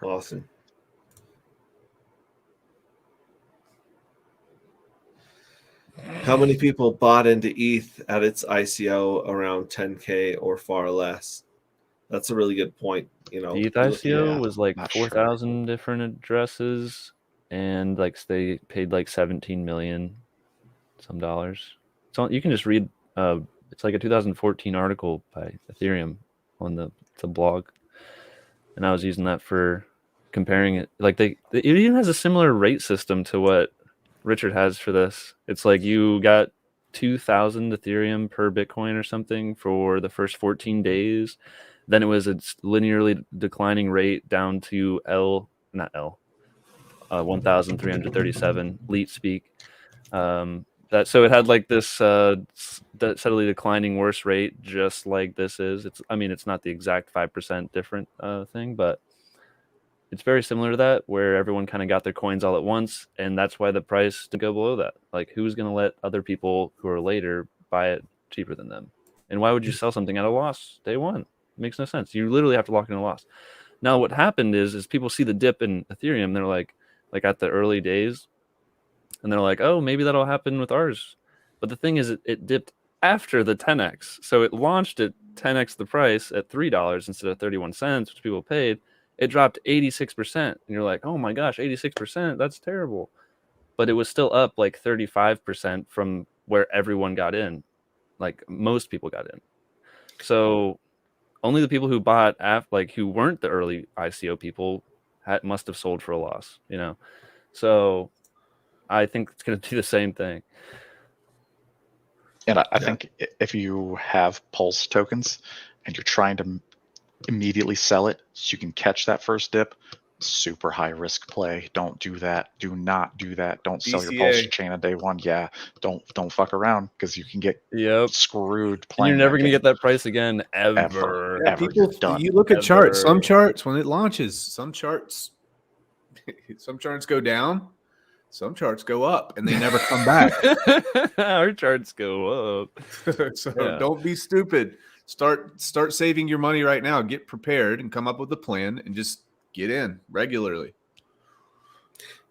Awesome. How many people bought into ETH at its ICO around 10K or far less? That's a really good point. The ETH ICO was like 4,000 different addresses, and like they paid like 17 million some dollars. So you can just read. It's like a 2014 article by Ethereum on the blog, and I was using that for comparing it. Like it even has a similar rate system to what Richard has for this. It's like you got 2,000 Ethereum per Bitcoin or something for the first 14 days. Then it was a linearly declining rate down to 1,337 leet speak. So it had like this that steadily declining worse rate, just like this is. It's not the exact 5% different thing, but it's very similar to that, where everyone kind of got their coins all at once, and that's why the price didn't go below that. Like, who's going to let other people who are later buy it cheaper than them? And why would you sell something at a loss day one? It makes no sense. You literally have to lock in a loss. Now, what happened is people see the dip in Ethereum. They're like at the early days, and they're like, oh, maybe that'll happen with ours. But the thing is, it dipped after the 10x. So it launched at 10x the price at $3 instead of 31 cents, which people paid. It dropped 86%. And you're like, oh my gosh, 86%, that's terrible. But it was still up like 35% from where everyone got in. Like, most people got in. So only the people who bought who weren't the early ICO people must have sold for a loss, you know? So I think it's going to be the same thing. And I think if you have Pulse tokens and you're trying to immediately sell it so you can catch that first dip, super high risk play. Don't do that. Do not do that. Don't sell your Pulse chain on day one. Yeah, don't fuck around, because you can get screwed playing. And you're never gonna get that price again ever. Yeah, people, done. You look at charts. Some charts when it launches, some charts go down, some charts go up, and they never come back. Our charts go up. So don't be stupid. Start saving your money right now. Get prepared and come up with a plan and just get in regularly.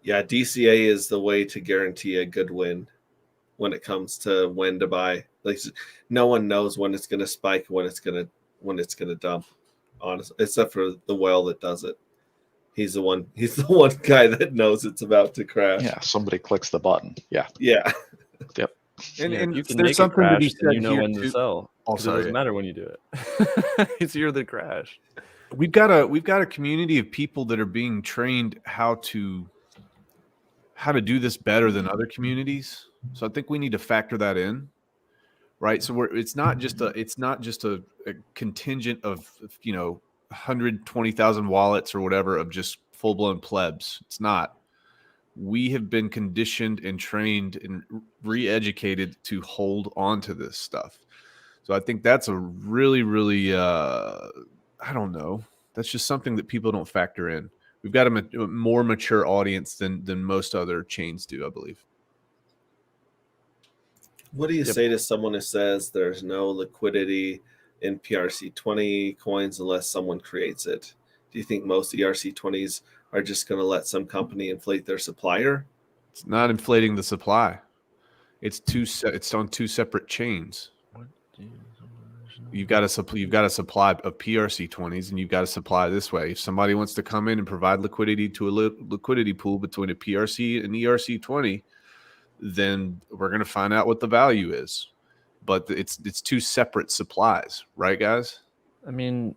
Yeah, DCA is the way to guarantee a good win when it comes to when to buy. Like, no one knows when it's going to spike, when it's going to dump. Honestly, except for the whale that does it. He's the one guy that knows it's about to crash. Yeah, somebody clicks the button. Yeah. Yeah. Yep. And you can make it crash, and you know when to sell. It doesn't matter when you do it. It's you're the crash. We've got a community of people that are being trained how to do this better than other communities. So I think we need to factor that in, right? So it's not just a contingent of 120,000 wallets or whatever of just full blown plebs. It's not. We have been conditioned and trained and re-educated to hold on to this stuff. So I think that's a really, really, I don't know. That's just something that people don't factor in. We've got a more mature audience than most other chains do, I believe. What do you say to someone who says there's no liquidity in PRC20 coins unless someone creates it? Do you think most ERC20s are just going to let some company inflate their supplier? It's not inflating the supply. It's on two separate chains. You've got a supply of PRC20s, and you've got a supply this way. If somebody wants to come in and provide liquidity to a liquidity pool between a PRC and ERC20, then we're going to find out what the value is. But it's two separate supplies, right, guys? I mean,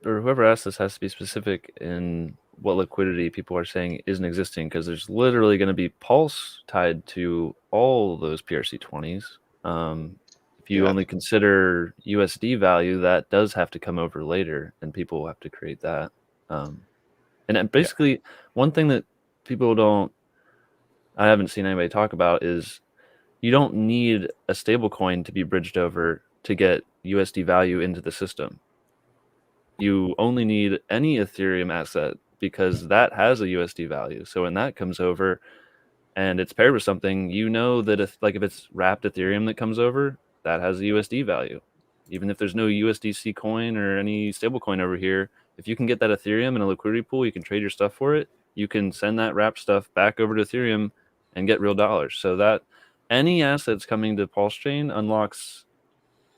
whoever asked this has to be specific in what liquidity people are saying isn't existing, because there's literally going to be Pulse tied to all those PRC20s. If you only consider USD value, that does have to come over later, and people will have to create that. And basically, one thing that I haven't seen anybody talk about is you don't need a stable coin to be bridged over to get USD value into the system. You only need any Ethereum asset, because that has a USD value. So when that comes over and it's paired with something, you know that if it's wrapped Ethereum that comes over, that has a USD value. Even if there's no USDC coin or any stable coin over here, if you can get that Ethereum in a liquidity pool, you can trade your stuff for it. You can send that wrapped stuff back over to Ethereum and get real dollars. So that any assets coming to Pulse Chain unlocks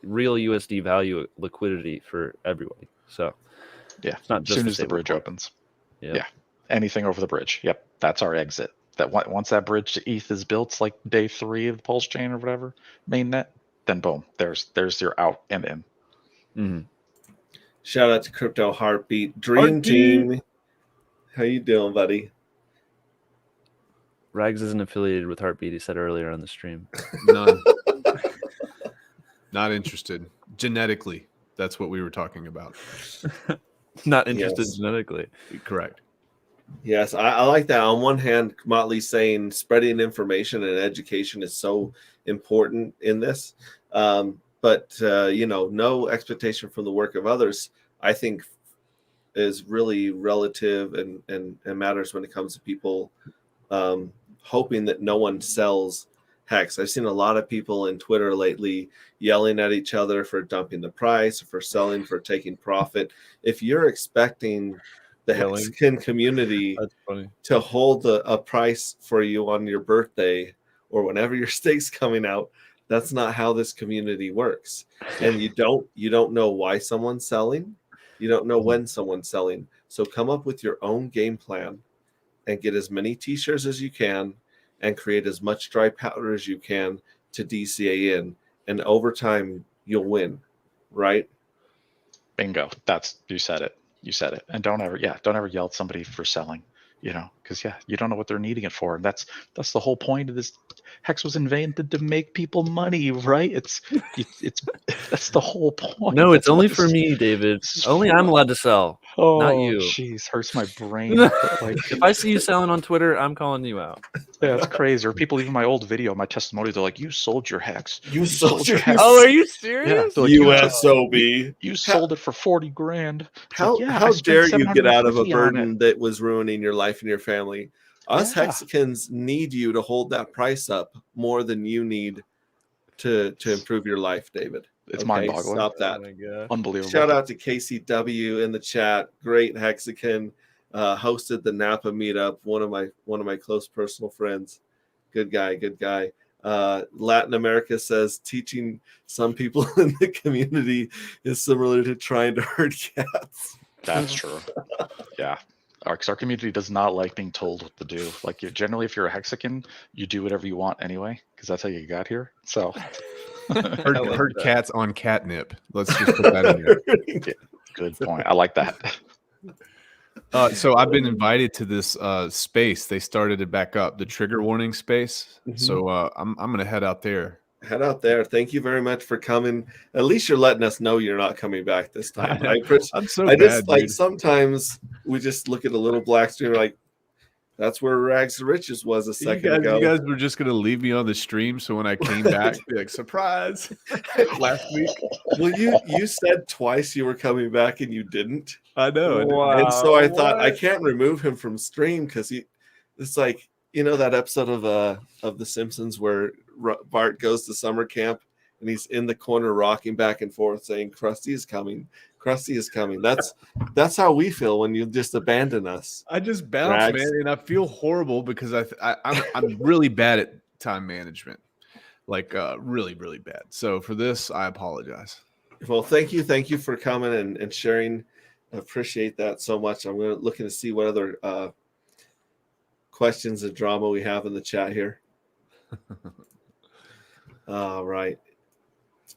real USD value liquidity for everybody. So it's not just as soon as the bridge opens. Yeah, anything over the bridge. Yep, that's our exit. That once that bridge to ETH is built, like day 3 of the Pulse Chain or whatever mainnet, then boom, there's your out and in. Mm-hmm. Shout out to Crypto Heartbeat Dream Team. How you doing, buddy? Rags isn't affiliated with Heartbeat. He said earlier on the stream. None. Not interested. Genetically, that's what we were talking about. Not interested genetically. Correct. Yes, I like that. On one hand, Motley's saying spreading information and education is so important in this. But no expectation from the work of others. I think is really relative and matters when it comes to people hoping that no one sells Hex. I've seen a lot of people in Twitter lately yelling at each other for dumping the price, for selling, for taking profit. If you're expecting the Hexagon community to hold a price for you on your birthday or whenever your stake's coming out, that's not how this community works. And you don't know why someone's selling. You don't know when someone's selling. So come up with your own game plan and get as many t-shirts as you can and create as much dry powder as you can to DCA in. And over time, you'll win, right? Bingo. You said it. You said it. And don't ever yell at somebody for selling, because you don't know what they're needing it for. And that's the whole point of this. Hex was invented to make people money, right? It's that's the whole point. No, it's only for me, David. Only I'm allowed to sell, not you. Jeez, hurts my brain. If I see you selling on Twitter, I'm calling you out. Yeah, it's crazy. Or people, even my old video, my testimony, they're like, "You sold your Hex. You sold your Hex. Oh, are you serious? Yeah, like, USOB. You sold it for $40,000. How dare you get out of a burden that was ruining your life and your family? Us Hexicans need you to hold that price up more than you need to improve your life, David. It's mind-boggling. Stop that. Unbelievable. Shout out to KCW in the chat. Great Hexican. Hosted the Napa meetup. One of my close personal friends. Good guy. Latin America says teaching some people in the community is similar to trying to herd cats. That's true. Yeah. Because our community does not like being told what to do. Like, generally, if you're a Hexican, you do whatever you want anyway, because that's how you got here. So, herd cats on catnip. Let's just put that in here. Good point. I like that. So I've been invited to this space. They started it back up, the trigger warning space. Mm-hmm. So I'm gonna head out there. Head out there. Thank you very much for coming. At least you're letting us know you're not coming back this time. I'm so bad, like sometimes we just look at a little black screen like that's where Rags to Riches was a second ago. You guys were just gonna leave me on the stream, so when I came back, be like, surprise. Last week. Well, you said twice you were coming back and you didn't. I know. Wow. And so I thought I can't remove him from stream because it's like, that episode of The Simpsons where Bart goes to summer camp and he's in the corner rocking back and forth saying, Krusty is coming. Krusty is coming. That's how we feel when you just abandon us. I just bounce, man, and I feel horrible because I'm really bad at time management, like really, really bad. So for this, I apologize. Well, thank you for coming and sharing. I appreciate that so much. I'm looking to see what other questions and drama we have in the chat here. All right.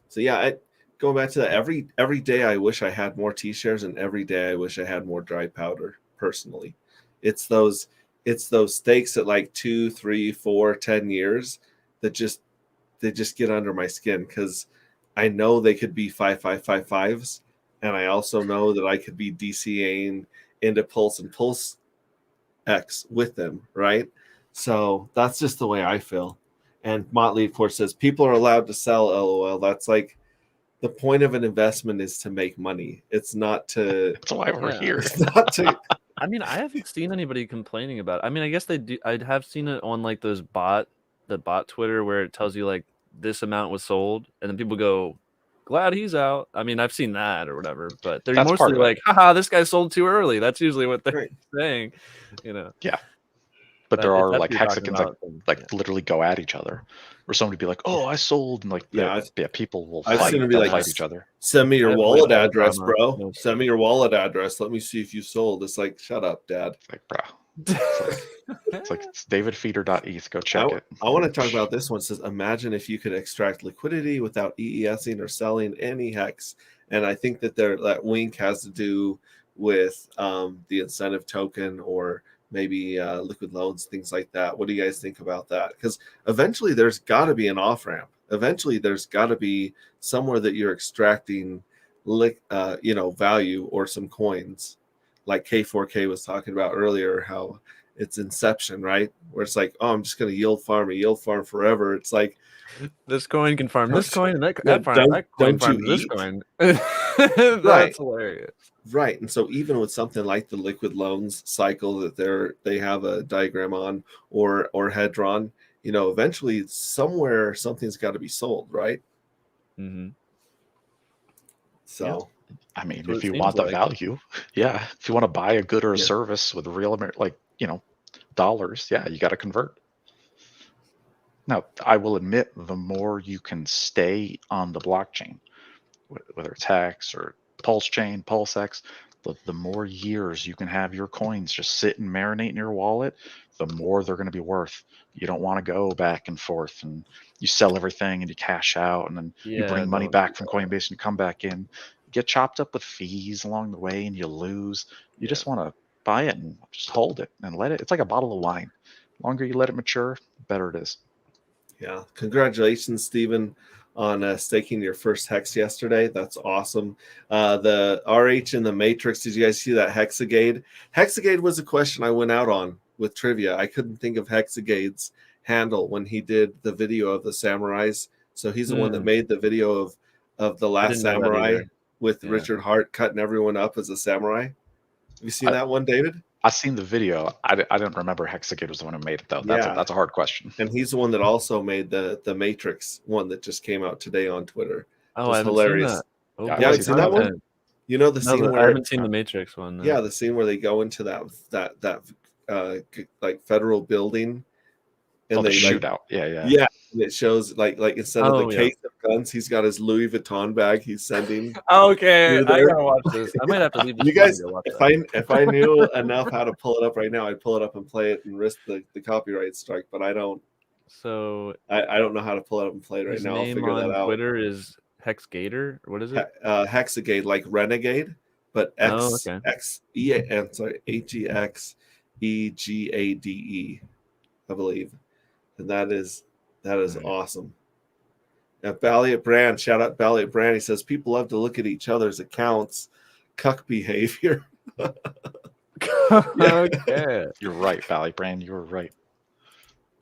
So yeah, going back to that, every day I wish I had more T-shares, and every day I wish I had more dry powder. Personally, it's those stakes at like 2, 3, 4, 10 years that just get under my skin because I know they could be 5.555s, and I also know that I could be DCAing into Pulse and PulseX with them, right? So that's just the way I feel. And Motley, of course, says people are allowed to sell. LOL. That's like the point of an investment is to make money. It's not to. That's why we're here. It's not to. I mean, I haven't seen anybody complaining about it. I mean, I guess they do. I have seen it on like the bot Twitter where it tells you like this amount was sold, and then people go, "Glad he's out." I mean, I've seen that or whatever, but they're mostly like, "Haha, this guy sold too early." That's usually what they're saying, Yeah. But there are like Hexicans that literally go at each other, where somebody be like, "Oh, I sold," and like people will fight each other. Send me your wallet address, bro. Send me your wallet address. Let me see if you sold. It's like, shut up, Dad. It's like, bro. It's davidfeeder.eth. Go check it. I want to talk about this one. It says, imagine if you could extract liquidity without EESing or selling any Hex. And I think that wink has to do with the incentive token or maybe liquid loans, things like that. What do you guys think about that? Because eventually there's got to be an off-ramp. Eventually there's got to be somewhere that you're extracting value or some coins, like K4K was talking about earlier, how it's Inception, right? Where it's like, oh, I'm just going to yield farm forever. It's like this coin can farm this coin and that farm that coin farms this coin. That's hilarious. Right. And so even with something like the liquid loans cycle that they have a diagram on or head drawn, eventually somewhere something's got to be sold, right? Mm-hmm. So I mean, what if it you seems want the like. value, if you want to buy a good or a service with real dollars, you got to convert. Now, I will admit, the more you can stay on the blockchain, whether it's Hex or Pulsechain, PulseX, the more years you can have your coins just sit and marinate in your wallet, the more they're going to be worth. You don't want to go back and forth and you sell everything and you cash out and then you bring money back from Coinbase and you come back in. You get chopped up with fees along the way and you lose. You just want to buy it and just hold it and let it. It's like a bottle of wine. The longer you let it mature, the better it is. Yeah. Congratulations, Stephen, on staking your first Hex yesterday. That's awesome. The RH and the Matrix, did you guys see that Hexagade? Hexagade was a question I went out on with trivia. I couldn't think of Hexagade's handle when he did the video of the samurais. So he's the one that made the video of the Last Samurai with Richard Hart cutting everyone up as a samurai. Have you seen that one, David? I've seen the video. I don't remember Hexagate was the one who made it, though. That's a hard question. And he's the one that also made the Matrix one that just came out today on Twitter. Oh, I haven't hilarious. Seen that. Oh, you haven't seen that one? You know the scene where I haven't seen the Matrix one. Yeah, the scene where they go into that like federal building and they shoot out. Yeah. And it shows like instead of the case of guns, he's got his Louis Vuitton bag he's sending. Okay, I gotta watch this. I might have to leave this. You guys, if I knew enough how to pull it up right now, I'd pull it up and play it and risk the copyright strike. But I don't. So I don't know how to pull it up and play it right now. I'll figure that out. Twitter is Hexgator. What is it? Hexagade, like Renegade, but HEXEGADE, I believe. And that is awesome. Now, Valiant Brand, shout out Valiant Brand. He says people love to look at each other's accounts. Cuck behavior. Okay. You're right, Valiant Brand. You're right.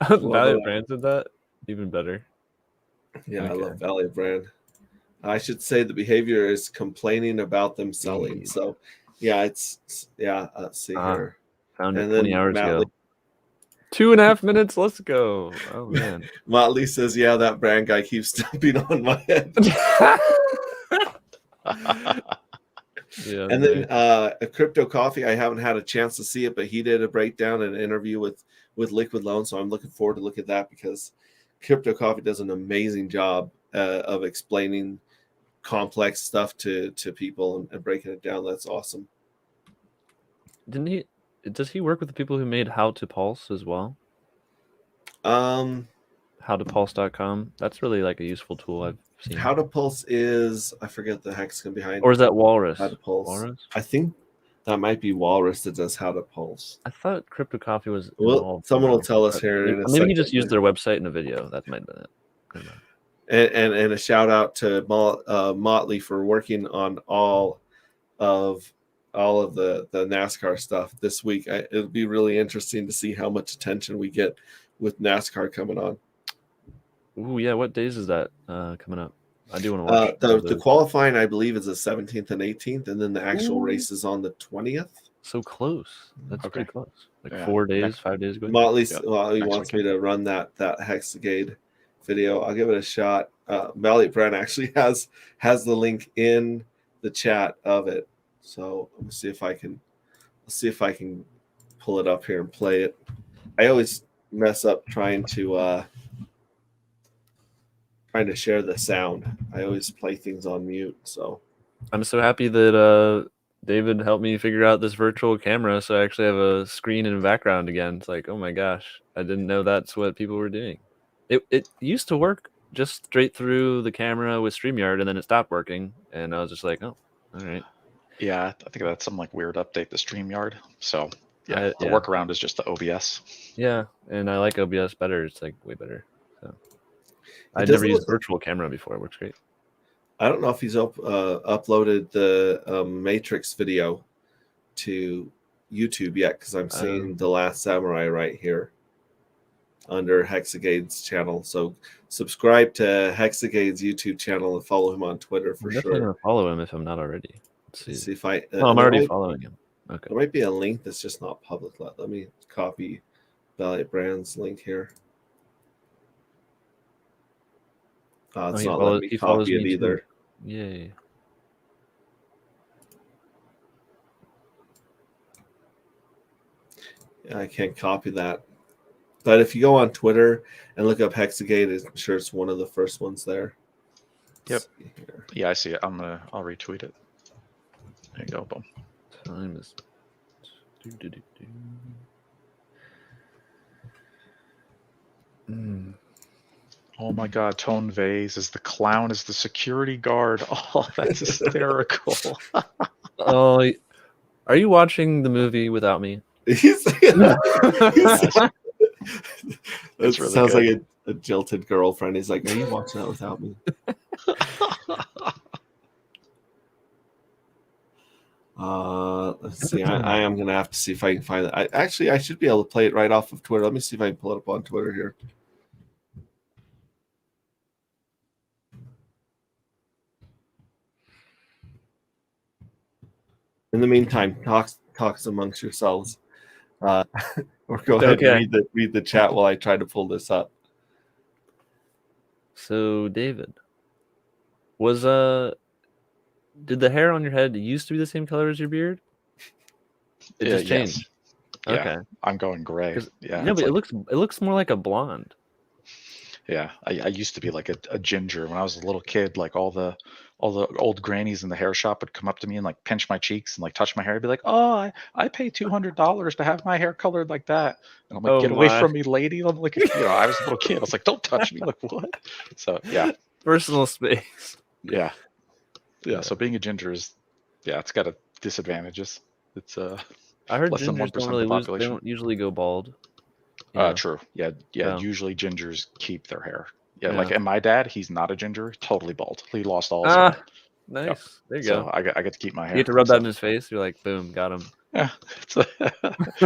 Valiant Brand did that? Even better. Yeah, I love Valiant Brand. I should say the behavior is complaining about them selling. So, let's see here. Found it 20 hours ago. 2.5 minutes. Let's go. Oh man. Motley says, "Yeah, that brand guy keeps stepping on my head." And then a Crypto Coffee. I haven't had a chance to see it, but he did a breakdown and an interview with Liquid Loan. So I'm looking forward to look at that because Crypto Coffee does an amazing job of explaining complex stuff to people and breaking it down. That's awesome. Didn't he? Does he work with the people who made How to Pulse as well? Howtopulse.com. That's really like a useful tool I've seen. How to Pulse is, I forget the hexagon behind. Or is that Walrus? How to Pulse. Walrus? I think that might be Walrus that does How to Pulse. I thought Crypto Coffee was. Well, someone will tell us here. Maybe he just used their website in a video. That might have been it. And a shout out to Motley for working on all of the NASCAR stuff this week. It'll be really interesting to see how much attention we get with NASCAR coming on. Ooh, yeah. What days is that coming up? I do want to watch. The qualifying, I believe, is the 17th and 18th, and then the actual race is on the 20th. So close. That's pretty close. Like 4 days, 5 days ago. Motley wants me to run that Hexagade video. I'll give it a shot. Valiant Brand actually has the link in the chat of it. So let me see if I can pull it up here and play it. I always mess up trying to share the sound. I always play things on mute. So I'm so happy that David helped me figure out this virtual camera, so I actually have a screen and background again. It's like, oh my gosh, I didn't know that's what people were doing. It used to work just straight through the camera with StreamYard, and then it stopped working, and I was just like, oh, all right. Yeah, I think that's some like weird update to StreamYard. So the workaround is just the OBS. Yeah, and I like OBS better. It's like way better. So I'd never used virtual camera before. It works great. I don't know if he's uploaded the Matrix video to YouTube yet, because I'm seeing The Last Samurai right here. under Hexagade's channel. So subscribe to Hexagade's YouTube channel and follow him on Twitter for I'm definitely sure. gonna follow him if I'm not already. Let's see. If I Oh, I'm already following him. Okay. There might be a link that's just not public. Let me copy Valiant Brands link here. It's not letting me copy it either. Too. Yay. Yeah, I can't copy that. But if you go on Twitter and look up Hexagate, I'm sure it's one of the first ones there. Yep. Yeah, I see it. I'll retweet it. There you go. Boom. Time is. Oh my God, Tone Vase is the clown, is the security guard. Oh, that's hysterical. Oh, are you watching the movie without me? That really sounds good. like a jilted girlfriend. He's like, "Are you watching that without me?" Let's see. I am gonna have to see if I can find it. I should be able to play it right off of Twitter. Let me see if I can pull it up on Twitter here. In the meantime, talks amongst yourselves. Or go ahead and read the chat while I try to pull this up. So, David, did the hair on your head used to be the same color as your beard? It just changed. Yes. Okay. Yeah, I'm going gray. Yeah. No, but it looks more like a blonde. Yeah, I used to be like a ginger when I was a little kid. Like all the old grannies in the hair shop would come up to me and like pinch my cheeks and like touch my hair. I'd be like, "Oh, I pay $200 to have my hair colored like that." And I'm like, "Get away from me, lady!" I'm like, I was a little kid. I was like, "Don't touch me!" Like what? So yeah, personal space. Yeah. So being a ginger is, it's got disadvantages. It's I heard less than 1% of the population. They don't usually go bald. True. Yeah. Usually gingers keep their hair. Like, and my dad, he's not a ginger, totally bald. He lost all his hair. Nice. Yep. There you go. So I get to keep my hair. You get to rub that in his face. You're like, boom, got him. Yeah.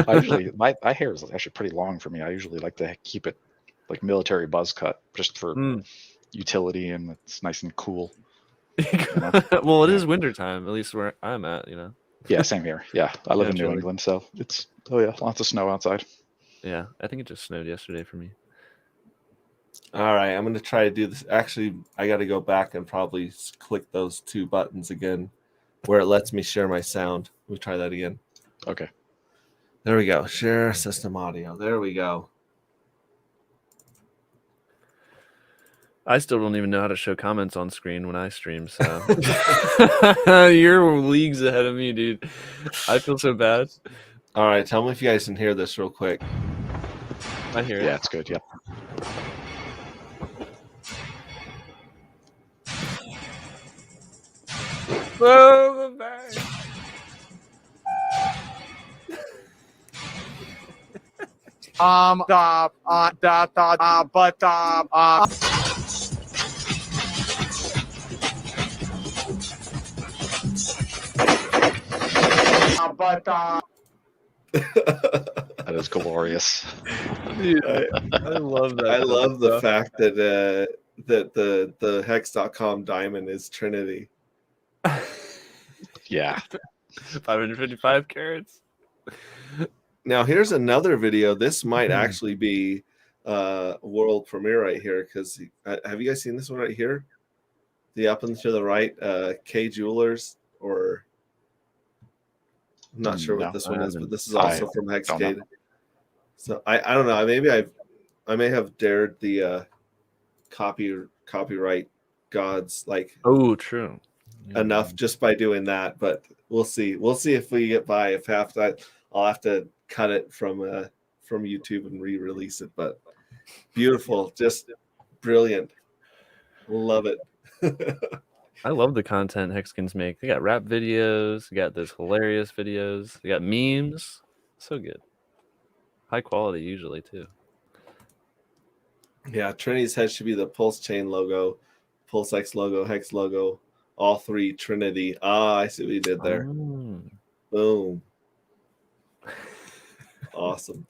I usually my hair is actually pretty long for me. I usually like to keep it like military buzz cut, just for utility, and it's nice and cool. Well, it is wintertime, at least where I'm at. Yeah, same here. Yeah, I live in New England, so it's lots of snow outside. Yeah, I think it just snowed yesterday for me. All right, I'm going to try to do this. Actually, I got to go back and probably click those two buttons again where it lets me share my sound. Let me try that again. Okay. There we go. Share system audio. There we go. I still don't even know how to show comments on screen when I stream, so you're leagues ahead of me, dude. I feel so bad. All right, tell me if you guys can hear this real quick. I hear it. Yeah, it's good. Yep. Oh, the bag. That is glorious. Dude, I love that. I love the fact that the hex.com diamond is Trinity. Yeah. 555 carats. Now here's another video. This might actually be world premiere right here, because have you guys seen this one right here? The up and to the right, K Jewelers, or I'm not sure what this one is, but this is also from Hexagate. So I don't know. Maybe I may have dared the copyright gods like true enough just by doing that, but we'll see. We'll see if we get by. If half that, I'll have to cut it from YouTube and re-release it. But beautiful, just brilliant. Love it. I love the content Hexkins make. They got rap videos, they got this hilarious videos, they got memes. So good. High quality usually too. Yeah, Trinity's head should be the Pulsechain logo, PulseX logo, Hex logo, all three Trinity. I see what you did there. Boom. Awesome.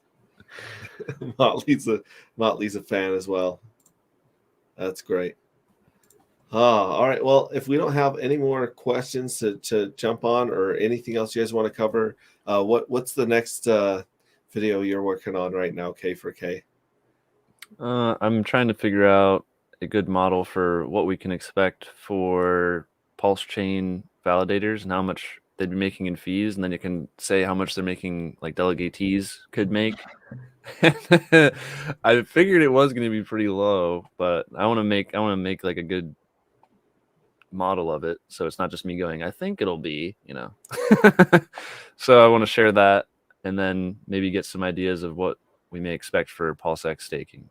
Motley's a fan as well. That's great. All right. Well, if we don't have any more questions to jump on or anything else you guys want to cover, what's the next video you're working on right now, K4K? I'm trying to figure out a good model for what we can expect for Pulsechain validators and how much they'd be making in fees, and then you can say how much they're making, like delegatees could make. I figured it was going to be pretty low, but I want to make like a good model of it, so it's not just me going, I think it'll be, So I want to share that, and then maybe get some ideas of what we may expect for PulseX staking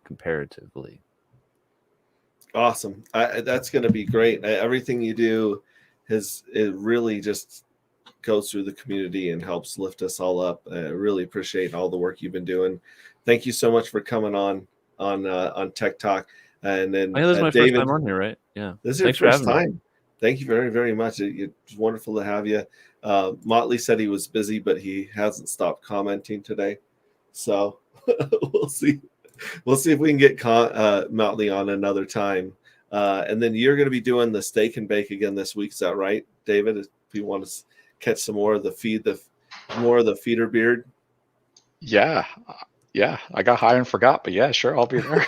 comparatively. Awesome. That's going to be great. Everything you do it really just goes through the community and helps lift us all up. I really appreciate all the work you've been doing. Thank you so much for coming on Tech Talk. And then this is my David, first time on here, right? Yeah. This is your first time. Thank you very, very much. It's wonderful to have you. Motley said he was busy, but he hasn't stopped commenting today. So we'll see. We'll see if we can get Motley on another time. And then you're going to be doing the steak and bake again this week. Is that right, David? If you want to catch some more of the feeder beard. Yeah. I got high and forgot, but yeah, sure, I'll be there.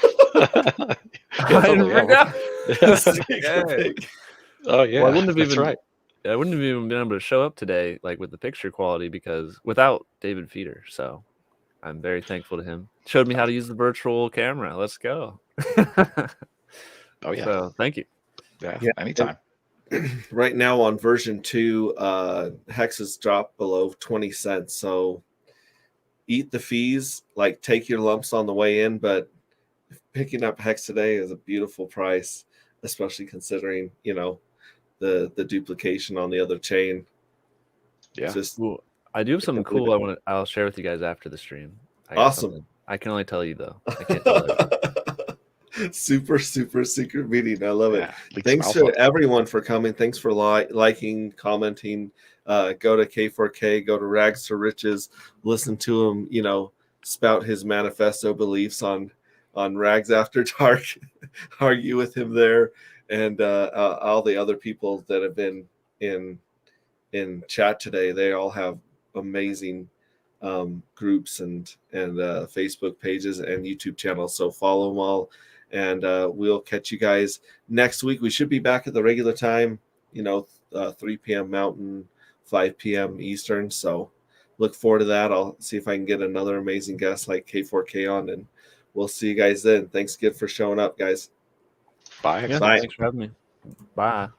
Oh yeah, well, I wouldn't have that's even, right. I wouldn't have even been able to show up today, like with the picture quality, because without David Feeder. So I'm very thankful to him. Showed me how to use the virtual camera. Let's go. Oh yeah. So thank you. Yeah. Anytime. Right now on version 2, Hex has dropped below 20 cents. So eat the fees, like take your lumps on the way in, but picking up Hex today is a beautiful price, especially considering, the duplication on the other chain. Yeah. Well, I do have something cool I'll share with you guys after the stream. Awesome. I can only tell you though. I can't tell you. Super secret meeting. I love it. Leaks Thanks to everyone for coming. Thanks for liking, commenting. Go to K4K, go to Rags to Riches, listen to him, spout his manifesto beliefs on Rags After Dark, argue with him there, and all the other people that have been in chat today. They all have amazing groups and Facebook pages and YouTube channels. So follow them all, and we'll catch you guys next week. We should be back at the regular time, 3 p.m. Mountain, 5 p.m. Eastern. So look forward to that. I'll see if I can get another amazing guest like K4K on, and we'll see you guys then. Thanks again for showing up, guys. Bye. Yeah, Bye. Thanks for having me. Bye.